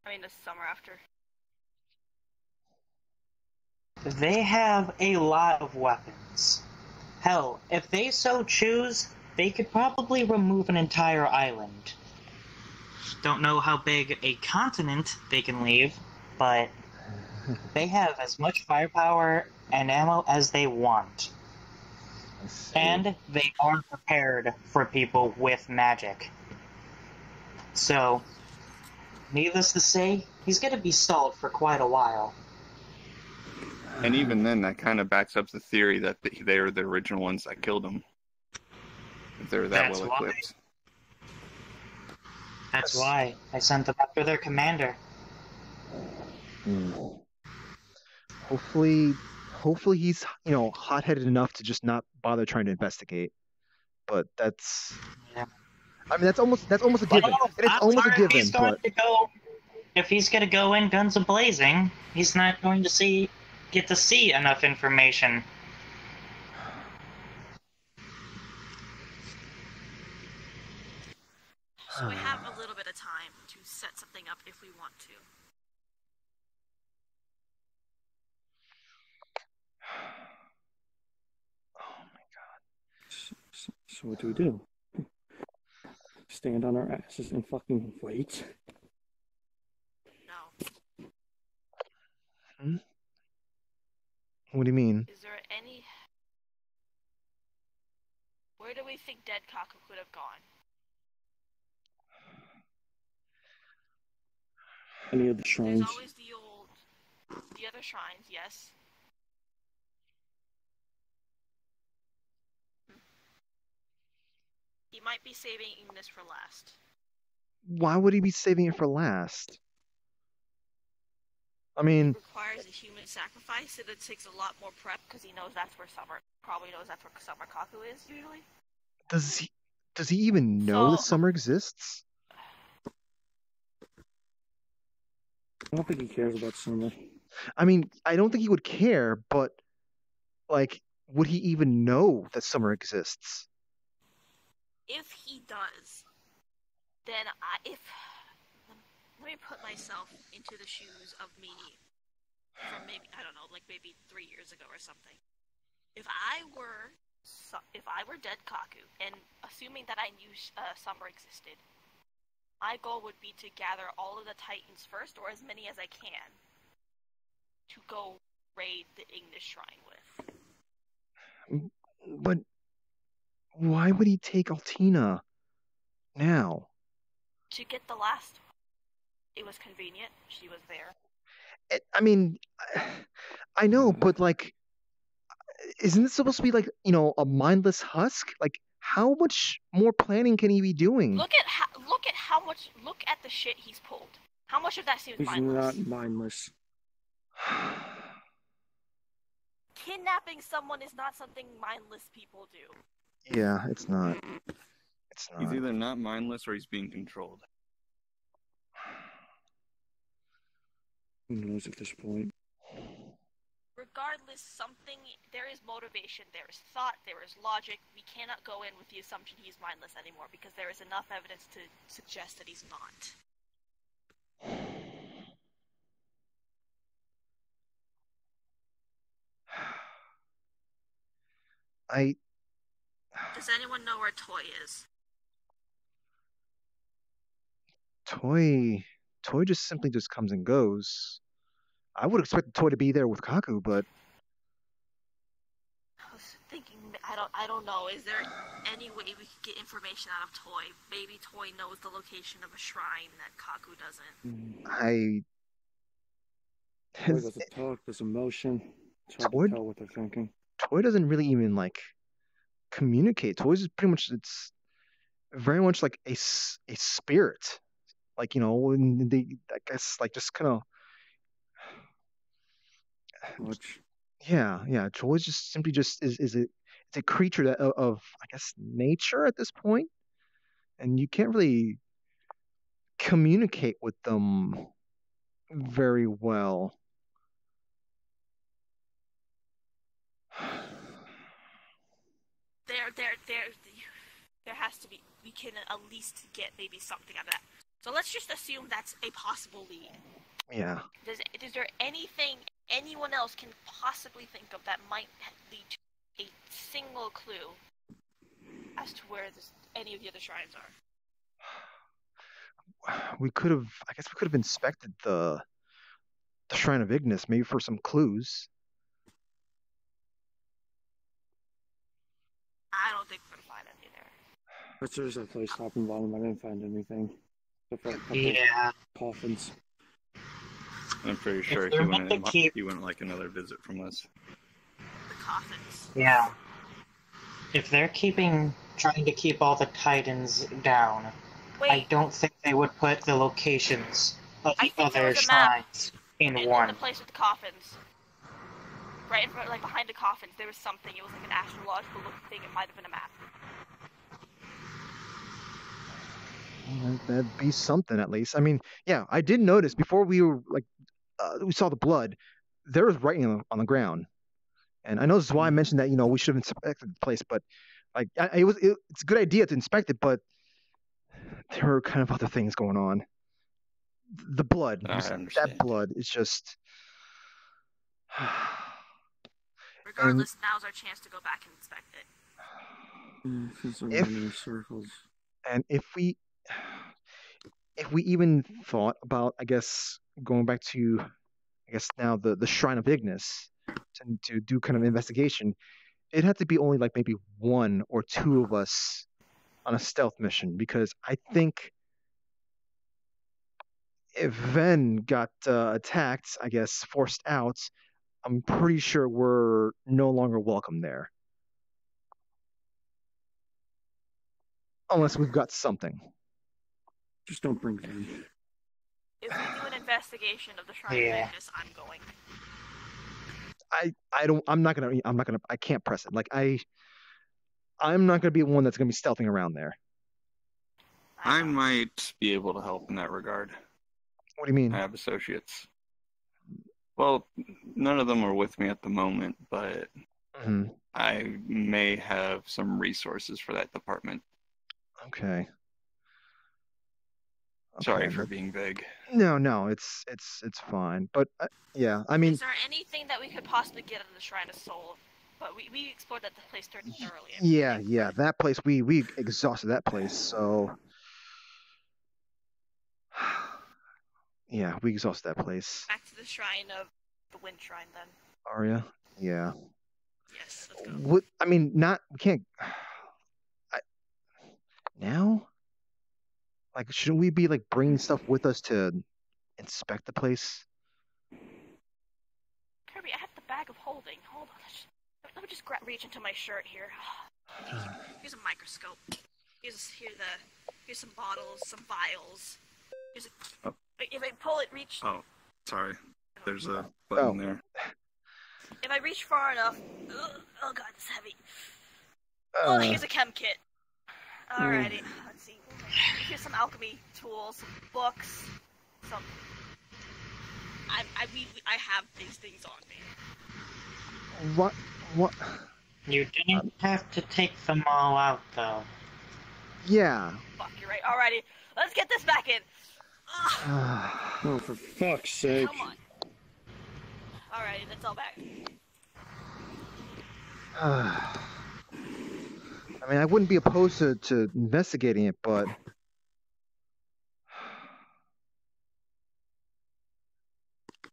S2: I mean, the summer after?
S4: They have a lot of weapons. Hell, if they so choose, they could probably remove an entire island. Don't know how big a continent they can leave, but they have as much firepower and ammo as they want. And they are prepared for people with magic. So, needless to say, he's going to be stalled for quite a while.
S6: And even then, that kind of backs up the theory that they're the original ones that killed him. If they're that well equipped.
S4: That's why I sent them after their commander.
S1: Hopefully he's, hot-headed enough to just not bother trying to investigate. But that's,
S4: yeah.
S1: I mean, that's almost a given. It's almost a given.
S4: If he's going to go in guns a-blazing, he's not going to get to see enough information.
S2: So we have a little bit of time to set something up if we want to.
S1: Oh my god.
S5: So what do? Stand on our asses and fucking wait?
S2: No.
S1: What do you mean?
S2: Is there any... Where do we think dead Kaku could have gone?
S5: Any of the shrines?
S2: There's always the other shrines, yes. He might be saving Ignis for last.
S1: Why would he be saving it for last? I mean...
S2: It requires a human sacrifice, and it takes a lot more prep, because he knows that's where probably knows that's where Summer Kaku is, usually.
S1: Does he even know that Summer exists?
S5: I don't think he cares about Summer.
S1: I mean, I don't think he would care, but, would he even know that Summer exists?
S2: If he does, then let me put myself into the shoes of me from maybe 3 years ago or something. If I were dead Kaku, and assuming that I knew Summer existed, my goal would be to gather all of the Titans first, or as many as I can, to go raid the Ignis Shrine with.
S1: But why would he take Altina now?
S2: To get the last one. It was convenient. She was there.
S1: I mean, I know, but isn't this supposed to be a mindless husk? How much more planning can he be doing?
S2: Look at the shit he's pulled. How much of that seems mindless?
S5: He's not mindless.
S2: Kidnapping someone is not something mindless people do.
S1: Yeah, it's not.
S6: He's either not mindless or he's being controlled.
S5: Who knows at this point?
S2: Regardless, there is motivation, there is thought, there is logic. We cannot go in with the assumption he's mindless anymore, because there is enough evidence to suggest that he's not. Does anyone know where Toy is?
S1: Toy just simply comes and goes. I would expect Toy to be there with Kaku, but
S2: I was thinking, I don't know. Is there any way we could get information out of Toy? Maybe Toy knows the location of a shrine that Kaku doesn't.
S5: Toy doesn't talk, there's emotion. It's hard
S1: Toy-
S5: to tell what they're thinking.
S1: Toy doesn't really even like communicate. Toys is pretty much, it's very much like a spirit. Like, you know, when they, I guess, like just kind of,
S5: Much.
S1: yeah. Toy is just simply just is it's a creature that of I guess nature at this point, and you can't really communicate with them very well.
S2: There has to be. We can at least get maybe something out of that. So let's just assume that's a possible lead.
S1: Yeah.
S2: Is there anything anyone else can possibly think of that might lead to a single clue as to where any of the other shrines are?
S1: We could have. I guess we could have inspected the Shrine of Ignis, maybe for some clues.
S2: I don't think we're gonna find any there.
S5: But there's that place top and bottom. I didn't find anything. Except for a couple
S4: Yeah.
S5: coffins.
S6: I'm pretty sure
S4: they're meant to
S6: he wouldn't like another visit from us.
S2: The coffins.
S4: Yeah. If they're trying to keep all the Titans down,
S2: Wait,
S4: I don't think they would put the locations of
S2: I
S4: the
S2: think there
S4: other
S2: was a map.
S4: shrines in
S2: in
S4: one.
S2: the place with the coffins. Right in front, like behind the coffins, there was something. It was like an astrological looking thing. It might have been a map.
S1: That'd be something at least. I mean, yeah, I did notice before we were like, we saw the blood. There was writing on the ground, and I know Zwei mentioned that we should have inspected the place, but like it's a good idea to inspect it, but there are kind of other things going on. The blood, that blood is just.
S2: Regardless, now's our chance to go back and inspect it.
S5: Circles.
S1: And if we even thought about, I guess, going back to, I guess now the Shrine of Ignis to do kind of investigation, it had to be only like maybe one or two of us on a stealth mission, because I think if Ven got attacked, I guess forced out, I'm pretty sure we're no longer welcome there. Unless we've got something.
S5: Just don't bring them.
S2: If we do an investigation of the Shrine of Ignis, I'm going.
S1: I can't press it. Like I'm not gonna be one that's gonna be stealthing around there.
S6: I might be able to help in that regard.
S1: What do you mean?
S6: I have associates. Well, none of them are with me at the moment, but I may have some resources for that department.
S1: Okay.
S6: Sorry for being vague.
S1: No, it's fine. But yeah, I mean.
S2: Is there anything that we could possibly get out of the Shrine of Soul? But we explored that place thoroughly.
S1: Yeah, that place we exhausted that place. So yeah, we exhausted that place.
S2: Back to the Shrine of the Wind Shrine, then.
S1: Arya, yeah.
S2: Yes, let's go.
S1: What? I mean, we can't. Now? Like, shouldn't we be like bringing stuff with us to inspect the place?
S2: Kirby, I have the bag of holding. Hold on. Let me just reach into my shirt here. Here's a microscope. Here's some bottles, some vials. If I pull it, reach.
S6: Oh, sorry. There's a button there.
S2: If I reach far enough. Oh god, it's heavy. Oh, here's a chem kit. Alrighty, let's see. Here's some alchemy tools, some books, some. I have these things on me.
S1: What?
S4: You didn't have to take them all out, though.
S1: Yeah.
S2: Fuck, you're right. Alrighty, let's get this back in.
S5: Oh, for fuck's sake.
S2: Come on. Alrighty, that's all back.
S1: I mean, I wouldn't be opposed to investigating it, but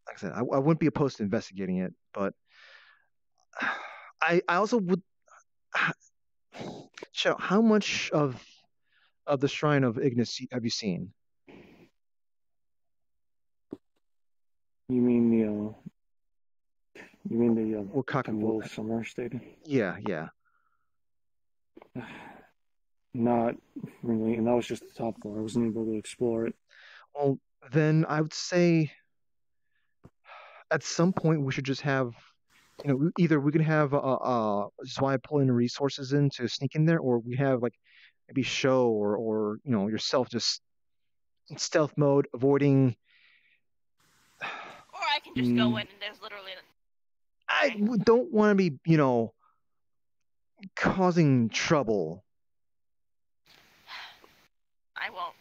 S1: like I said, I wouldn't be opposed to investigating it, but I also would. Cheryl, how much of the Shrine of Ignis have you seen?
S5: You mean You mean the
S1: Or Kaku
S5: Temple Summer Stadium?
S1: Yeah, yeah.
S5: Not really, and that was just the top floor. I wasn't able to explore it.
S1: Well, then I would say at some point we should just have, either we can have Zwei pulling resources in to sneak in there, or we have like maybe show or yourself just in stealth mode, avoiding.
S2: Or I can just go in and there's literally.
S1: I don't want to be, causing trouble.
S2: I won't.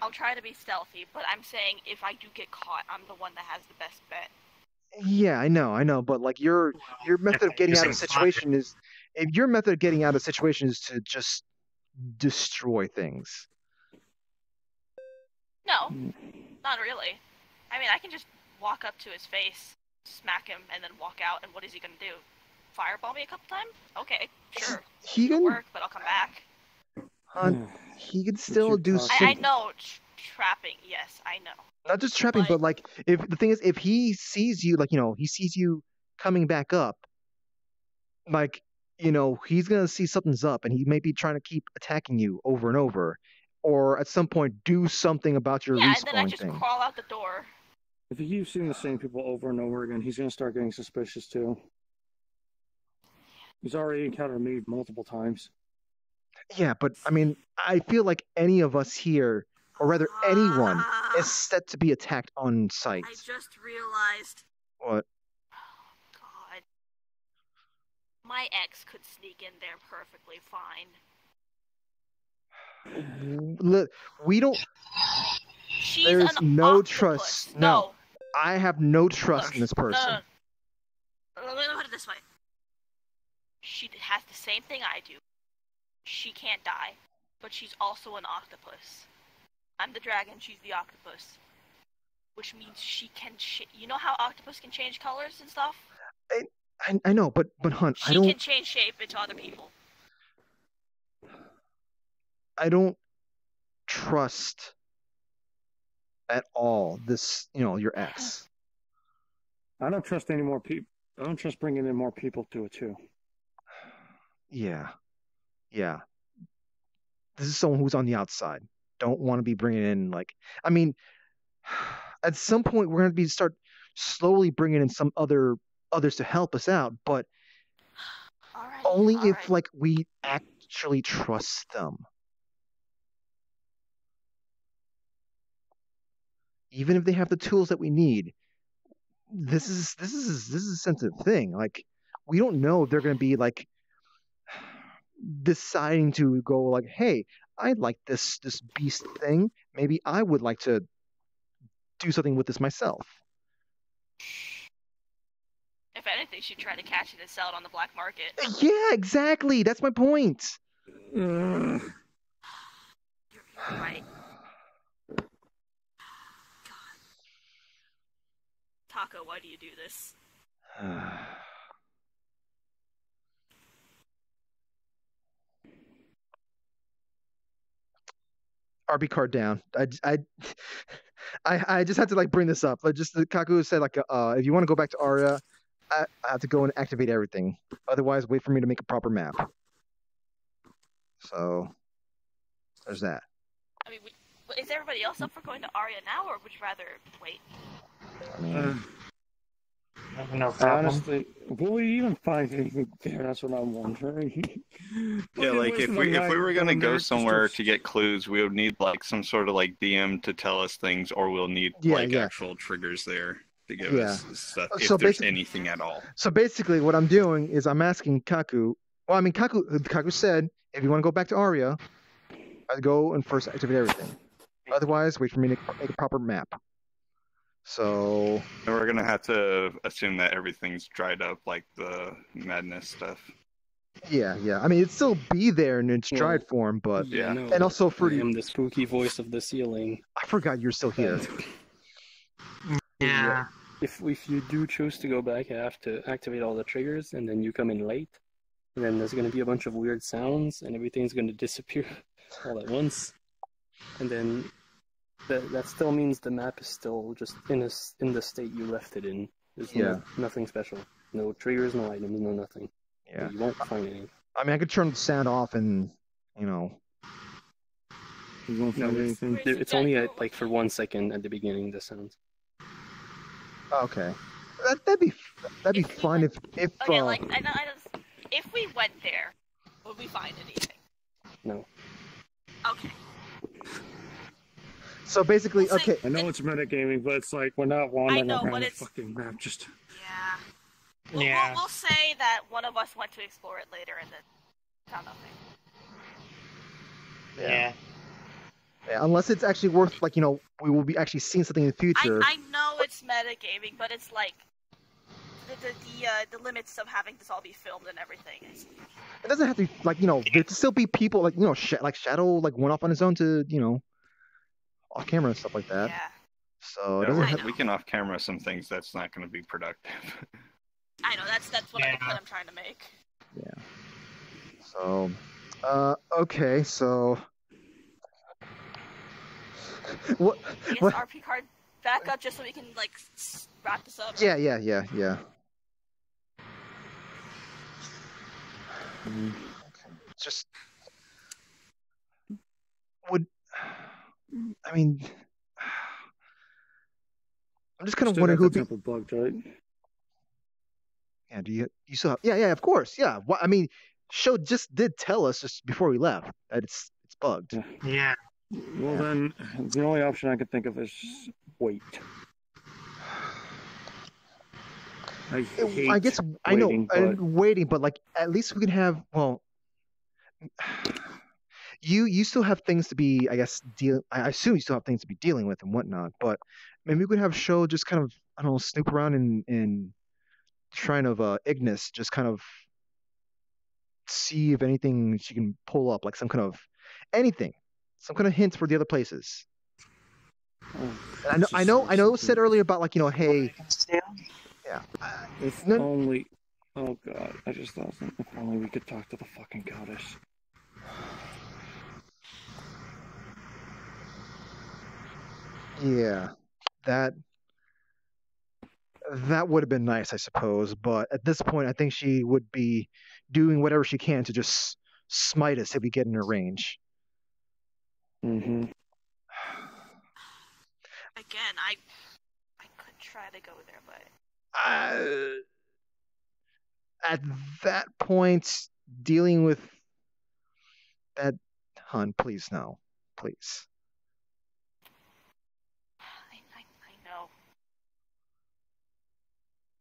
S2: I'll try to be stealthy, but I'm saying if I do get caught, I'm the one that has the best bet.
S1: Yeah, I know, but like your method of getting out of a situation is, if your method of getting out of a situation is to just destroy things.
S2: No, not really. I mean, I can just walk up to his face, smack him, and then walk out, and what is he gonna do? Fireball me a couple times? Okay, sure.
S1: He
S2: It'll
S1: can
S2: work, but I'll come back.
S1: he can still do
S2: I know trapping, yes, I know.
S1: Not just trapping, but like if the thing is, if he sees you, like he sees you coming back up, like he's gonna see something's up, and he may be trying to keep attacking you over and over, or at some point do something about your
S2: and
S1: respawn
S2: then I just
S1: thing.
S2: crawl out the door.
S5: If he keeps seeing the same people over and over again, he's gonna start getting suspicious too. He's already encountered me multiple times.
S1: Yeah, but I mean, I feel like any of us here, or rather anyone, is set to be attacked on sight.
S2: I just realized.
S1: What?
S2: Oh, God. My ex could sneak in there perfectly fine.
S1: We don't.
S2: She's
S1: There's
S2: an
S1: no
S2: octopus.
S1: trust.
S2: No.
S1: I have no trust in this person.
S2: Let me put it this way. She has the same thing I do. She can't die, but she's also an octopus. I'm the dragon, she's the octopus. Which means she can you know how octopus can change colors and stuff?
S1: I know, but Hunt,
S2: she can change shape into other people.
S1: I don't trust at all this, your ex.
S5: I don't trust any more people. I don't trust bringing in more people to it too.
S1: Yeah. This is someone who's on the outside. Don't want to be bringing in I mean, at some point we're going to start slowly bringing in some others to help us out, but only if we actually trust them. Even if they have the tools that we need, this is a sensitive thing. Like, we don't know if they're going to be deciding to go hey, I like this beast thing. Maybe I would like to do something with this myself.
S2: If anything, she'd try to catch it and sell it on the black market.
S1: Yeah, exactly. That's my point.
S2: You're right. God. Taco, why do you do this?
S1: RB card down. I just had to bring this up. Kaku said if you want to go back to Aria, I have to go and activate everything. Otherwise, wait for me to make a proper map. So there's that.
S2: I mean, is everybody else up for going to Aria now, or would you rather wait?
S1: I mean,
S4: no problem.
S5: Honestly, will we even find anything there? That's what I'm wondering.
S6: Yeah, if we were gonna go somewhere to get clues, we would need some sort of DM to tell us things, or we'll need actual triggers there to give us stuff if there's anything at all.
S1: So basically, what I'm doing is I'm asking Kaku. Well, I mean, Kaku said if you want to go back to Aria, I'd go and first activate everything. Otherwise, wait for me to make a proper map. So
S6: and we're gonna have to assume that everything's dried up, like the madness stuff.
S1: Yeah. I mean, it'd still be there in its dried form, but and also for
S9: I am the spooky voice of the ceiling.
S1: I forgot you're still here.
S4: Yeah.
S9: If you do choose to go back, I have to activate all the triggers, and then you come in late. And then there's going to be a bunch of weird sounds, and everything's going to disappear all at once. And then that still means the map is still just in the state you left it in. There's nothing special. No triggers, no items, no nothing.
S1: Yeah.
S9: You won't find anything.
S1: I mean, I could turn the sound off and, you
S5: won't find anything.
S9: It's only at, like, for 1 second at the beginning, the sounds.
S1: Okay. That'd be fun if
S2: okay, like I know, if we went there, would we find anything?
S9: No.
S2: Okay.
S1: So basically, okay.
S5: I know it's metagaming, but it's like we're not wandering around the fucking map. Just
S2: yeah. We'll say that one of us went to explore it later and then found nothing.
S1: Yeah. Yeah, unless it's actually worth, like, we will be actually seeing something in the future.
S2: I know it's metagaming, but it's like the limits of having this all be filmed and everything.
S1: It doesn't have to, like, there could still be people, like, like Shadow, like, went off on his own to, off camera and stuff like that.
S2: Yeah.
S1: So it doesn't
S6: we can off camera some things that's not going to be productive.
S2: I know that's what I'm trying to make.
S1: Yeah. So, okay, so. What?
S2: I guess RP card back up just so we can, like, wrap this up.
S1: Yeah. Just I'm just kind of wondering who would be
S5: bugged, right?
S1: Yeah, do you still have? Yeah, of course, yeah. I mean, show just did tell us just before we left that it's bugged.
S4: Yeah.
S5: Well, then the only option I could think of is wait.
S1: I guess I know waiting, but like at least we can have. Well, you still have things to be, I guess. I assume you still have things to be dealing with and whatnot. But maybe we could have Show just kind of, I don't know, snoop around in Shrine of Ignis, just kind of see if anything she can pull up, like some kind of anything, some kind of hint for the other places. I know. It was said earlier about, like, hey. Yeah.
S5: If only. Oh God! I just thought, if only we could talk to the fucking goddess.
S1: Yeah, that would have been nice, I suppose. But at this point, I think she would be doing whatever she can to just smite us if we get in her range.
S2: Mm-hmm. Again, I could try to go there, but
S1: at that point, dealing with that, hon, please no, please.
S2: I know.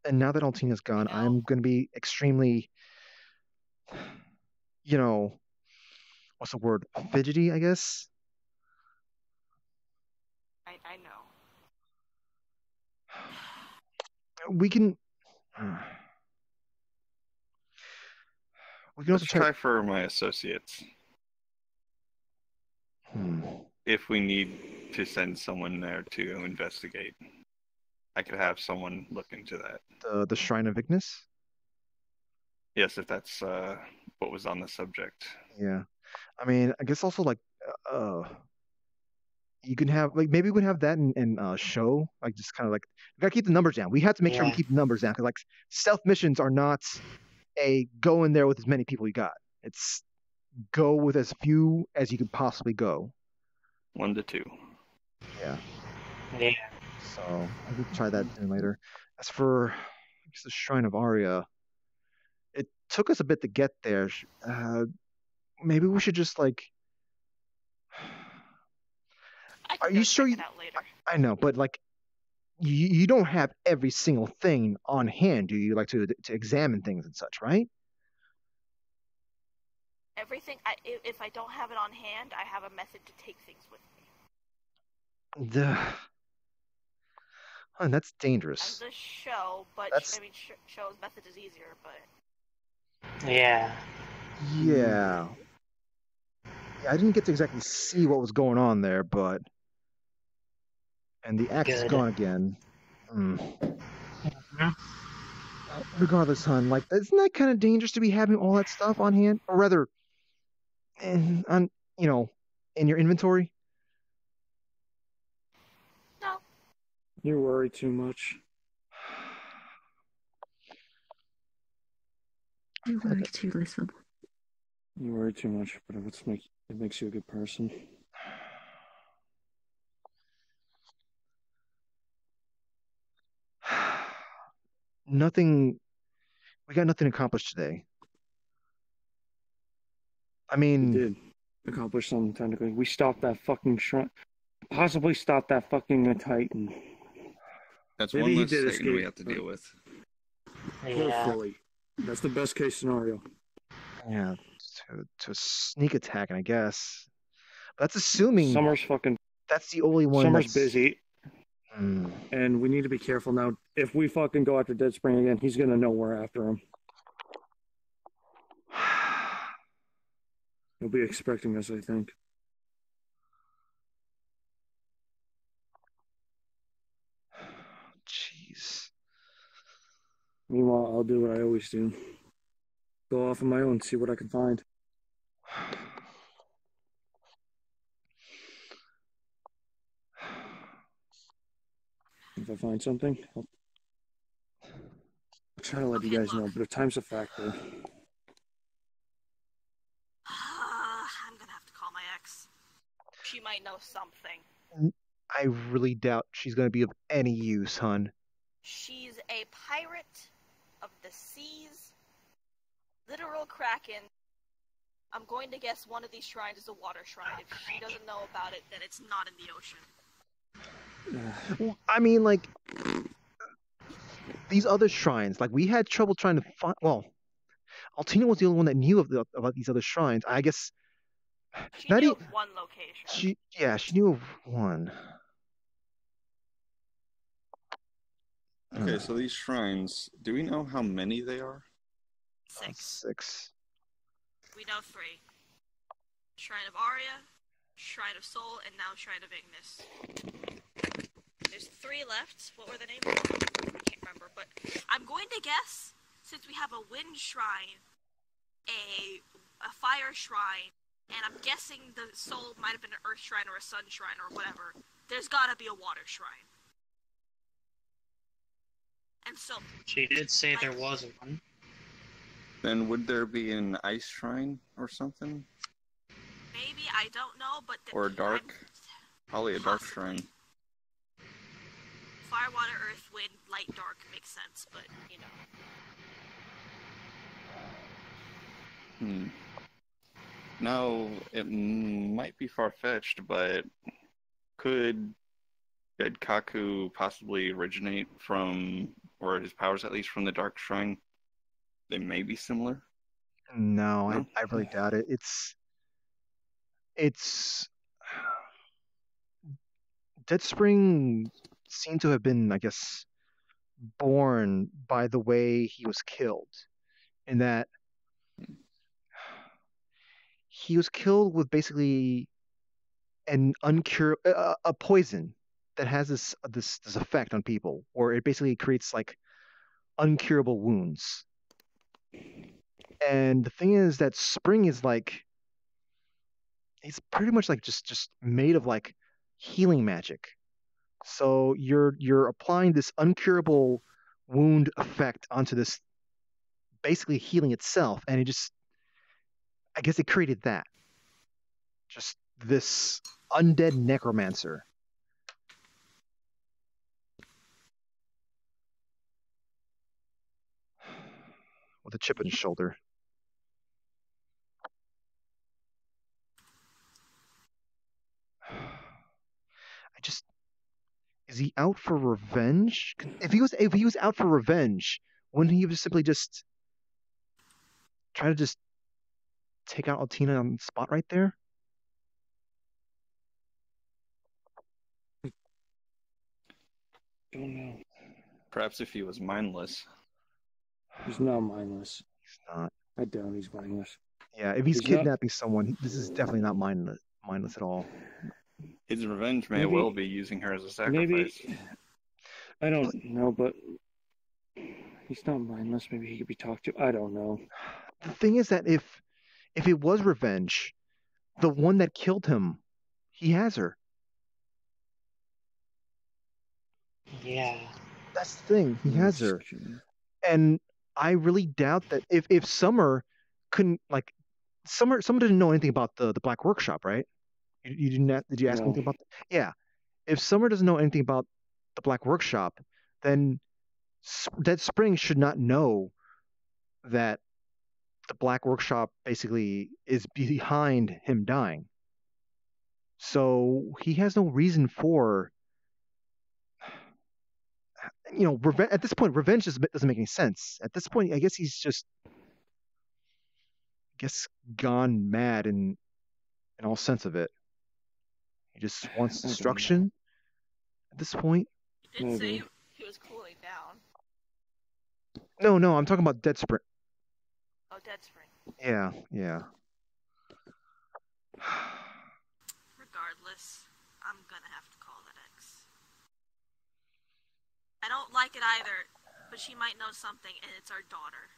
S1: And now that Altina's gone, I'm going to be extremely, what's the word? Fidgety, I guess.
S2: I know.
S1: We can
S6: also try for my associates. If we need to send someone there to investigate, I could have someone look into that.
S1: The Shrine of Ignis?
S6: Yes, if that's what was on the subject.
S1: Yeah. I mean, I guess also, like, you can have, like, maybe we can have that and Show, like, just kind of like, we gotta keep the numbers down. We have to make sure we keep the numbers down, because, like, stealth missions are not a go in there with as many people you got. It's go with as few as you can possibly go.
S6: 1 to 2.
S1: Yeah.
S4: Yeah.
S1: So I could try that later. As for the Shrine of Aria, it took us a bit to get there. Maybe we should just, like. Are you sure you? I know, but, like, you don't have every single thing on hand, do you? Like to examine things and such, right?
S2: Everything. If I don't have it on hand, I have a method to take things with me.
S1: That's dangerous.
S2: As a Show, but Show's method is easier, but.
S4: Yeah.
S1: Yeah. I didn't get to exactly see what was going on there, but. And the axe is gone again. Regardless, hon, like, isn't that kind of dangerous to be having all that stuff on hand, or rather, in your inventory?
S2: No.
S5: You worry too much.
S7: You worry too little.
S5: You worry too much, but it makes you a good person.
S1: Nothing. We got nothing accomplished today. I mean,
S5: we did accomplish something technically. We stopped that fucking shrine. Possibly stopped that fucking Titan.
S6: That's one less Titan we have to deal with.
S5: Yeah. Hopefully. That's the best case scenario.
S1: Yeah, to a sneak attack, I guess. That's assuming
S5: Summer's fucking.
S1: That's the only one.
S5: Summer's busy. And we need to be careful now. If we fucking go after Dead Spring again, he's gonna know we're after him. He'll be expecting us, I think.
S1: Jeez.
S5: Meanwhile, I'll do what I always do. Go off on my own, see what I can find. If I find something, I'll try to let you guys know, but if time's a factor.
S2: I'm gonna have to call my ex. She might know something.
S1: I really doubt she's gonna be of any use, hun.
S2: She's a pirate of the seas, literal kraken. I'm going to guess one of these shrines is a water shrine. If she doesn't know about it, then it's not in the ocean.
S1: Well, I mean, like, these other shrines, like, we had trouble trying to find. Well, Altina was the only one that knew about these other shrines. I guess.
S2: She knew of one location.
S1: She knew of one.
S6: Okay, so these shrines, do we know how many they are?
S1: 6.
S2: We know 3. Shrine of Arya, Shrine of Soul, and now Shrine of Ignis. There's 3 left. What were the names? I can't remember, but I'm going to guess, since we have a wind shrine, a fire shrine, and I'm guessing the soul might have been an earth shrine or a sun shrine or whatever, there's gotta be a water shrine. And so...
S4: She did say there was one.
S6: Then would there be an ice shrine or something?
S2: Maybe, I don't know, but...
S6: Or a dark? Probably a dark shrine.
S2: Fire, water, earth, wind, light, dark makes sense, but, you know.
S6: Now, it might be far-fetched, but did Kaku possibly originate from, or his powers at least, from the Dark Shrine? They may be similar?
S1: No? I really doubt it. It's... Dead Spring seemed to have been, I guess, born by the way he was killed. In that he was killed with basically an a poison that has this effect on people, where it basically creates like uncurable wounds. And the thing is that Spring is like, it's pretty much like just made of like healing magic. So you're applying this uncurable wound effect onto this basically healing itself, and I guess it created that. Just this undead necromancer. With a chip in his shoulder. Is he out for revenge? If he was out for revenge, wouldn't he have simply just try to just take out Altina on the spot right there?
S5: Don't know.
S6: Perhaps if he was mindless.
S5: He's not mindless.
S1: He's not.
S5: I doubt he's mindless.
S1: Yeah, if he's kidnapping someone, this is definitely not mindless at all.
S6: His revenge may well be using her as a sacrifice.
S5: Maybe, I don't know, but he's not mindless. Maybe he could be talked to. I don't know.
S1: The thing is that if it was revenge, the one that killed him, he has her.
S4: Yeah.
S1: That's the thing. He has her. And I really doubt that if Summer couldn't like Summer didn't know anything about the Black Workshop, right? You didn't did you ask anything about yeah. If Summer doesn't know anything about the Black Workshop, then Dead Spring should not know that the Black Workshop basically is behind him dying. So he has no reason for, at this point, revenge doesn't make any sense. At this point, I guess he's just, gone mad in all sense of it. He just wants destruction at this point.
S2: You did say he was cooling down.
S1: No, I'm talking about Dead Spring.
S2: Oh, Dead Spring.
S1: Yeah.
S2: Regardless, I'm gonna have to call that ex. I don't like it either, but she might know something, and it's our daughter.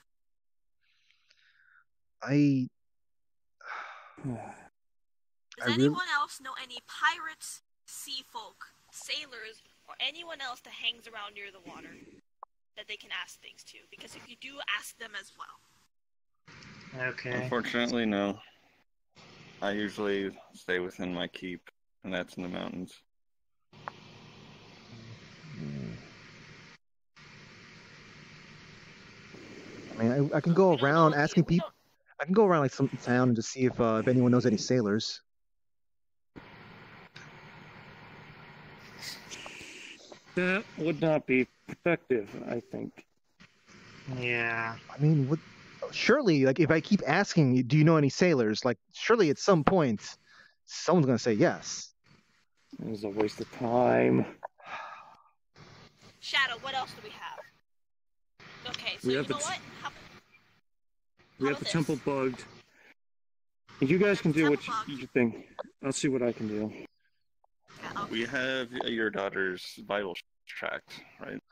S2: Does anyone else know any pirates, sea folk, sailors, or anyone else that hangs around near the water that they can ask things to? Because if you do, ask them as well.
S4: Okay.
S6: Unfortunately, no. I usually stay within my keep, and that's in the mountains.
S1: I mean, I can go around asking people. I can go around like some town and just see if anyone knows any sailors.
S5: That would not be effective, I think.
S4: Yeah.
S1: I mean, surely, like, if I keep asking, do you know any sailors? Like, surely at some point, someone's gonna say yes.
S5: It was a waste of time.
S2: Shadow, what else do we have? Okay, so
S5: we
S2: you
S5: have
S2: know what?
S5: We have the temple bugged. You guys can do what you think. I'll see what I can do.
S2: Yeah, okay.
S6: We have your daughter's vital tract, right?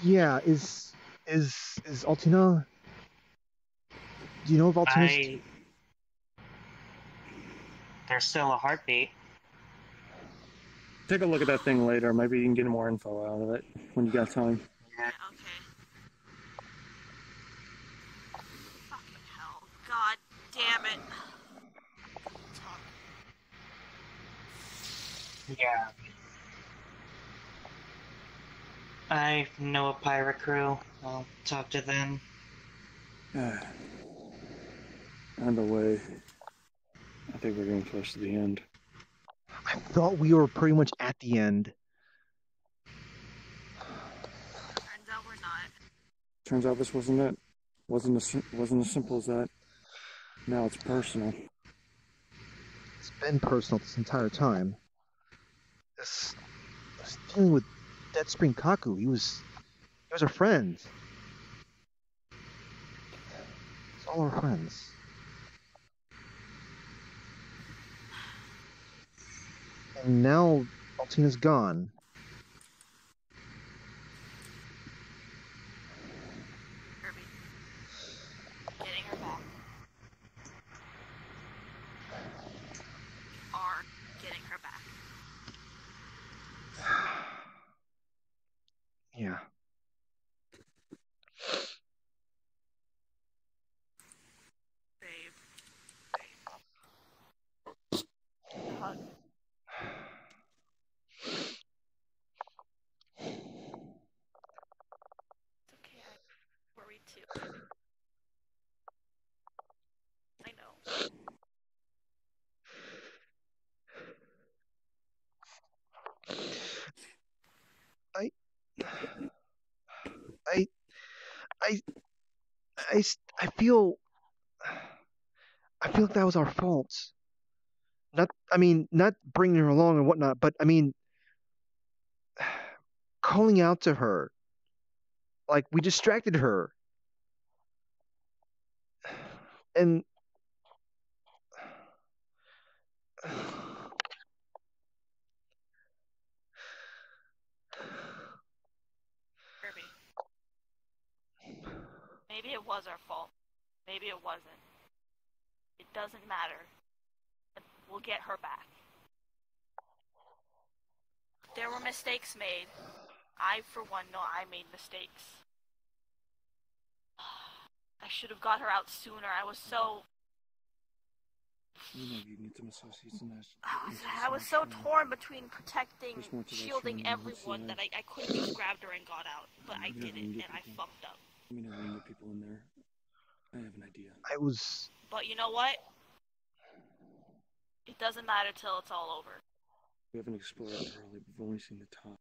S1: Yeah, is Altina? Do you know if Altina's?
S4: There's still a heartbeat.
S5: Take a look at that thing later. Maybe you can get more info out of it when you got time.
S2: Yeah, okay. Fucking hell. God damn it.
S4: Yeah. I know a pirate crew. I'll talk to them.
S5: On the way. I think we're getting close to the end.
S1: I thought we were pretty much at the end.
S2: Turns out we're not.
S5: Turns out this wasn't it. Wasn't as simple as that. Now it's personal.
S1: It's been personal this entire time. I was dealing with Dead Spring Kaku. He was our friend. It's all our friends. And now Altina's gone.
S2: Kirby. Getting her back. We are getting her back.
S1: Yeah.
S2: Babe. Hug. It's okay, I'm worried too. I know.
S1: I feel like that was our fault. Not bringing her along and whatnot, but I mean, calling out to her. Like, we distracted her. And
S2: Kirby. Maybe it was our fault. Maybe it wasn't. It doesn't matter. We'll get her back. There were mistakes made. I, for one, know I made mistakes. I should have got her out sooner. I was so... I was so torn between protecting, shielding everyone that I could have just grabbed her and got out. But I didn't, and I fucked up.
S9: People in there. I have an idea.
S2: But you know what? It doesn't matter till it's all over.
S9: We haven't explored it thoroughly. We've only seen the top.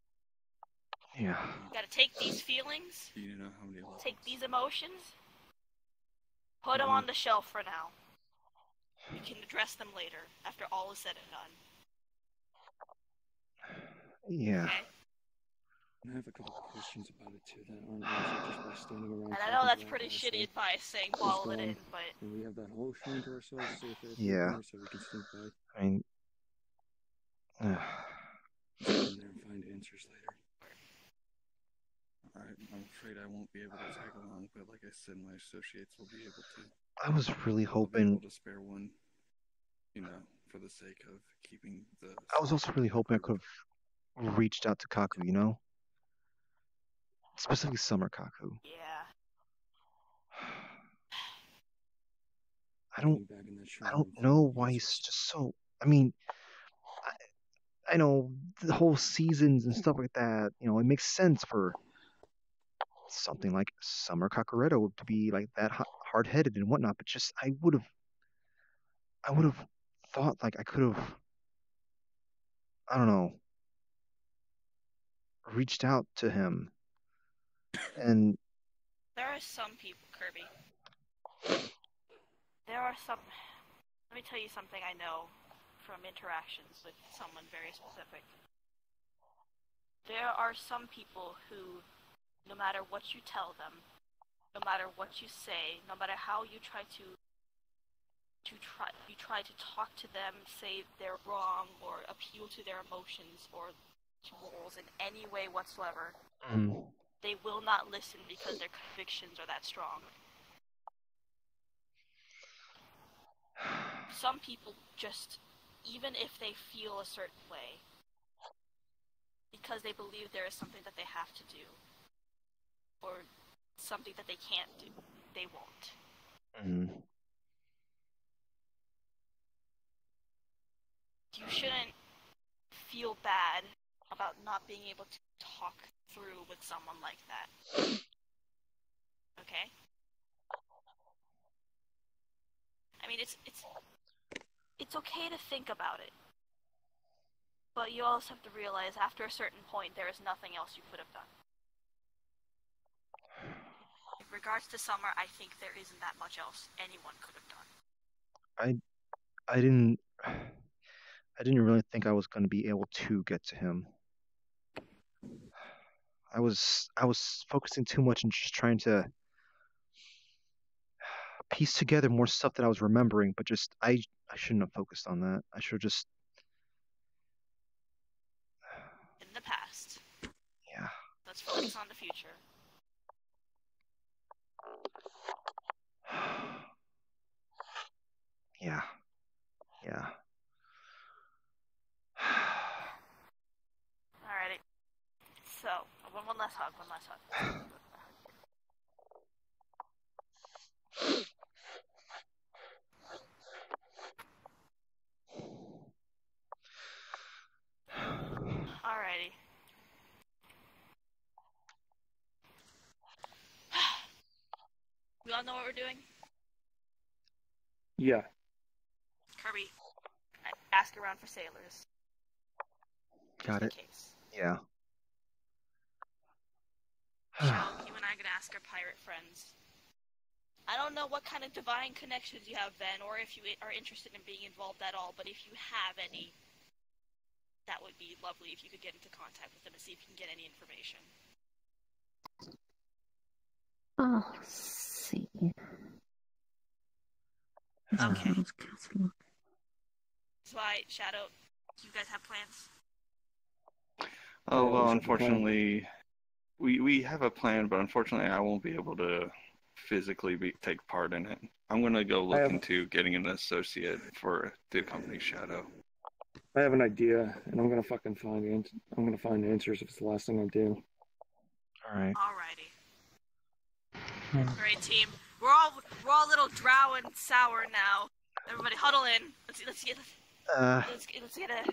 S1: Yeah.
S2: You gotta take these feelings, take these emotions, put them on the shelf for now. You can address them later, after all is said and done.
S1: Yeah.
S2: Okay?
S9: I have a couple of questions about it too that aren't answered just by standing around.
S2: And I know that's pretty shitty advice saying follow it in, but...
S9: And we have that whole shrine to ourselves to see if there's so we can sneak by.
S1: I mean...
S9: Get in there and find answers later.
S6: Alright, I'm afraid I won't be able to tag along, but like I said, my associates will be able to.
S1: I was really hoping...
S6: I'll be able to spare one, you know, for the sake of keeping the...
S1: I was also really hoping I could have reached out to Kaku, you know? Specifically Summer Kaku.
S2: Yeah.
S1: I don't know why he's just so... I mean, I know the whole seasons and stuff like that, you know, it makes sense for something like Summer Kakureta to be like that hard-headed and whatnot, but just I would have thought like I could have, I don't know, reached out to him. And
S2: there are some people, Kirby. There are some... Let me tell you something I know from interactions with someone very specific. There are some people who, no matter what you tell them, no matter what you say, no matter how you try to talk to them, say they're wrong, or appeal to their emotions or to morals in any way whatsoever, they will not listen because their convictions are that strong. Some people just, even if they feel a certain way, because they believe there is something that they have to do, or something that they can't do, they won't. You shouldn't feel bad about not being able to talk through with someone like that. Okay? I mean, it's okay to think about it. But you also have to realize after a certain point there is nothing else you could have done. In regards to Summer, I think there isn't that much else anyone could have done.
S1: I didn't really think I was going to be able to get to him. I was focusing too much on just trying to piece together more stuff that I was remembering, but just I shouldn't have focused on that. I should have just...
S2: In the past.
S1: Yeah.
S2: Let's focus on the future.
S1: Yeah.
S2: Alrighty. So, one last hug. Alrighty. We all know what we're doing?
S5: Yeah.
S2: Kirby, ask around for sailors.
S1: Got it.
S2: Case.
S1: Yeah.
S2: Shell, you and I are gonna ask our pirate friends. I don't know what kind of divine connections you have, Ben, or if you are interested in being involved at all, but if you have any, that would be lovely if you could get into contact with them and see if you can get any information.
S7: I'll see.
S2: Okay. Zwei, Shadow, do you guys have plans?
S6: Oh, well, unfortunately, we have a plan, but unfortunately I won't be able to physically take part in it. I'm going to go look into getting an associate for the company Shadow.
S5: I have an idea, and I'm going to fucking find answers if it's the last thing I do.
S1: Alright.
S2: Alrighty. Alright, team. We're all a little drow and sour now. Everybody huddle in. Let's get a.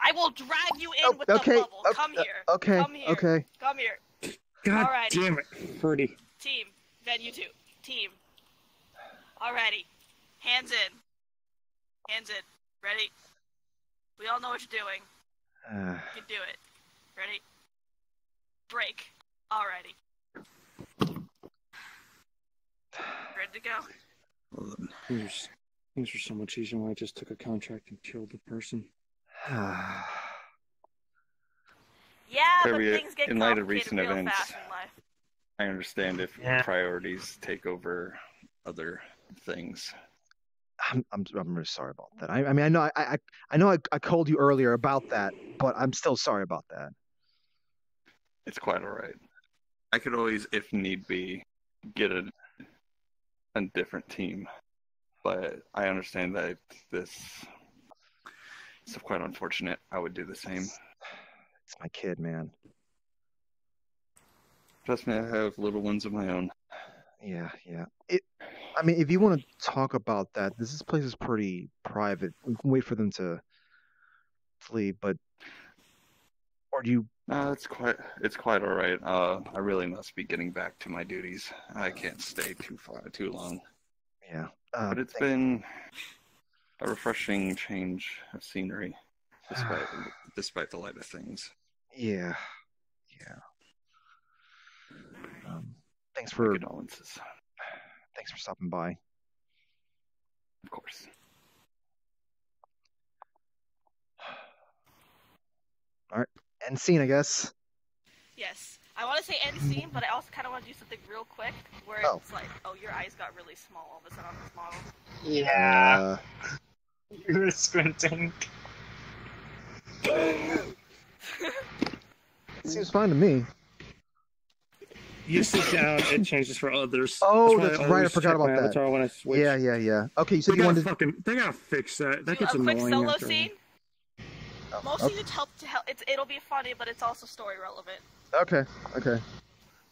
S2: I will drag you in with the bubble. Come here.
S1: Okay.
S2: Come here.
S5: God
S2: Alrighty.
S5: damn it, Ferdy.
S2: Team. Then you two. Team. Alrighty. Hands in. Ready? We all know what you're doing. You can do it. Ready? Break. Alrighty. Ready to go?
S5: Things were so much easier when I just took a contract and killed the person.
S2: Yeah, but things get
S6: in light of
S2: complicated
S6: recent
S2: real
S6: events,
S2: fast in life.
S6: I understand if priorities take over other things.
S1: I'm really sorry about that. I mean, I know I called you earlier about that, but I'm still sorry about that.
S6: It's quite all right. I could always, if need be, get a different team, but I understand that this is quite unfortunate. I would do the same.
S1: It's my kid, man.
S6: Trust me, I have little ones of my own.
S1: Yeah. I mean, if you want to talk about that, this place is pretty private. We can wait for them to leave, but or do you?
S6: No, it's quite all right. I really must be getting back to my duties. I can't stay too long.
S1: Yeah.
S6: But it's been a refreshing change of scenery, despite the light of things.
S1: Yeah. Thanks for
S6: condolences.
S1: Thanks for stopping by.
S6: Of course.
S1: All right. End scene, I guess.
S2: Yes. I want to say end scene, but I also kind of want to do something real quick where it's like, oh, your eyes got really small all of a sudden on this model.
S4: Yeah. You were squinting.
S1: Seems fine to me.
S5: You sit down, it changes for others.
S1: Oh, that's right. I forgot about that.
S5: When I switch.
S1: Yeah. Okay, you said you wanted to...
S5: They gotta fix that. That gets
S2: a
S5: annoying.
S2: Quick solo scene? Mostly to help. It'll be funny, but it's also story relevant.
S1: Okay.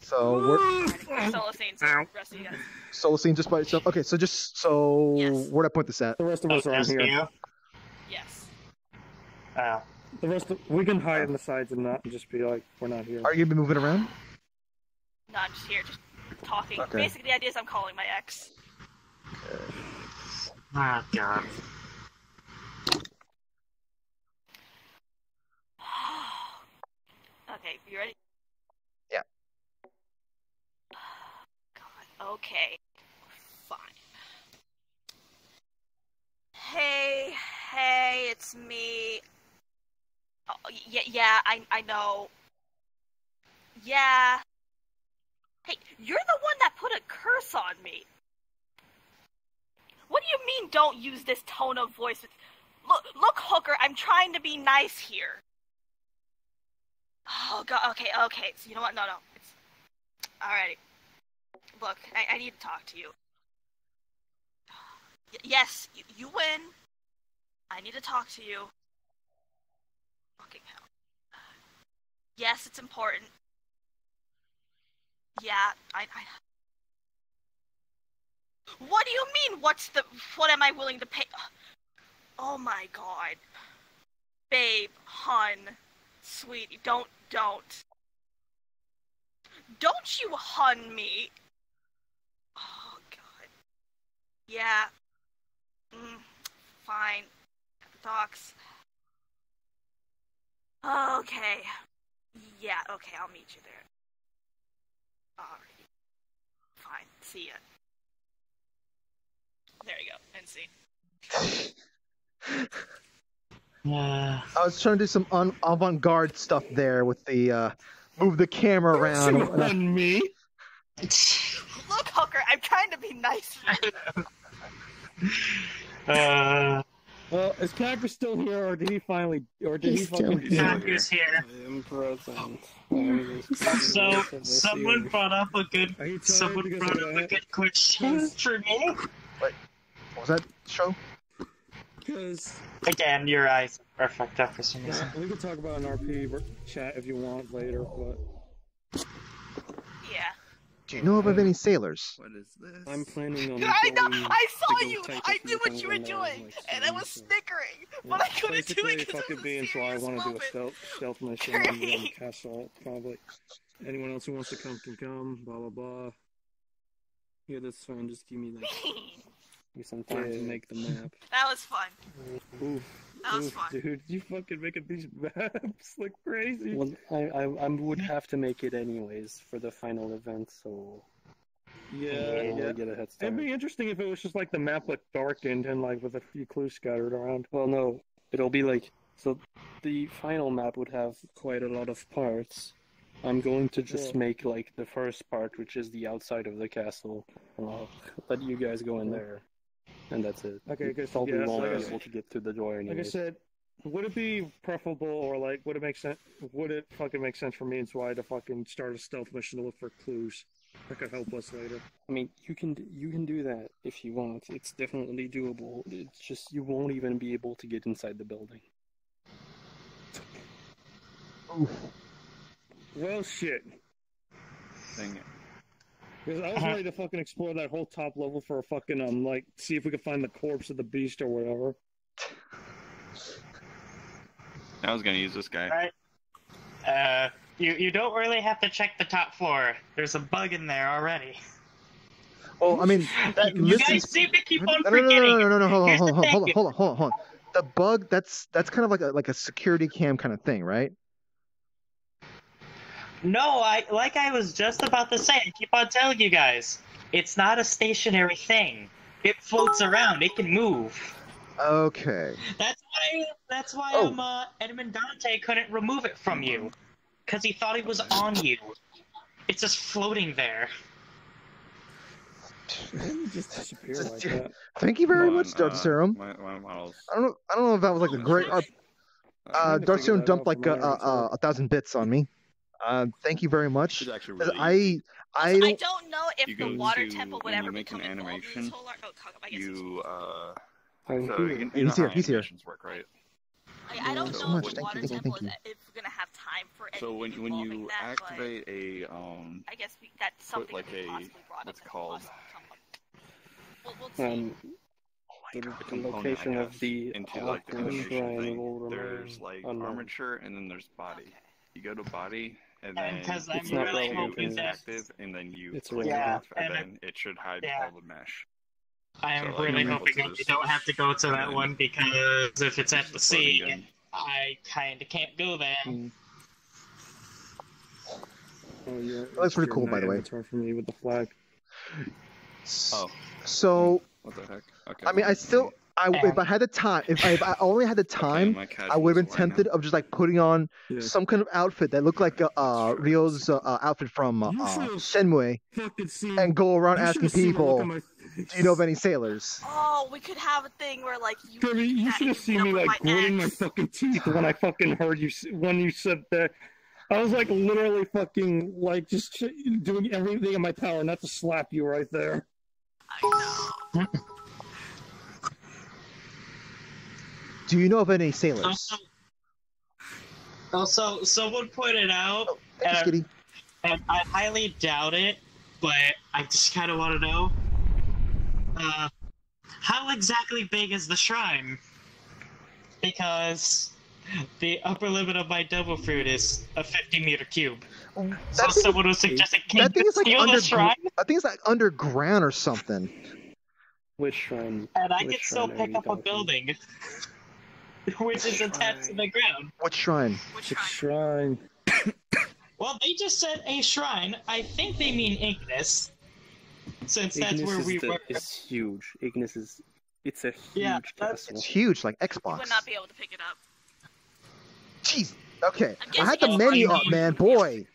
S1: So we're...
S2: Solo scene. So rest of you guys.
S1: Solo scene just by itself. Okay,
S2: Yes.
S1: Where'd I point this at?
S5: The rest of us are on here.
S2: Yes.
S5: The rest we can hide in the sides and just be like, we're not here.
S1: Are you gonna be moving around?
S2: No, I'm just here, just talking.
S1: Okay.
S2: Basically, the idea is I'm calling my ex.
S4: Oh, God.
S2: Okay, you ready?
S1: Yeah.
S2: God, okay. Fine. Hey, it's me. Oh, yeah, I know. Yeah. Hey, you're the one that put a curse on me. What do you mean don't use this tone of voice? Look, Hooker, I'm trying to be nice here. Oh, God, okay. So you know what? No. Alrighty. Look, I need to talk to you. Yes, you win. I need to talk to you. Fucking hell. Yes, it's important. Yeah, I... What do you mean, what am I willing to pay? Oh my God. Babe, hun, sweetie, don't. Don't you hun me. Oh, God. Yeah. Fine. Talks. Okay. Yeah, okay, I'll meet you there. Alright. Fine. See ya. There you go. End scene.
S1: I was trying to do some avant-garde stuff there with the move the camera around.
S5: On me.
S2: Look, Hooker, I'm trying to be nice
S5: here. Well, is Kakur still here, or did he finally,
S4: Kakur's here. So, someone brought up a good question for me.
S1: Wait, what was that show?
S5: Because
S4: again, your eyes are fucked up for some reason.
S5: We can talk about an RP chat if you want later, but
S2: yeah.
S1: Do you know of any sailors?
S6: What is this?
S9: I'm planning on.
S2: I know.
S9: going
S2: I
S9: to
S2: saw
S9: go
S2: you.
S9: take
S2: I
S9: a
S2: knew
S9: few
S2: what
S9: things
S2: you were
S9: on there,
S2: doing,
S9: like,
S2: and I was
S9: so-
S2: snickering,
S9: Yeah.
S2: but I couldn't do
S5: Basically,
S2: it because
S5: fucking
S2: it was
S5: being
S2: a
S5: so I
S2: serious
S5: want to do
S2: moment.
S5: a stealth mission on the castle, probably. Anyone else who wants to come can come, blah blah blah.
S9: Yeah, that's fine. Just give me some time to make the map.
S2: That was fun.
S9: Ooh,
S2: That was fun.
S5: Dude, you fucking making these maps look crazy.
S9: well, I would have to make it anyways for the final event, so
S5: Yeah.
S9: I'll get a head start.
S5: It'd be interesting if it was just like the map looked darkened and like with a few clues scattered around.
S9: Well, no, it'll be like so. The final map would have quite a lot of parts. I'm going to just make like the first part, which is the outside of the castle, and I'll let you guys go in there, and that's it.
S5: Okay,
S9: You
S5: good.
S9: probably
S5: Yeah,
S9: won't
S5: so-
S9: be able to get to the door anyways.
S5: Like I said, would it be preferable or like would it make sense? Would it fucking make sense for me and Zwei to fucking start a stealth mission to look for clues that could help us later?
S9: I mean, you can do that if you want. It's definitely doable. It's just you won't even be able to get inside the building.
S5: Well, shit.
S6: Dang it.
S5: Because I was ready to fucking explore that whole top level for a fucking like see if we could find the corpse of the beast or whatever.
S6: I was gonna use this guy.
S4: Alright. You don't really have to check the top floor. There's a bug in there already.
S1: Oh, I mean,
S4: You guys seem to keep on
S1: no,
S4: forgetting.
S1: no,
S4: Here's the thing.
S1: hold on. The bug, that's kind of like a security cam kind of thing, right?
S4: No, like I was just about to say, I keep on telling you guys, it's not a stationary thing. It floats around. It can move.
S1: Okay.
S4: That's why Edmund Dante couldn't remove it from you, because he thought he was on you. It's just floating there.
S9: Just disappear like that.
S1: Thank you very much, Dark Serum.
S6: My models.
S1: I don't know if that was like a great. Dark Serum dumped like 1,000 bits on me. Thank you very much.
S6: It's actually really easy.
S2: I don't know if
S6: You
S2: the
S6: go
S2: water
S6: to-
S2: temple would
S6: when
S2: ever
S6: you make
S2: become
S6: an
S2: involved in this
S6: animation,
S2: whole I guess
S6: you
S9: I'm
S6: so
S9: here.
S6: you know
S1: He's here,
S6: how
S1: he's here.
S6: animations work, right?
S2: I don't
S6: So
S2: know
S6: much,
S2: if the
S6: thank
S2: water
S6: you,
S2: temple
S1: thank you.
S2: if we're gonna have time for anything
S6: So when
S2: involving
S6: you
S2: that,
S6: activate a
S2: but I guess that's something
S6: like
S2: that we
S6: a
S2: possibly brought
S6: what's
S2: up.
S6: called
S2: We'll see.
S9: The
S6: component,
S9: location
S6: I
S9: of
S6: guess,
S9: the
S6: into like the
S9: aqua
S6: animation
S9: shrine
S6: thing,
S9: will remain
S6: there's like
S9: unknown.
S6: armature and then there's body.
S2: Okay.
S6: You go to body and
S4: And
S6: then
S4: because
S6: you
S4: I'm
S6: go
S4: really
S6: to
S4: hoping
S6: is
S4: that
S6: active and then you
S9: It's
S6: click
S9: really
S6: it
S4: Yeah,
S6: off and
S4: and
S6: then it should hide
S4: yeah.
S6: all the mesh.
S4: I am
S6: So, like,
S4: really
S6: you're able
S4: hoping
S6: to
S4: that you
S6: just
S4: don't have to go to that
S6: then
S4: one because if it's at the
S6: floating
S4: sea,
S6: gun.
S4: I kinda can't go there.
S5: Oh yeah.
S1: That's pretty cool, by the way.
S5: Avatar for me with the flag.
S6: Oh,
S1: So,
S6: what the heck? Okay.
S1: I mean, if I had the time, if I only had the time,
S6: my
S1: I would have been
S6: casuals line
S1: tempted of just like putting on
S5: Yeah.
S1: some kind of outfit that looked like Ryo's outfit from
S5: You should've
S1: Shenmue
S5: fucking seen.
S1: and go around
S5: you
S1: asking
S5: should've seen the look
S1: people,
S5: on my
S1: do you know of any sailors?
S2: Oh, we could have a thing where like you.
S5: Debbie, you
S2: that
S5: should have
S2: you
S5: seen
S2: end
S5: me
S2: up with
S5: like
S2: my
S5: gritting my
S2: ex.
S5: fucking teeth when I fucking heard you when you said that. I was like literally fucking like just doing everything in my power not to slap you right there.
S2: I know.
S1: Do you know of any sailors?
S4: Also, someone pointed out,
S1: Thanks, Skitty.
S4: and I highly doubt it, but I just kind of want to know, how exactly big is the shrine? Because the upper limit of my devil fruit is a 50-meter cube. So someone was suggesting, can
S1: That thing
S4: you
S1: is like
S4: steal the shrine?
S1: I think it's like underground or something.
S9: Which shrine?
S4: And I
S9: which
S4: could still
S9: shrine are
S4: pick
S9: you
S4: up a
S9: talking?
S4: building, which is attached to the ground.
S1: What shrine?
S2: Which
S9: Which
S2: shrine?
S9: shrine?
S4: Well, they just said a shrine. I think they mean Ignis, since that's
S9: Ignis
S4: where we were.
S9: is huge. Ignis is. It's a huge
S4: Yeah, that's-
S9: castle.
S1: It's huge, like
S2: You
S1: Xbox.
S2: would not be able to pick it up.
S1: Jeez. Okay.
S2: I'm
S1: I had
S2: guessing
S1: the
S2: it's
S1: menu
S2: like-
S1: up, man. Boy.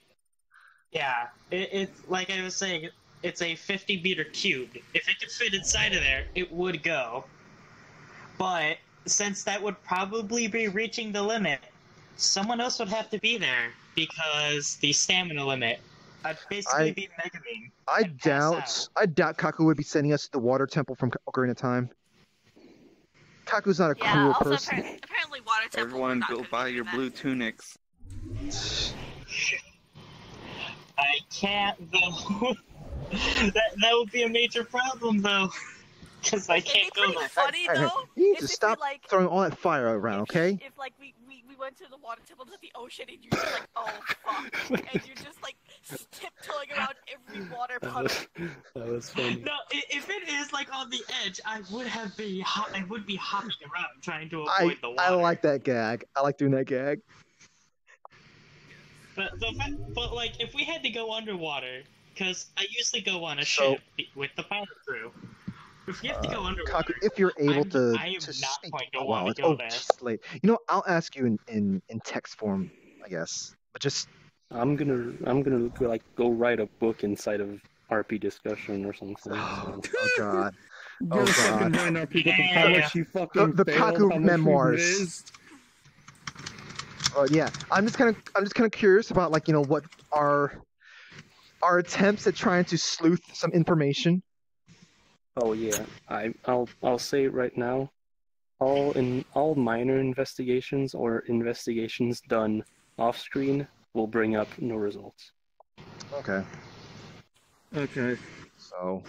S4: Yeah, it's like I was saying, it's a 50-meter cube. If it could fit inside of there, it would go. But since that would probably be reaching the limit, someone else would have to be there because the stamina limit. I'd basically be Mega Man.
S1: I
S4: and pass out.
S1: doubt Kaku would be sending us to the water temple from Ocarina of Time. Kaku's not a
S2: Yeah.
S1: cruel
S2: Also,
S1: person.
S2: apparently, water temple.
S6: Everyone
S2: not
S6: go
S2: gonna
S6: buy
S2: do
S6: your
S2: that.
S6: blue tunics.
S4: I can't though. That would be a major problem, though. Because I can't go there.
S2: Funny though.
S1: You need to stop throwing all that fire around, okay?
S2: If like we went to the water temples at the ocean and you're just like, oh fuck, and you're just like tiptoeing around every water puddle.
S9: That was funny.
S4: No, if it is like on the edge, I would be hopping around trying to avoid the water.
S1: I like that gag. I like doing that gag.
S4: But like, if we had to go underwater, because I usually go on a ship with the pilot crew. If you have to go underwater,
S1: if you're able to
S4: I am not
S1: speak,
S4: going to want to go there.
S1: Late. You know, I'll ask you in text form, I guess. But just
S9: I'm gonna like go write a book inside of RP discussion or something.
S1: Oh god.
S5: Oh god. How much you fucking
S1: the Kaku memoirs. Yeah, I'm just kind of curious about like, you know, what our attempts at trying to sleuth some information.
S9: Oh yeah, I'll say it right now. All minor investigations or investigations done off screen will bring up no results.
S1: Okay. So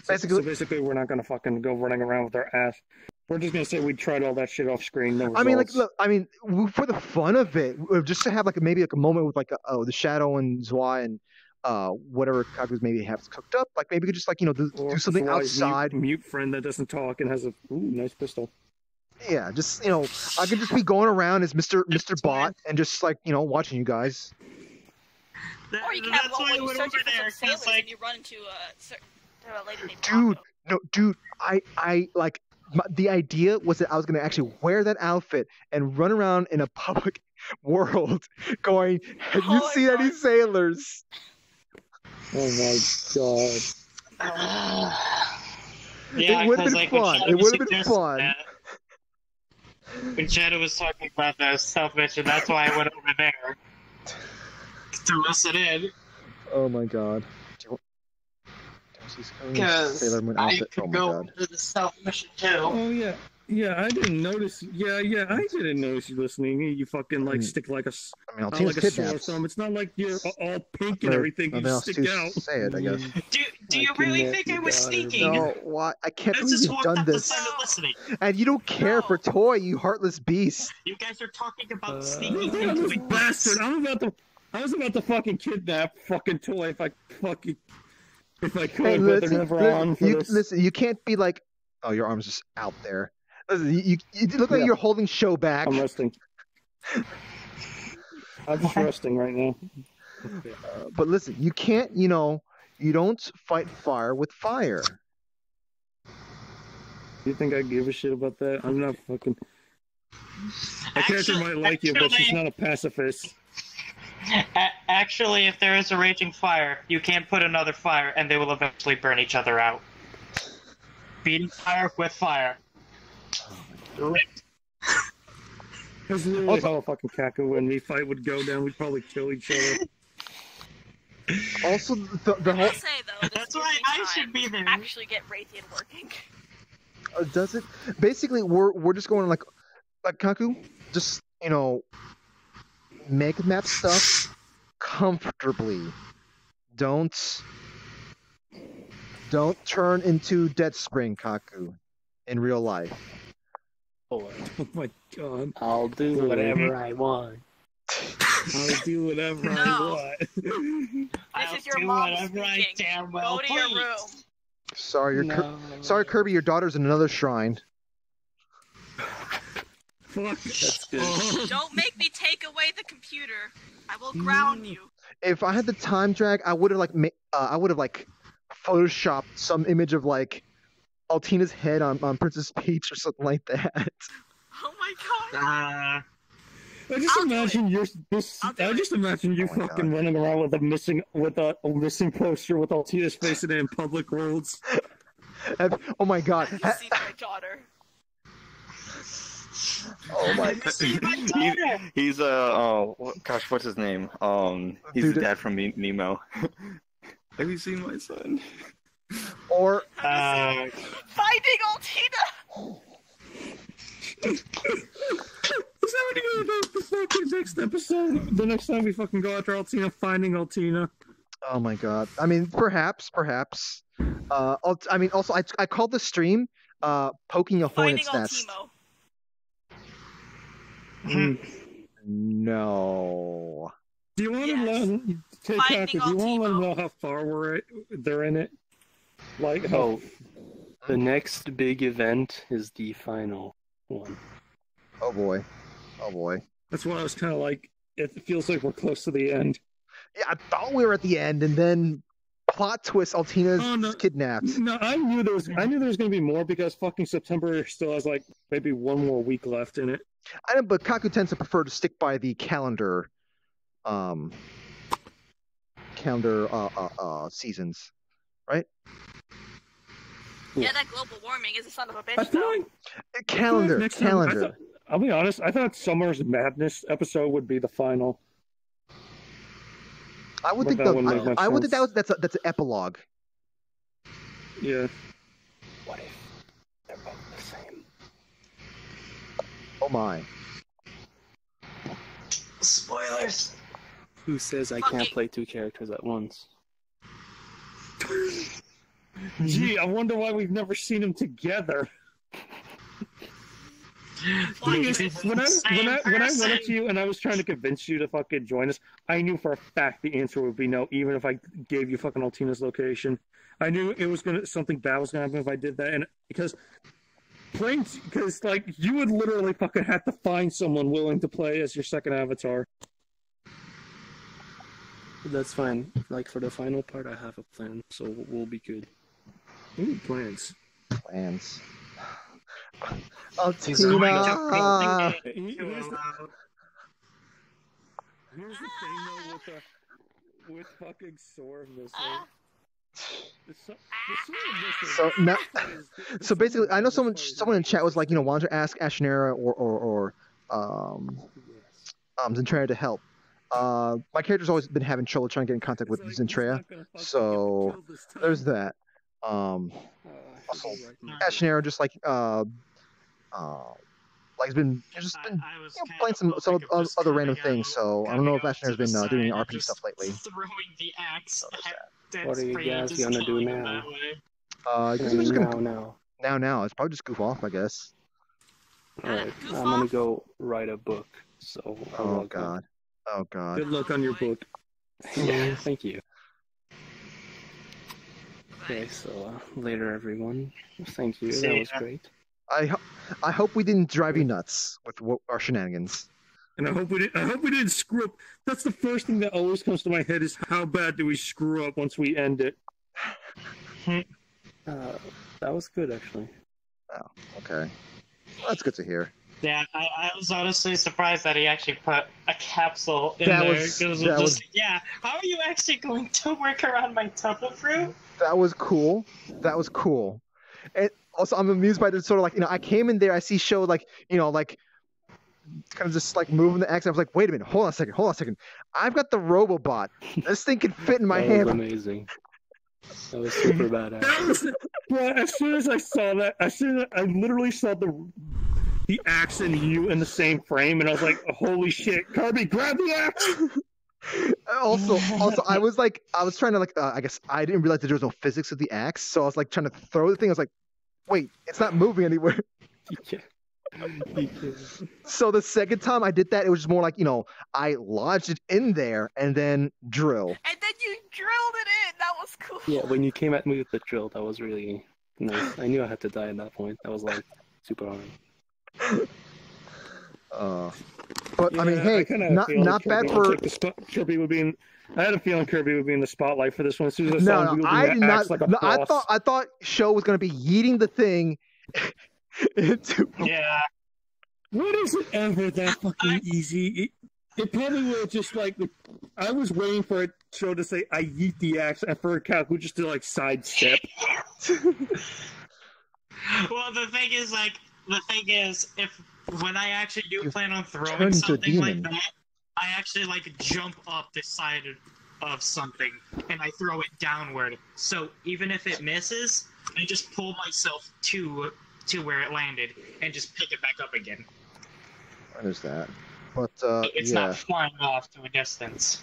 S5: basically, we're not gonna fucking go running around with our ass. We're just gonna say we tried all that shit off screen. No results.
S1: I mean, like, look, I mean, for the fun of it, just to have like maybe like a moment with like the Shadow and Zwei and whatever Kaku's maybe has cooked up, like maybe we could just like, you know, do something outside.
S5: Mute friend that doesn't talk and has a nice pistol.
S1: Yeah, just, you know, I could just be going around as Mr. Bot and just like, you know, watching you guys.
S2: Or you can have one when you search for some sailors and you run into a lady named Taco.
S1: Dude, I like the idea was that I was gonna actually wear that outfit and run around in a public world, going, "Have you seen any sailors?"
S5: Oh my god.
S4: Yeah,
S1: it would have been fun. It would have been fun.
S4: When Shadow was talking about the self-mission, that's why I went over there. To listen in.
S1: Oh my god.
S4: Because I could go to the self-mission too.
S5: Oh yeah. Yeah, I didn't notice. Yeah, I didn't notice you listening. You fucking like stick like a, like a sore thumb. It's not like you're all pink and everything. You stick out.
S1: Say it, I guess.
S4: Do you really think I was sneaking?
S1: No, why? I can't believe you've done this. And you don't care for Toy, you heartless beast.
S4: You guys are talking about sneaking.
S5: You bastard! I was about to fucking kidnap fucking Toy if I could.
S1: Hey, listen, you can't be like, oh, your arm's just out there. Listen, you look like you're holding show back.
S5: I'm resting. I'm just resting right now.
S1: But listen, you can't, you know, you don't fight fire with fire.
S5: You think I give a shit about that? I'm not fucking... My character might like you, but she's not a pacifist.
S4: Actually, if there is a raging fire, you can't put another fire, and they will eventually burn each other out. Beating fire with fire.
S5: That's literally how a fucking Kaku and me fight would go down. We'd probably kill each other.
S1: Also, the whole...
S2: Say, though,
S4: that's why I should be there.
S2: Actually get Raytheon working.
S1: Does it? Basically, we're just going like Kaku, just, you know, make map stuff comfortably. Don't turn into Dead Spring, Kaku, in real life.
S5: Oh my god.
S9: I'll do whatever I want.
S5: I'll do whatever I want.
S2: This is your mom speaking. Go to your room.
S1: Sorry, Kirby, your daughter's in another shrine.
S5: Fuck.
S9: That's good.
S2: Don't make me take away the computer. I will ground you.
S1: If I had the time drag, I would have like photoshopped some image of like Altina's head on Princess Peach or something like that.
S2: Oh my god.
S5: I just imagine you fucking running around with a missing poster with Altina's face in it in public roads.
S1: Oh my god.
S2: Have you seen my daughter?
S1: Oh my
S6: god. He's gosh, what's his name? He's the dad from Nemo. Have you seen my son?
S1: Or
S2: Finding Altina.
S5: Is that what you're gonna do the fucking next episode? The next time we fucking go after Altina, finding Altina.
S1: Oh my god. I mean, perhaps. I mean, also, I called the stream poking a hornet's nest. No.
S5: Do you want to learn? Kaku, do you want to know how far they're in it? Like how?
S9: The next big event is the final one.
S1: Oh boy.
S5: That's why I was kind of like, it feels like we're close to the end.
S1: Yeah, I thought we were at the end, and then plot twist: Altina's kidnapped.
S5: No, I knew there was going to be more because fucking September still has like maybe one more week left in it.
S1: I know, but Kaku tends to prefer to stick by the calendar, seasons, right?
S2: Yeah, that global warming is a son of a bitch, though.
S1: Calendar.
S5: I'll be honest, I thought Summer's Madness episode would be the final.
S1: I would think that's an epilogue.
S5: Yeah.
S9: What if they're both the same?
S1: Oh my.
S4: Spoilers.
S9: Who says I can't play two characters at once?
S5: Gee, I wonder why we've never seen them together. When I went up to you and I was trying to convince you to fucking join us, I knew for a fact the answer would be no, even if I gave you fucking Altina's location. I knew it was something bad was gonna happen if I did that, and because like you would literally fucking have to find someone willing to play as your second avatar.
S9: That's fine. Like for the final part, I have a plan, so we'll be good.
S5: Ooh, plans.
S1: Altina!
S5: Here's the thing though with fucking Sword Missile.
S1: So basically, I know someone in chat was like, wanted to ask Ashnera or Zentrea to help. My character's always been having trouble trying to get in contact with Zentrea, so there's that. Also, Ashnera just like has been playing some other random things. So I don't know if Ashnera's been doing RP stuff lately.
S4: Throwing the axe.
S9: What are you guys gonna do now?
S1: Now. It's probably just goof off, I guess.
S9: Alright, I'm gonna go write a book. So
S1: Oh god.
S5: Good luck on your book.
S9: Yeah, thank you. Okay, so later, everyone. Thank you. That was great.
S1: I hope we didn't drive you nuts with our shenanigans.
S5: And I hope we didn't screw up. That's the first thing that always comes to my head is how bad do we screw up once we end it?
S9: That was good, actually.
S1: Oh, okay. Well, that's good to hear.
S4: Yeah, I was honestly surprised that he actually put a capsule in there. Yeah, how are you actually going to work around my temple fruit?
S1: That was cool. And also, I'm amused by the sort of like, I came in there, I see Show like, kind of just like moving the axe. I was like, wait a minute, hold on a second. I've got the Robobot. This thing can fit in my hand.
S9: That was amazing. That was super badass.
S5: As soon as I saw that, I literally saw the axe and you in the same frame, and I was like, holy shit, Kirby, grab the axe!
S1: Also, I was trying to I guess I didn't realize that there was no physics of the axe, so I was like trying to throw the thing. I was like, wait, it's not moving anywhere.
S9: Yeah.
S1: So the second time I did that, it was just more like, I lodged it in there and then drill.
S2: And then you drilled it in. That was cool.
S9: Yeah, when you came at me with the drill, that was really nice. I knew I had to die at that point. That was like super hard.
S1: But yeah, I mean, hey, not bad for
S5: Kirby would be. I had a feeling Kirby would be in the spotlight for this one. As soon as
S1: I I thought Show was going to be yeeting the thing into.
S4: Yeah.
S5: What is it ever that fucking easy? It probably would have just like. I was waiting for a Show to say, "I yeet the axe," and for a Kaku just to like sidestep.
S4: Well, the thing is, if when I actually do plan on throwing something like that, I actually jump up the side of something and I throw it downward. So even if it misses, I just pull myself to where it landed and just pick it back up again.
S1: There's that. But
S4: it's not flying off to a distance.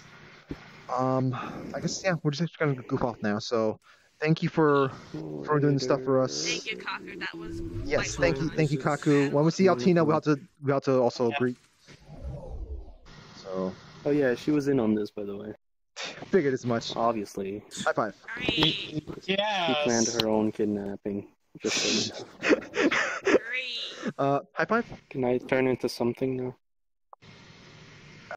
S1: I guess we're just gonna goof off now. So, thank you for doing the stuff for us.
S2: Thank you, Kaku. That was
S1: yes. Thank you, Kaku. When we see Altina, we have to also greet. So.
S9: Oh yeah, she was in on this, by the way.
S1: Figured as much.
S9: Obviously.
S1: High five.
S4: Yes.
S9: She planned her own kidnapping. Just saying.
S1: High five.
S9: Can I turn into something now?